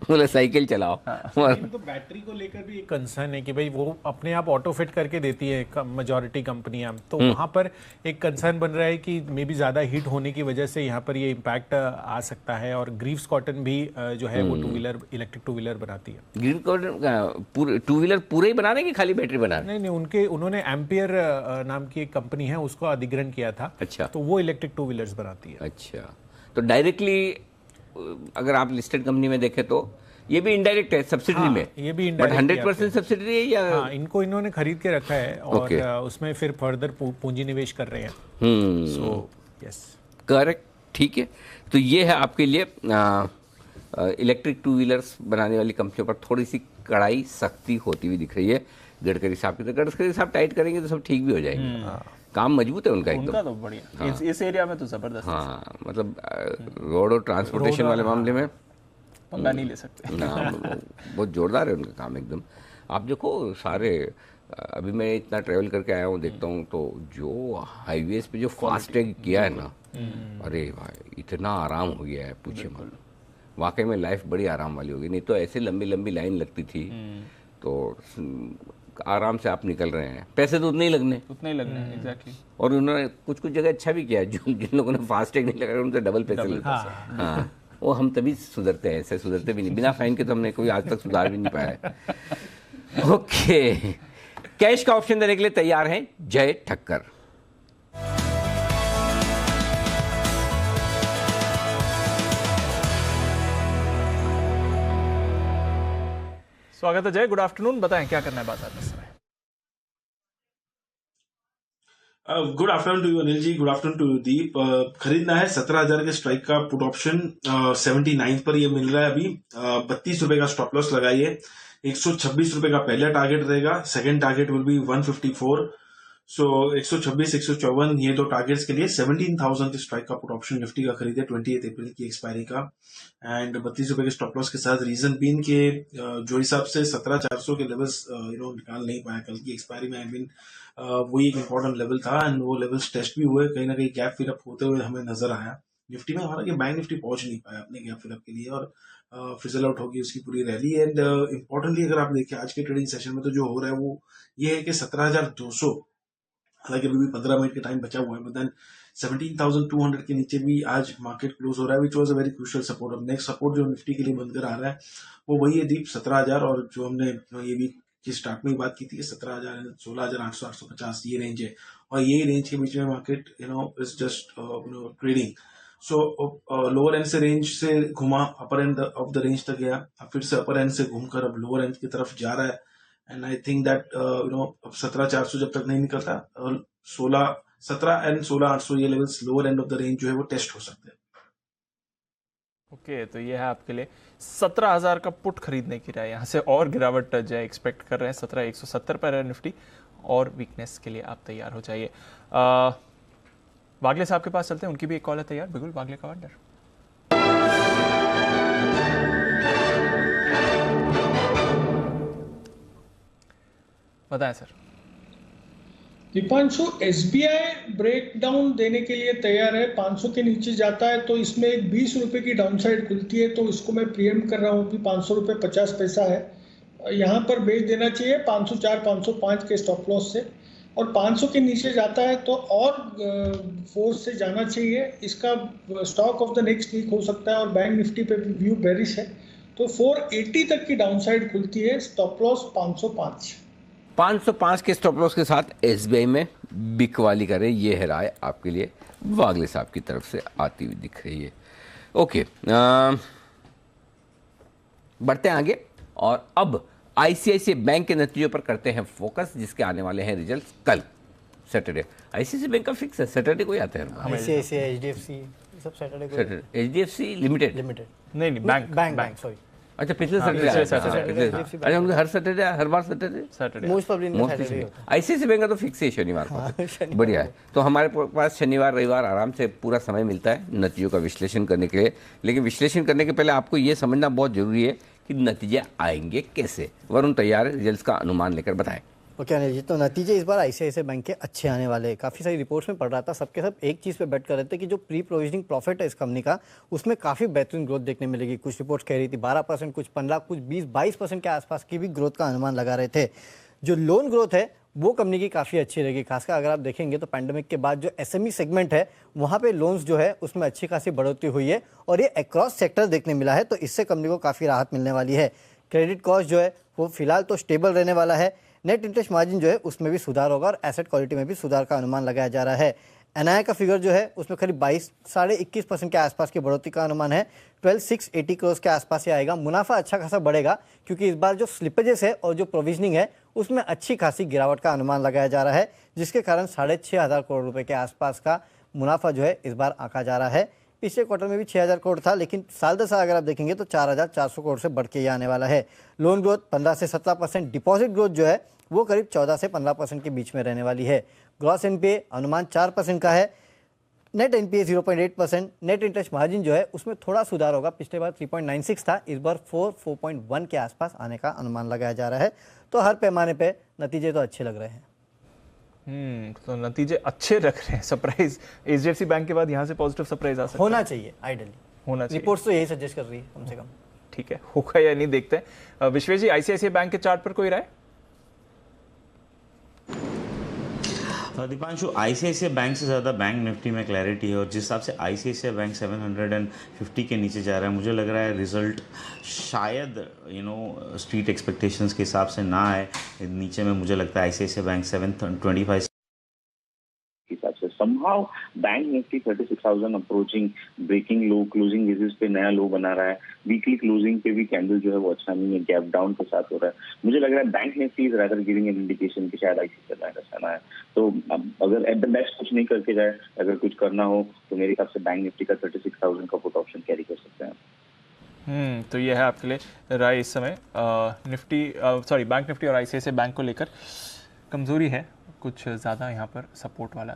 बोले साइकिल चलाओ। तो बैटरी को लेकर भी एक कंसर्न है कि भाई वो अपने आप ऑटो फिट करके देती है मेजॉरिटी कंपनियां, तो वहां पर एक कंसर्न बन रहा है कि मे बी ज़्यादा हीट होने की वजह से यहाँ पर ये इम्पैक्ट आ सकता है। और ग्रीव्स कॉटन भी जो है वो two wheeler, electric two wheeler बनाती है। ग्रीव्स कॉटन टू व्हीलर पूरे ही बना रहे हैं कि खाली बैटरी बना रहे हैं? नहीं, उन्होंने एम्पियर नाम की एक कंपनी है, उसको अधिग्रहण किया था। अच्छा, तो वो इलेक्ट्रिक टू व्हीलर्स बनाती है। अच्छा, तो डायरेक्टली अगर आप लिस्टेड कंपनी में देखें तो ये भी इनडायरेक्ट है, सब्सिडी में। ये भी बट 100% सब्सिडी है या? हाँ, इनको इन्होंने खरीद के रखा है और उसमें फिर फर्दर पूंजी निवेश कर रहे हैं। सो यस, करेक्ट, ठीक है। तो ये है आपके लिए इलेक्ट्रिक टू व्हीलर्स बनाने वाली कंपनियों पर थोड़ी सी कड़ाई सख्ती होती हुई दिख रही है गडकरी साहब की। तो गडकरी साहब टाइट करेंगे तो सब ठीक भी हो जाएंगे। काम मजबूत है उनका एकदम। उनका तो बढ़िया। हाँ। इस एरिया में तो जबरदस्त। हाँ, मतलब रोड और ट्रांसपोर्टेशन वाले मामले में पंगा नहीं ले सकते। बहुत जोरदार है उनका काम एकदम। आप देखो सारे, अभी मैं इतना ट्रैवल करके आया हूँ, देखता हूँ तो जो हाईवेज पे जो फास्टैग किया है ना, अरे भाई इतना आराम हो गया है, पूछे मत। वाकई में लाइफ बड़ी आराम वाली हो गई। नहीं तो ऐसे लंबी लंबी लाइन लगती थी, तो आराम से आप निकल रहे हैं, पैसे तो उतने ही लगने एग्जैक्टली। और उन्होंने कुछ कुछ जगह अच्छा भी किया, जो जिन लोगों ने फास्टैग नहीं लगाया उनसे डबल पैसे लगते हैं। हाँ, वो हम तभी सुधरते हैं, ऐसे सुधरते भी नहीं। बिना फाइन के तो हमने कोई आज तक सुधार भी नहीं पाया है। ओके, कैश का ऑप्शन देने के लिए तैयार हैं जय ठक्कर। स्वागत है जय, गुड आफ्टरनून। बताएं क्या करना है बाजार में इस समय? Good afternoon to you Anil ji, good afternoon to you Deep. खरीदना है 17,000 के स्ट्राइक का पुट ऑप्शन 79 पर ये मिल रहा है अभी। 32 रुपए का स्टॉप लॉस लगाइए। 126 रुपए का पहला टारगेट रहेगा, सेकंड टारगेट विल बी 154। सो 126, 154 ये दो टारगेट्स के लिए 17,000 के स्ट्राइक का पुट ऑप्शन निफ्टी का खरीदे 28 अप्रैल की एक्सपायरी का, एंड 32 रुपए के स्टॉप लॉस के साथ। रीजन बीन के जो हिसाब से 17,400 के लेवल्स निकाल नहीं पाया कल की एक्सपायरी में, आई मीन वही एक इंपॉर्टेंट लेवल था एंड वो लेवल्स टेस्ट भी हुए, कहीं ना कहीं गैप फिलअप होते हुए हमें नजर आया निफ्टी में। हालांकि बैंक निफ्टी पहुंच नहीं पाया अपने गैप फिलअप के लिए और फिजल आउट होगी उसकी पूरी रैली। एंड इंपॉर्टेंटली अगर आप देखें आज के ट्रेडिंग सेशन में तो जो हो रहा है वो ये है कि 17,200, हालांकि अभी भी 15 मिनट का टाइम बचा हुआ है, बट देन 17,200 के नीचे भी आज मार्केट क्लोज हो रहा है, which was a very crucial support. अब नेक्स्ट सपोर्ट जो निफ्टी के लिए बनकर आ रहा है वो वही है दीप 17,000, और जो हमने ये भी की स्टार्ट में बात की थी 17,000, 16,800, 850 ये रेंज है, और ये रेंज के बीच में market is just trading. So lower and से रेंज से घुमा, अपर एंड ऑफ द रेंज तक गया, अब फिर से अपर एंड से घूमकर अब लोअर एंड की तरफ जा रहा है। एंड आई थिंक दैट 17,400 जब तक नहीं निकलता, 17 एंड 16,800 ये levels lower end of the range जो है वो टेस्ट हो सकते हैं। ओके, तो ये है आपके लिए 17,000 का पुट खरीदने की राय। यहाँ से और गिरावट जय एक्सपेक्ट कर रहे हैं, 17,170 पर है निफ्टी, और वीकनेस के लिए आप तैयार हो जाइए। वागले साहब के पास चलते हैं, उनकी भी एक कॉल है तैयार। बिल्कुल, वागले का ऑर्डर। बताएं sir. Deepanshu, SBI break down देने के लिए तैयार है, 500 के नीचे जाता है तो इसमें एक 20 रुपए की डाउन साइड खुलती है, तो इसको मैं प्रीएम्प्ट कर रहा हूँ कि 500 रुपये 50 पैसा है, यहाँ पर बेच देना चाहिए 504, 505 के स्टॉप लॉस से। और 500 के नीचे जाता है तो और फोर्स से जाना चाहिए, इसका stock of the next week हो सकता है, और बैंक निफ्टी पे भी व्यू बेरिश है, तो 480 तक की डाउन साइड खुलती है, स्टॉप लॉस 505। 505 के स्टॉप लॉस के साथ एसबीआई में बिकवाली करें, ये है राय आपके लिए वागले साहब की तरफ से आती हुई दिख रही है। ओके, बढ़ते हैं आगे, और अब आईसीआईसीआई बैंक के नतीजों पर करते हैं फोकस, जिसके आने वाले हैं रिजल्ट्स कल सैटरडे। आईसीआईसीआई बैंक का फिक्स है, सैटरडे को ही आते हैं। आईसीआईसीआई, एचडीएफसी सब सैटरडे को। एचडीएफसी लिमिटेड नहीं बैंक सॉरी। अच्छा पिछले सैटरडे अच्छा उनका हर सैटरडे हर बार Saturday most probably ICICI bank का तो फिक्स है शनिवार को। बढ़िया है, तो हमारे पास शनिवार रविवार आराम से पूरा समय मिलता है नतीजों का विश्लेषण करने के लिए। लेकिन विश्लेषण करने के पहले आपको ये समझना बहुत जरूरी है कि नतीजे आएंगे कैसे। वरुण तैयार है, रिजल्ट्स का अनुमान लेकर बताएं। ओके अनिल जी, तो नतीजे इस बार ICICI बैंक के अच्छे आने वाले हैं। काफ़ी सारी रिपोर्ट्स में पढ़ रहा था, सबके सब एक चीज़ पे बेट कर रहे थे कि जो प्री प्रोविजनिंग प्रॉफिट है इस कंपनी का उसमें काफ़ी बेहतरीन ग्रोथ देखने मिलेगी। कुछ रिपोर्ट्स कह रही थी 12%, कुछ 15%, कुछ 20-22% के आसपास की भी ग्रोथ का अनुमान लगा रहे थे। जो लोन ग्रोथ है वो कंपनी की काफ़ी अच्छी रहेगी, खासकर अगर आप देखेंगे तो पैंडेमिक के बाद जो SME सेगमेंट है वहाँ पे लोन्स जो है उसमें अच्छी खासी बढ़ोतरी हुई है और ये अक्रॉस सेक्टर देखने मिला है, तो इससे कंपनी को काफ़ी राहत मिलने वाली है। क्रेडिट कॉस्ट जो है वो फिलहाल तो स्टेबल रहने वाला है। नेट इंटरेस्ट मार्जिन जो है उसमें भी सुधार होगा और एसेट क्वालिटी में भी सुधार का अनुमान लगाया जा रहा है। NII का फिगर जो है उसमें करीब 22-21% के आसपास की बढ़ोतरी का अनुमान है। 12,680 करोड़ के आसपास ही आएगा। मुनाफा अच्छा खासा बढ़ेगा क्योंकि इस बार जो स्लिपेजेस है और जो प्रोविजनिंग है उसमें अच्छी खासी गिरावट का अनुमान लगाया जा रहा है, जिसके कारण 6,500 करोड़ रुपए के आसपास का मुनाफा जो है इस बार आंका जा रहा है। पिछले क्वार्टर में भी 6,000 करोड़ था, लेकिन साल दर साल अगर आप देखेंगे तो 4,400 करोड़ से बढ़ के ये आने वाला है। लोन ग्रोथ 15 से 17%, डिपॉजिट ग्रोथ जो है वो करीब 14 से 15% के बीच में रहने वाली है। ग्रॉस NPA अनुमान 4% का है। Net NPA 0.8%। Net interest margin जो है उसमें थोड़ा सुधार होगा, पिछले बार 3.96 था, इस बार 4.1 के आसपास आने का अनुमान लगाया जा रहा है। तो हर पैमाने पे नतीजे तो अच्छे लग रहे हैं। तो नतीजे अच्छे रख रहे हैं। सरप्राइज HDFC बैंक के बाद यहाँ से पॉजिटिव सरप्राइज आ सकता है। होना चाहिए, आइडियली होना चाहिए। रिपोर्ट्स तो यही सजेस्ट कर रही है कम से कम। ठीक है, होगा या नहीं देखते हैं। विश्वेश जी, ICICI बैंक के चार्ट पर कोई राय? दीपांशु, ICICI बैंक से ज़्यादा बैंक निफ्टी में क्लैरिटी है और जिस हिसाब से ICICI बैंक 750 के नीचे जा रहा है, मुझे लग रहा है रिजल्ट शायद स्ट्रीट एक्सपेक्टेशंस के हिसाब से ना आए नीचे में। मुझे लगता है ICICI बैंक 725 हिसाब से somehow bank Nifty 36,000 approaching, breaking low, closing basis पे नया लो बना रहा है। वीकली क्लोजिंग पे भी कैंडल जो है वो अच्छा नहीं है, गैप डाउन के साथ हो रहा है। मुझे लग रहा है bank Nifty is rather giving an indication कि शायद ICICI बैंक अच्छा ना है। तो अगर एट द बेस्ट कुछ नहीं करके जाए, अगर कुछ करना हो तो मेरे हिसाब से बैंक निफ्टी का 36,000 का पुट ऑप्शन कैरी कर सकते हैं। तो ये है आपके लिए राय इस समय। बैंक निफ्टी और ICICI बैंक को लेकर कमजोरी है, कुछ ज़्यादा यहाँ पर सपोर्ट वाला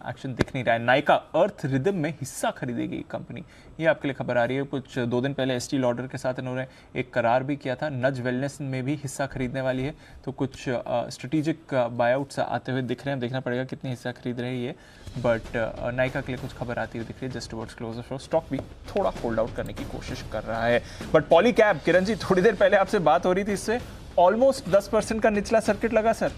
एक्शन दिख नहीं रहा है। नाइका अर्थ रिदम में हिस्सा खरीदेगी कंपनी, ये आपके लिए खबर आ रही है। कुछ 2 दिन पहले स्टी लॉडर के साथ इन्होंने एक करार भी किया था। नज वेलनेस में भी हिस्सा खरीदने वाली है, तो कुछ स्ट्रेटेजिक बायआउट्स आते हुए दिख रहे हैं। देखना पड़ेगा कितने हिस्सा खरीद रहे हैं ये, बट नाइका के लिए कुछ खबर आती हुई दिख रही है। जस्ट टुवर्ड्स क्लोजर स्टॉक भी थोड़ा होल्ड आउट करने की कोशिश कर रहा है। बट पॉलीकैब, किरण जी थोड़ी देर पहले आपसे बात हो रही थी, इससे ऑलमोस्ट 10% का निचला सर्किट लगा सर।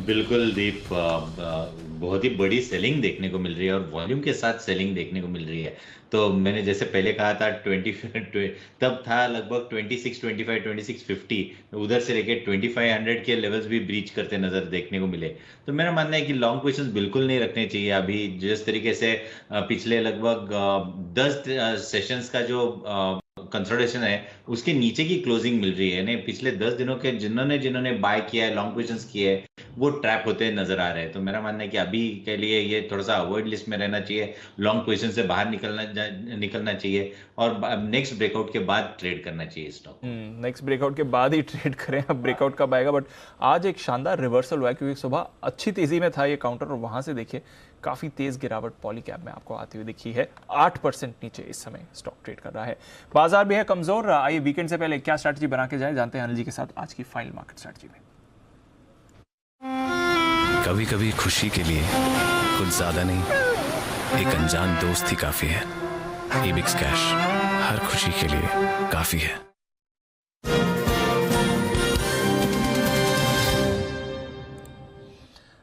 बिल्कुल दीप, बहुत ही बड़ी सेलिंग देखने को मिल रही है और वॉल्यूम के साथ सेलिंग देखने को मिल रही है। तो मैंने जैसे पहले कहा था तब था लगभग 26, 25, 2650, उधर से लेके 2500 के लेवल्स भी ब्रीच करते नजर देखने को मिले। तो मेरा मानना है कि लॉन्ग पोजीशंस बिल्कुल नहीं रखने चाहिए अभी। जिस तरीके से पिछले लगभग 10 सेशंस का जो कंसोलिडेशन है उसके नीचे की क्लोजिंग मिल रही है। नहीं, पिछले 10 दिनों के जिन्होंने बाय किया है, लॉन्ग पोजीशंस किए है, वो ट्रैप होते नजर आ रहे हैं। तो मेरा मानना है कि अभी के लिए ये थोड़ा सा अवॉइड लिस्ट में रहना चाहिए, लॉन्ग पोजीशन से बाहर निकलना चाहिए और नेक्स्ट ब्रेकआउट के बाद ट्रेड करना चाहिए स्टॉक। नेक्स्ट ब्रेकआउट के बाद ही ट्रेड करें, अब ब्रेकआउट कब आएगा। बट आज एक शानदार रिवर्सल हुआ है क्योंकि सुबह अच्छी तेजी में था ये काउंटर और वहां से देखिए काफी तेज गिरावट पॉलीकैब में आपको आती हुई दिखी है। 8% नीचे इस समय स्टॉक ट्रेड कर रहा है। बाजार भी है कमजोर। आइए वीकेंड से पहले क्या स्ट्रैटेजी बना के जाए, जानते हैं अनिल जी के साथ आज की फाइनल मार्केट स्ट्रैटेजी में। कभी कभी खुशी के लिए कुछ ज्यादा नहीं, एक अनजान दोस्त ही काफी है। एबिक्स कैश हर खुशी के लिए काफी है।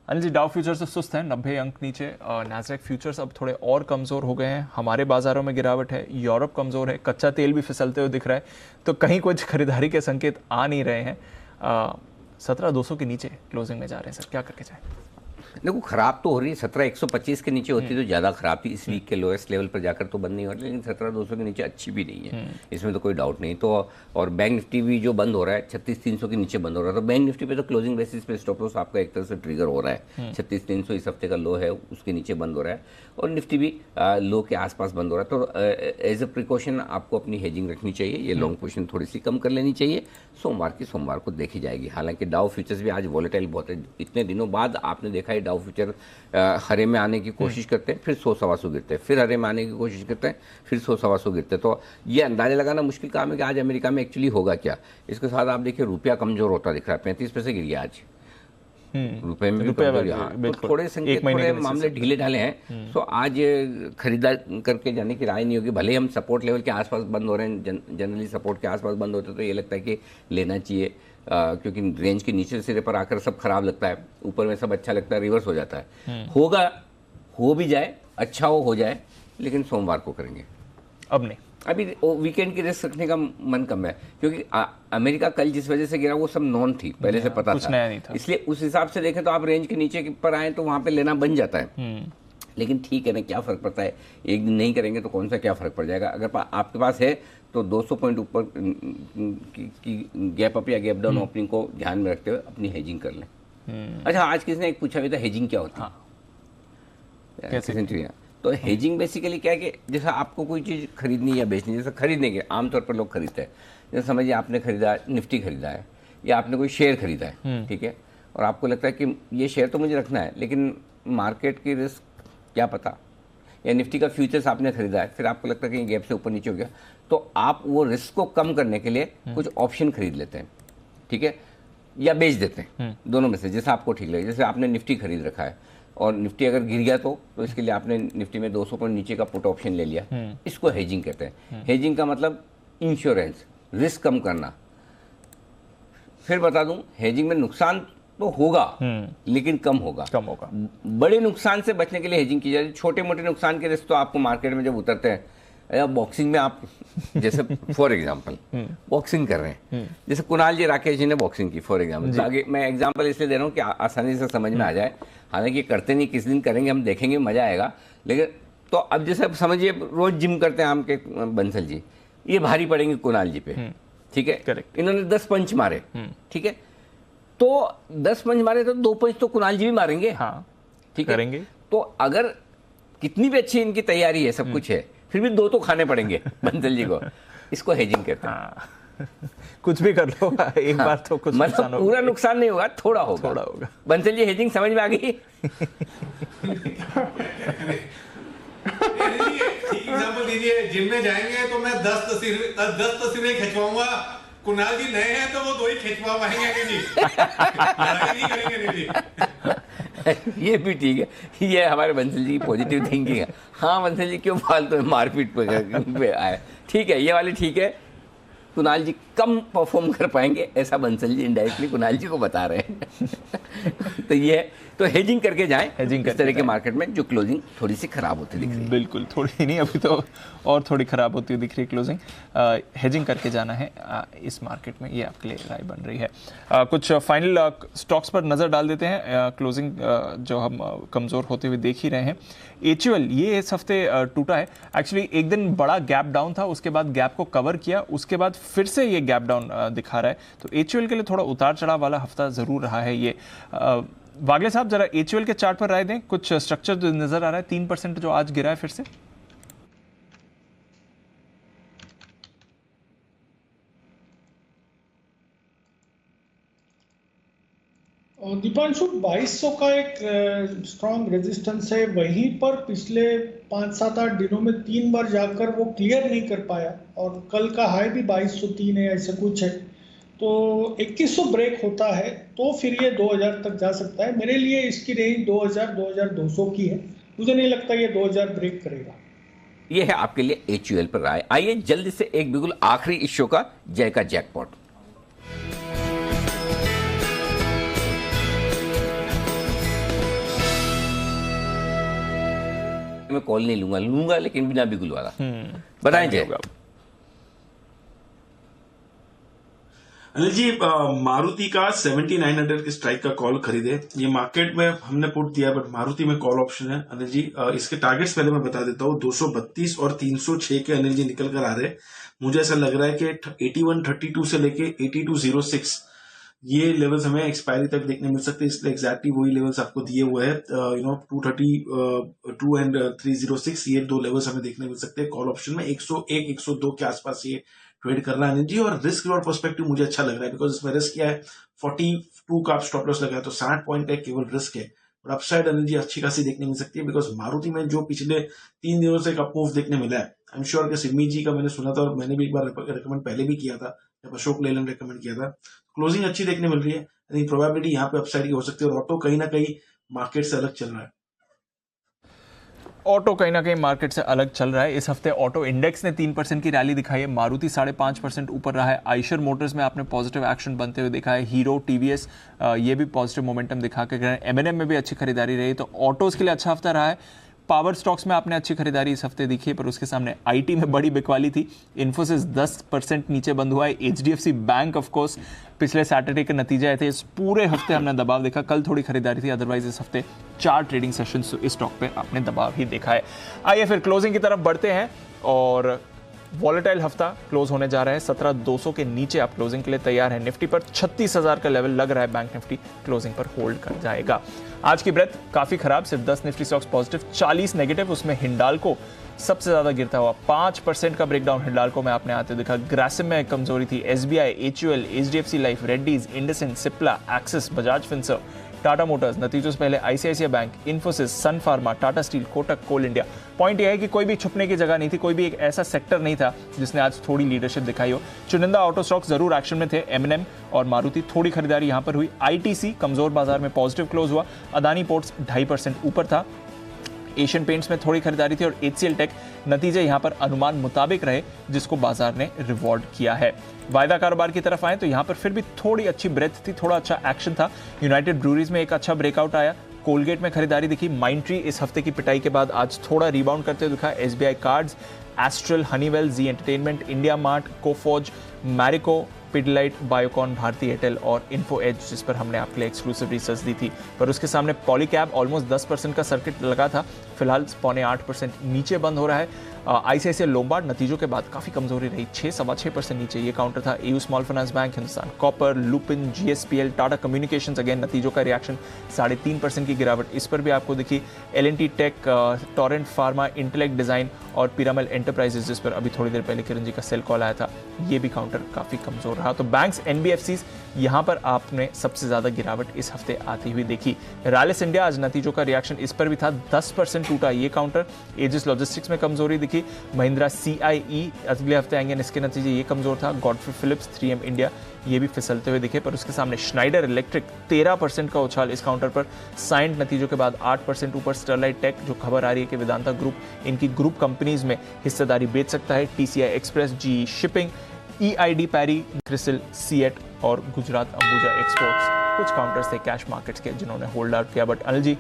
अनिल जी, डाउ फ्यूचर्स सुस्त हैं, 90 अंक नीचे। नैस्डैक फ्यूचर्स अब थोड़े और कमज़ोर हो गए हैं। हमारे बाजारों में गिरावट है, यूरोप कमज़ोर है, कच्चा तेल भी फिसलते हुए दिख रहा है, तो कहीं कुछ खरीदारी के संकेत आ नहीं रहे हैं। 17,200 के नीचे क्लोजिंग में जा रहे हैं सर, क्या करके जाए? देखो खराब तो हो रही है, 17,125 के नीचे होती तो ज़्यादा खराब थी, इस वीक के लोएस्ट लेवल पर जाकर तो बंद नहीं हो रही, लेकिन 17,200 के नीचे अच्छी भी नहीं है, इसमें तो कोई डाउट नहीं। तो और बैंक निफ्टी भी जो बंद हो रहा है 36,300 के नीचे बंद हो रहा है, तो बैंक निफ्टी पे तो क्लोजिंग बेसिस पे स्टॉप लॉस आपका एक तरह से ट्रिगर हो रहा है। 36,300 इस हफ्ते का लो है, उसके नीचे बंद हो रहा है, और निफ्टी भी लो के आसपास बंद हो रहा है। तो एज अ प्रिकॉशन आपको अपनी हेजिंग रखनी चाहिए, ये लॉन्ग पोजीशन थोड़ी सी कम कर लेनी चाहिए। सोमवार को देखी जाएगी। हालांकि डाउ फ्यूचर्स भी आज वॉलेटाइल बहुत है, इतने दिनों बाद आपने देखा है डाउ फ्यूचर हरे में आने की कोशिश करते हैं, फिर 100-125 गिरते हैं, फिर हरे में आने की कोशिश करते हैं, फिर 100-125 गिरते हैं। तो ये अंदाजा लगाना मुश्किल काम है कि आज अमेरिका में एक्चुअली होगा क्या। इसके साथ आप देखिए रुपया कमजोर होता दिख रहा है, 35 पैसे गिर गया आज रुपए में भी कमजोरी। हाँ, तो थोड़े संकेत, थोड़े मामले ढीले ढाले हैं, तो आज खरीदार करके जाने की राय नहीं होगी। भले हम सपोर्ट लेवल के आसपास बंद हो रहे हैं, जनरली सपोर्ट के आसपास बंद होते तो ये लगता है कि लेना चाहिए, क्योंकि रेंज के नीचे सिरे पर आकर सब खराब लगता है, ऊपर में सब अच्छा लगता है, रिवर्स हो जाता है। होगा, हो भी जाए, अच्छा हो जाए, लेकिन सोमवार को करेंगे, अब नहीं। अभी वीकेंड की रिस्क रखने का मन कम है, क्योंकि अमेरिका कल जिस वजह से गिरा वो सब नॉन थी, पहले से पता कुछ था, नया नहीं था। इसलिए उस हिसाब से देखें तो आप रेंज के नीचे पर आए तो वहां पे लेना बन जाता है। लेकिन ठीक है ना, क्या फर्क पड़ता है, एक दिन नहीं करेंगे तो कौन सा क्या फर्क पड़ जाएगा। अगर आपके पास है तो 200 पॉइंट ऊपर की गैप अप या गैप डाउन ओपनिंग को ध्यान में रखते हुए अपनी हेजिंग कर लें। अच्छा, आज किसने एक पूछा भी था हेजिंग क्या होती है, कैसे? तो हेजिंग बेसिकली क्या है कि जैसा आपको कोई चीज़ खरीदनी या बेचनी, जैसे खरीदने के आमतौर पर लोग खरीदते हैं, जैसे समझिए आपने खरीदा निफ्टी खरीदा है या आपने कोई शेयर खरीदा है, ठीक है, और आपको लगता है कि ये शेयर तो मुझे रखना है, लेकिन मार्केट की रिस्क क्या पता, या निफ्टी का फ्यूचर्स आपने खरीदा है, फिर आपको लगता है कि गैप से ऊपर नीचे हो गया, तो आप वो रिस्क को कम करने के लिए कुछ ऑप्शन खरीद लेते हैं, ठीक है, या बेच देते हैं, दोनों में से जैसा आपको ठीक लगे। जैसे आपने निफ्टी खरीद रखा है और निफ्टी अगर गिर गया तो इसके लिए आपने निफ्टी में 200 पॉइंट नीचे का पुट ऑप्शन ले लिया, इसको हेजिंग कहते हैं। हेजिंग का मतलब इंश्योरेंस, रिस्क कम करना। फिर बता दूं, हेजिंग में नुकसान तो होगा लेकिन कम होगा। बड़े नुकसान से बचने के लिए हेजिंग की जाती है। छोटे मोटे नुकसान के रिस्क तो आपको मार्केट में जब उतरते हैं, या बॉक्सिंग में आप जैसे फॉर एग्जांपल बॉक्सिंग कर रहे हैं, जैसे कुणाल जी राकेश जी ने बॉक्सिंग की फॉर एग्जांपल, आगे मैं एग्जांपल इसलिए दे रहा हूँ कि आसानी से समझ में आ जाए, हालांकि करते नहीं, किस दिन करेंगे हम देखेंगे, मजा आएगा। लेकिन तो अब जैसे अब समझिए रोज जिम करते हैं आम के बंसल जी, ये भारी पड़ेंगे कुणाल जी पे, ठीक है, इन्होंने 10 पंच मारे, ठीक है, तो 10 पंच मारे तो 2 पंच तो कुणाल जी भी मारेंगे, ठीक है, तो अगर कितनी भी अच्छी इनकी तैयारी है, सब कुछ है, फिर भी 2 तो खाने पड़ेंगे बंसल जी को। इसको हेजिंग कहते हैं। कुछ भी कर लो एक बार तो कुछ मतलब पूरा नुकसान नहीं होगा, थोड़ा होगा। बंसल जी हेजिंग समझ में आ गई? एग्जांपल दीजिए, जिम में जाएंगे तो मैं 10 तस्वीरें खिंचवाऊंगा, कुणाल जी नए हैं तो वो 2 ही खिंचवा पाएंगे कि नहीं, लड़ाई नहीं करेंगे नहीं। ये भी ठीक है, ये हमारे बंसल जी की पॉजिटिव थिंकिंग है। हाँ बंसल जी क्यों फालतू में मारपीट पे आए, ठीक है, ये वाली ठीक है। कुणाल जी कम परफॉर्म कर पाएंगे ऐसा बंसल जी इनडायरेक्टली कुणाल जी को बता रहे हैं। तो ये तो हेजिंग करके जाएं, हेजिंग इस तरह के मार्केट में जो क्लोजिंग थोड़ी सी खराब होती दिख रही है। बिल्कुल, थोड़ी नहीं, अभी तो और थोड़ी खराब होती हुई दिख रही है क्लोजिंग। हेजिंग करके जाना है इस मार्केट में, ये आपके लिए राय बन रही है। कुछ फाइनल स्टॉक्स पर नज़र डाल देते हैं। क्लोजिंग जो हम कमज़ोर होते हुए देख ही रहे हैं। HUL ये इस हफ्ते टूटा है, एक्चुअली एक दिन बड़ा गैप डाउन था, उसके बाद गैप को कवर किया, उसके बाद फिर से ये गैप डाउन दिखा रहा है। तो HUL के लिए थोड़ा उतार चढ़ाव वाला हफ्ता ज़रूर रहा है ये। वागले साहब जरा HUL के चार्ट पर राय दें, कुछ स्ट्रक्चर जो नजर आ रहा है, 3% जो आज गिरा है फिर से। दीपांशु, 2200 का एक स्ट्रॉन्ग रेजिस्टेंस है, वहीं पर पिछले 5-7-8 दिनों में 3 बार जाकर वो क्लियर नहीं कर पाया, और कल का हाई भी 2203 है, ऐसा कुछ है। तो 2100 ब्रेक होता है तो फिर ये 2000 तक जा सकता है। मेरे लिए इसकी रेंज 2000-2200 की है, मुझे नहीं लगता ये 2000 ब्रेक करेगा। ये है आपके लिए HUL पर राय। आइए जल्दी से एक बिल्कुल आखिरी इस शो का जय का जैकपॉट। मैं कॉल नहीं लूंगा लेकिन बिना बिगुल वाला। बताएं जय। अनिल जी, मारुति का 7900 के स्ट्राइक का कॉल खरीदे। ये मार्केट में हमने पुट दिया, बट मारुति में कॉल ऑप्शन है। अनिल जी, इसके टारगेट्स पहले मैं बता देता हूँ। 232 और 306 के अनिल जी निकल कर आ रहे हैं। मुझे ऐसा लग रहा है कि 8132 से लेके 8206 ये लेवल्स हमें एक्सपायरी तक देखने मिल सकते हैं, इसलिए एग्जैक्टली वही लेवल्स आपको दिए हुए हैं। 232 एंड 306 ये दो लेवल्स हमें देखने मिल सकते हैं कॉल ऑप्शन में। 101 102 के आसपास ये ट्रेड कर रहा है जी। और रिस्क रिवॉर्ड पर्सपेक्टिव मुझे अच्छा लग रहा है, बिकॉज इसमें रिस्क क्या है, 42 का आप स्टॉप लॉस लगाया तो 60 पॉइंट का केवल रिस्क है। और अपसाइड अनिल जी अच्छी खासी देखने मिल सकती है, बिकॉज मारुति में जो पिछले 3 दिनों से एक अप मूव देखने मिला है, आई एम श्योर कि सिमी जी का मैंने सुना था और मैंने भी एक बार रिकमेंड पहले भी किया था जब अशोक लेलन रिकमेंड किया था। क्लोजिंग अच्छी देखने मिल रही है। आई थिंक प्रोबेबिलिटी यहाँ पे अपसाइड की हो सकती है। और ऑटो कहीं ना कहीं मार्केट से अलग चल रहा है। ऑटो कहीं ना कहीं मार्केट से अलग चल रहा है। इस हफ्ते ऑटो इंडेक्स ने 3% की रैली दिखाई है। मारुति 5.5% ऊपर रहा है। आइशर मोटर्स में आपने पॉजिटिव एक्शन बनते हुए देखा है। हीरो, टीवीएस ये भी पॉजिटिव मोमेंटम दिखा के गए। एमएनएम में भी अच्छी खरीदारी रही, तो ऑटोज के लिए अच्छा हफ्ता रहा है। पावर स्टॉक्स में आपने अच्छी खरीदारी इस हफ्ते दिखी है, पर उसके सामने आईटी में बड़ी बिकवाली थी। इन्फोसिस 10% नीचे बंद हुआ है। एचडीएफसी बैंक ऑफ कोर्स पिछले सैटरडे के नतीजे आए थे, इस पूरे हफ्ते हमने दबाव देखा। कल थोड़ी खरीदारी थी, अदरवाइज इस हफ्ते 4 ट्रेडिंग सेशंस इस स्टॉक पे आपने दबाव ही देखा है। आइए फिर क्लोजिंग की तरफ बढ़ते हैं। और वॉलेटाइल हफ्ता क्लोज होने जा रहा है। 17,200 के नीचे आप क्लोजिंग के लिए तैयार है। निफ्टी पर 36,000 का लेवल लग रहा है। बैंक निफ्टी क्लोजिंग पर होल्ड कर जाएगा। आज की ब्रेथ काफी खराब, सिर्फ 10 निफ्टी स्टॉक्स पॉजिटिव, 40 नेगेटिव। उसमें हिंडाल्को सबसे ज्यादा गिरता हुआ, 5% का ब्रेकडाउन हिंडाल्को में आपने आते देखा। ग्रासिम में कमजोरी थी। SBI, HUL, HDFC life, Reddy's, IndusInd, Cipla, axis, Bajaj Finserv, Tata Motors, नतीजों से पहले आईसीआईसीआई बैंक, इन्फोसिस, सन फार्मा, टाटा स्टील, कोटक, कोल इंडिया। पॉइंट यह है कि कोई भी छुपने की जगह नहीं थी, कोई भी एक ऐसा सेक्टर नहीं था जिसने आज थोड़ी लीडरशिप दिखाई हो। चुनिंदा ऑटो स्टॉक जरूर एक्शन में थे। एमएनएम और मारुति थोड़ी खरीदारी यहां पर हुई। आईटीसी कमजोर बाजार में पॉजिटिव क्लोज हुआ। अदानी पोर्ट्स 2.5% ऊपर था। एशियन पेंट्स में थोड़ी खरीदारी थी। और एचसीएल टेक नतीजे यहां पर अनुमान मुताबिक रहे, जिसको बाजार ने रिवॉर्ड किया है। वायदा कारोबार की तरफ आए तो यहां पर फिर भी थोड़ी अच्छी ब्रेथ थी, थोड़ा अच्छा एक्शन था। यूनाइटेड ब्रूरीज में एक अच्छा ब्रेकआउट आया। कोलगेट में खरीदारी दिखी। माइंडट्री इस हफ्ते की पिटाई के बाद आज थोड़ा रिबाउंड करते हुए दिखा। SBI cards, Astral, Honeywell, Zee entertainment, India Mart, Coforge, Marico, Pidilite, Biocon, Bharti Airtel और इन्फो एज, जिस पर हमने आपके लिए एक्सक्लूसिव रिसर्च दी थी। पर उसके सामने पॉलीकैब ऑलमोस्ट 10% का सर्किट लगा था, फिलहाल 0.8% नीचे बंद हो रहा है। आईसीआईसीआई लोम्बार्ड नतीजों के बाद काफी कमजोरी रही, 6-7.5% नीचे ये काउंटर था। AU small finance bank, Hindustan copper, Lupin, GSPL, Tata communications, again नतीजों का रिएक्शन, 3.5% की गिरावट इस पर भी आपको दिखी। LNT Tech, Torrent Pharma, Intellect Design और पिरामल एंटरप्राइजेस, जिस पर अभी थोड़ी देर पहले किरण जी का सेल कॉल आया था, ये भी काउंटर काफी कमजोर रहा। तो बैंक्स, एनबीएफसीज, यहां पर आपने सबसे ज्यादा गिरावट इस हफ्ते आती हुई देखी। रैलिस इंडिया आज नतीजों का रिएक्शन इस पर भी था, 10% टूटा ये काउंटर। एजिस लॉजिस्टिक्स में कमजोरी दिखी। महिंद्रा सीआईई अगले हफ्ते आएंगे, इसके नतीजे ये कमजोर था। गॉडफ्री फिलिप्स, 3M इंडिया ये भी फिसलते हुए दिखे। पर उसके सामने श्नाइडर इलेक्ट्रिक 13% का उछाल इस काउंटर पर। साइंट नतीजों के बाद 8% ऊपर। स्टरलाइट टेक, जो खबर आ रही है कि वेदांता ग्रुप इनकी ग्रुप कंपनीज में हिस्सेदारी बेच सकता है। टीसीआई एक्सप्रेस, जी शिपिंग, ईआईडी पैरी, क्रिसिल, सीएट और गुजरात अंबुजा एक्सपोर्ट्स कुछ काउंटर्स थे कैश मार्केट्स के जिन्होंने होल्ड आउट किया। बट अनिल जी,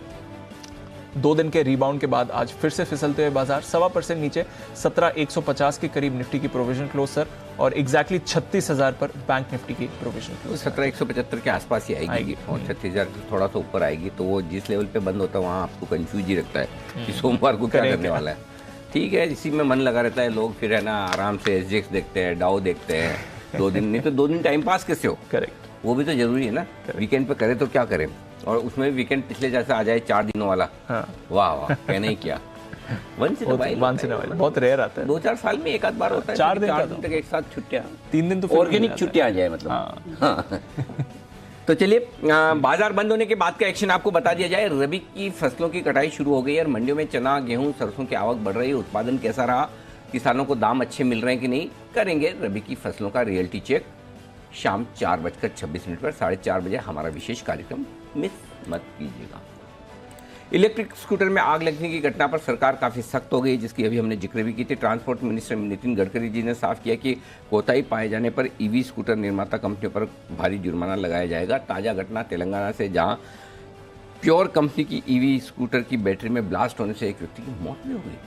2 दिन के रिबाउंड के बाद आज फिर से फिसलते हुए बाजार 1.25% नीचे, 17,150 के करीब निफ्टी की प्रोविजन क्लोज सर, और एग्जैक्टली 36,000 पर बैंक निफ्टी की प्रोविजन क्लोज। 17,175 के आसपास ही आएगी और 36,000 से थोड़ा सा ऊपर आएगी, तो वो जिस लेवल पे बंद होता है वहाँ आपको कंफ्यूज ही रखता है कि सोमवार को क्या करने वाला है। ठीक है, इसी में मन लगा रहता है लोग, फिर है ना आराम से एसजेक्स देखते हैं, डाउ देखते हैं 2 दिन, नहीं तो 2 दिन टाइम पास कैसे हो। करेक्ट, वो भी तो जरूरी है ना। वीकेंड पे करे तो क्या करें, और उसमें वीकेंड पिछले जैसा आ जाए 4 दिनों वाला। हाँ। वाह वाह, कहने ही क्या। वंस इन अ बहुत रेयर आता है, 2-4 साल में एक आध बार होता है। 4 दिन तक एक साथ छुट्टियां, 3 दिन तो ऑर्गेनिक छुट्टियां आ जाए मतलब। हाँ। तो चलिए, बाजार बंद होने के बाद का एक्शन आपको बता दिया जाए। रबी की फसलों की कटाई शुरू हो गई है और मंडियों में चना, गेहूं, सरसों की आवक बढ़ रही है। उत्पादन कैसा रहा, किसानों को दाम अच्छे मिल रहे हैं कि नहीं, करेंगे रबी की फसलों का रियलिटी चेक। शाम 4:26 पर 4:30 बजे हमारा विशेष कार्यक्रम मिस मत कीजिएगा। इलेक्ट्रिक स्कूटर में आग लगने की घटना पर सरकार काफ़ी सख्त हो गई, जिसकी अभी हमने जिक्र भी की थी। ट्रांसपोर्ट मिनिस्टर नितिन गडकरी जी ने साफ किया कि कोताही पाए जाने पर ईवी स्कूटर निर्माता कंपनियों पर भारी जुर्माना लगाया जाएगा। ताज़ा घटना तेलंगाना से, जहां प्योर कंपनी की ईवी स्कूटर की बैटरी में ब्लास्ट होने से एक व्यक्ति की मौत भी हो गई।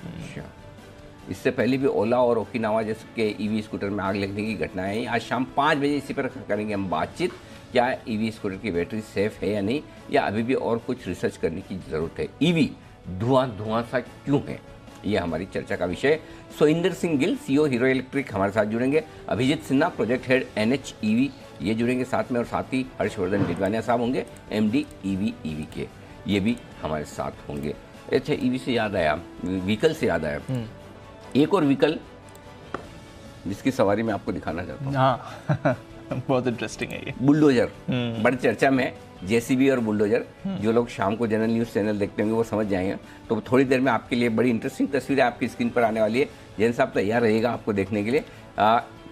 इससे पहले भी ओला और ओकिनावा जैसे ईवी स्कूटर में आग लगने की घटनाएं आई। आज शाम 5 बजे इसी पर करेंगे हम बातचीत। क्या ईवी स्कूटर की बैटरी सेफ है या नहीं, या अभी भी और कुछ रिसर्च करने की ज़रूरत है, ईवी धुआं सा क्यों है, ये हमारी चर्चा का विषय। Sohinder Singh Gill, CEO Hero Electric हमारे साथ जुड़ेंगे। Abhijeet Sinha, project head NHEV, ये जुड़ेंगे साथ में, और साथ ही हर्षवर्धन डिडवानिया साहब होंगे, MD EV के, ये भी हमारे साथ होंगे। अच्छा, ईवी से याद आया, व्हीकल से याद आया, एक और व्हीकल जिसकी सवारी मैं आपको दिखाना चाहता हूँ। हाँ बहुत इंटरेस्टिंग है ये, बुलडोजर। बड़ी चर्चा में है JCB और बुलडोजर। जो लोग शाम को जनरल न्यूज़ चैनल देखते होंगे वो समझ जाएंगे। तो थोड़ी देर में आपके लिए बड़ी इंटरेस्टिंग तस्वीरें आपकी स्क्रीन पर आने वाली है। जैन साहब तैयार रहिएगा आपको देखने के लिए।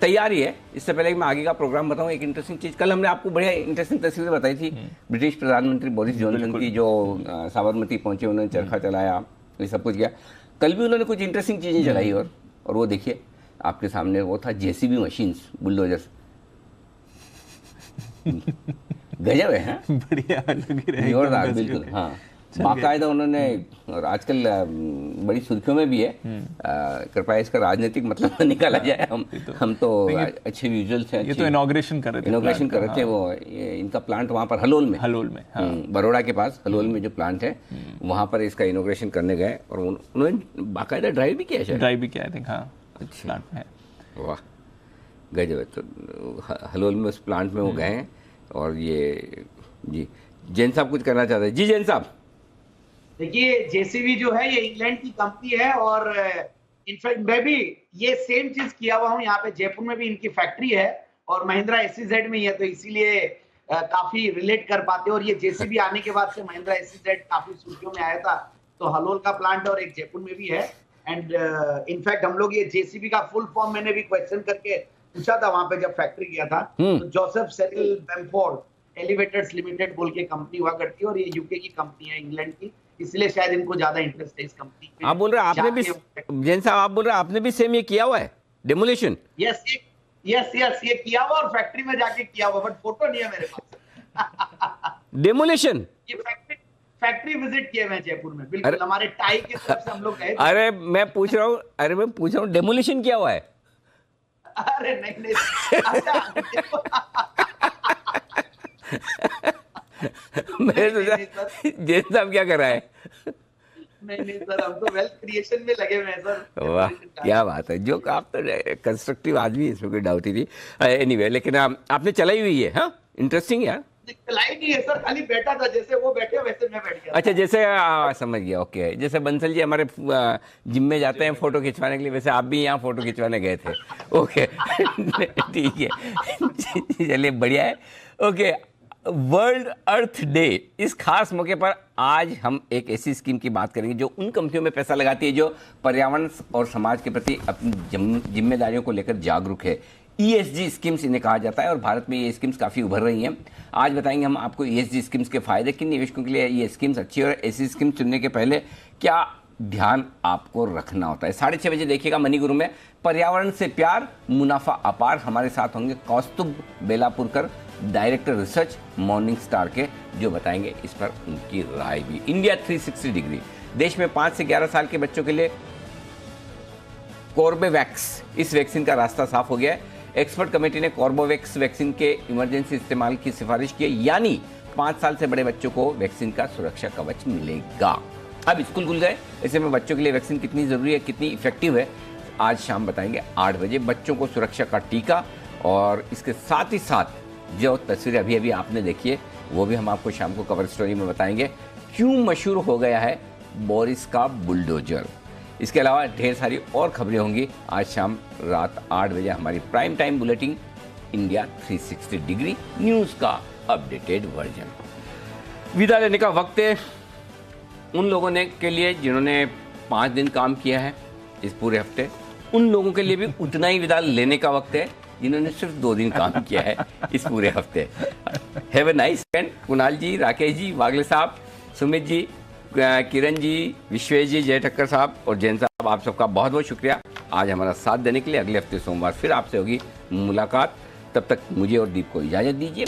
तैयार ही है। इससे पहले मैं आगे का प्रोग्राम बताऊं, एक इंटरेस्टिंग चीज़, कल हमने आपको बढ़िया इंटरेस्टिंग तस्वीरें बताई थी ब्रिटिश प्रधानमंत्री बोरिस जॉनसन की, जो साबरमती पहुंचे, उन्होंने चरखा चलाया, ये सब कुछ किया। कल भी उन्होंने कुछ इंटरेस्टिंग चीज़ें चलाई, और वो देखिए आपके सामने, वो था JCB मशीन्स, बुलडोजर्स। गजब है, बढ़िया लग रहा है, जोरदार, बिल्कुल। हाँ, बाकायदा उन्होंने, और आजकल बड़ी सुर्खियों में भी है। कृपया इसका राजनीतिक मतलब न निकाला जाए, हम तो अच्छे विजुअल्स हैं। ये तो इनॉग्रेशन कर रहे थे, वो इनका प्लांट वहाँ पर हलोल में, बड़ौदा के पास हलोल में जो प्लांट है, वहाँ पर इसका इनॉग्रेशन करने गए, और उन्होंने बाकायदा ड्राइव भी किया, ड्राइव भी किया, आई थिंक। हाँ, अच्छा प्लांट में है। वाह, गजब है। तो हलोल में उस प्लांट में वो गए हैं, और ये जी जैन साहब कुछ करना चाहते हैं। जी जैन साहब। देखिए, JCB जो है ये इंग्लैंड की कंपनी है, और इनफैक्ट मैं भी ये सेम चीज किया हुआ हूँ। यहाँ पे जयपुर में भी इनकी फैक्ट्री है, और महिंद्रा SEZ में ही है, तो इसीलिए काफी रिलेट कर पाते हैं। और ये JCB आने के बाद से महिंद्रा SEZ काफी सुर्खियों में आया था। तो हलोल का प्लांट और एक जयपुर में भी है। एंड इनफैक्ट हम लोग ये JCB का फुल फॉर्म मैंने भी क्वेश्चन करके पूछा था वहां पे जब फैक्ट्री गया था। तो जोसेफ सेरिल बेमफोर्ड एलिवेटर्स लिमिटेड बोल के कंपनी हुआ करती है, और ये यूके की कंपनी है, इंग्लैंड की, इसलिए शायद इनको ज्यादा इंटरेस्ट है इस कंपनी में। आप बोल रहे हैं आपने भी, जैन साहब आप बोल रहे हैं आपने भी सेम ये किया हुआ है, डेमोलिशन? यस, ये किया हुआ, और फैक्ट्री में जाके किया हुआ, बट फोटो नहीं है मेरे पास। डेमोलिशन, ये फैक्ट्री विजिट किए मैं जयपुर में, बिल्कुल हमारे टाई की तरफ से हम लोग गए। अरे मैं पूछ रहा हूँ डेमोलिशन किया हुआ है? अरे नहीं मैंने सोचा जैन साहब क्या कर रहा है। नहीं सर, हम तो वेल्थ क्रिएशन में लगे हुए हैं सर। वाह, क्या बात है, जो आप तो कंस्ट्रक्टिव आदमी, इसमें कोई डाउट ही नहीं। एनीवे, लेकिन आपने चलाई हुई है? हाँ, इंटरेस्टिंग यार। चलाई नहीं है सर, खाली बैठा था, जैसे वो बैठे वैसे मैं बैठ गया। अच्छा, जैसे समझ गया, ओके। जैसे बंसल जी हमारे जिम में जाते हैं फोटो खिंचवाने के लिए, वैसे आप भी यहाँ फोटो खिंचवाने गए थे। ओके ठीक है, चलिए बढ़िया है। ओके, वर्ल्ड अर्थ डे, इस खास मौके पर आज हम एक ऐसी स्कीम की बात करेंगे जो उन कंपनियों में पैसा लगाती है जो पर्यावरण और समाज के प्रति अपनी जिम्मेदारियों को लेकर जागरूक है। ESG स्कीम्स इन्हें कहा जाता है, और भारत में ये स्कीम्स काफ़ी उभर रही हैं। आज बताएंगे हम आपको ESG स्कीम्स के फायदे, किन निवेशकों के लिए ये स्कीम्स अच्छी है, और ऐसी स्कीम चुनने के पहले क्या ध्यान आपको रखना होता है। 6:30 बजे देखिएगा मनी गुरु में, पर्यावरण से प्यार, मुनाफा अपार। हमारे साथ होंगे कौस्तुभ बेलापुरकर, डायरेक्टर रिसर्च मॉर्निंग स्टार के, जो बताएंगे इस पर उनकी राय भी। इंडिया 360 डिग्री, देश में 5 से 11 साल के बच्चों के लिए कॉर्बेवैक्स, इस वैक्सीन का रास्ता साफ हो गया है। एक्सपर्ट कमेटी ने कॉर्बेवैक्स वैक्सीन के इमरजेंसी इस्तेमाल की सिफारिश की है, यानी 5 साल से बड़े बच्चों को वैक्सीन का सुरक्षा कवच मिलेगा। अब स्कूल खुल गए, ऐसे में बच्चों के लिए वैक्सीन कितनी जरूरी है, कितनी इफेक्टिव है, आज शाम बताएंगे 8 बजे। बच्चों को सुरक्षा का टीका, और इसके साथ ही साथ जो तस्वीरें अभी अभी आपने देखी है, वो भी हम आपको शाम को कवर स्टोरी में बताएंगे। क्यों मशहूर हो गया है बोरिस का बुलडोजर, इसके अलावा ढेर सारी और खबरें होंगी आज शाम रात 8 बजे हमारी prime time bulletin India 360 degree news का अपडेटेड वर्जन। विदा लेने का वक्त है उन लोगों ने के लिए जिन्होंने 5 दिन काम किया है इस पूरे हफ्ते, उन लोगों के लिए भी उतना ही विदा लेने का वक्त है जिन्होंने सिर्फ 2 दिन काम किया है इस पूरे हफ्ते। Have a nice weekend. Kunal ji, Rakesh ji, Wagle sahab, Sumit जी, किरण जी, विश्वेश जी, जय ठक्कर साहब और जैन साहब, आप सबका बहुत बहुत शुक्रिया आज हमारा साथ देने के लिए। अगले हफ्ते सोमवार फिर आपसे होगी मुलाकात, तब तक मुझे और दीप को इजाज़त दीजिए।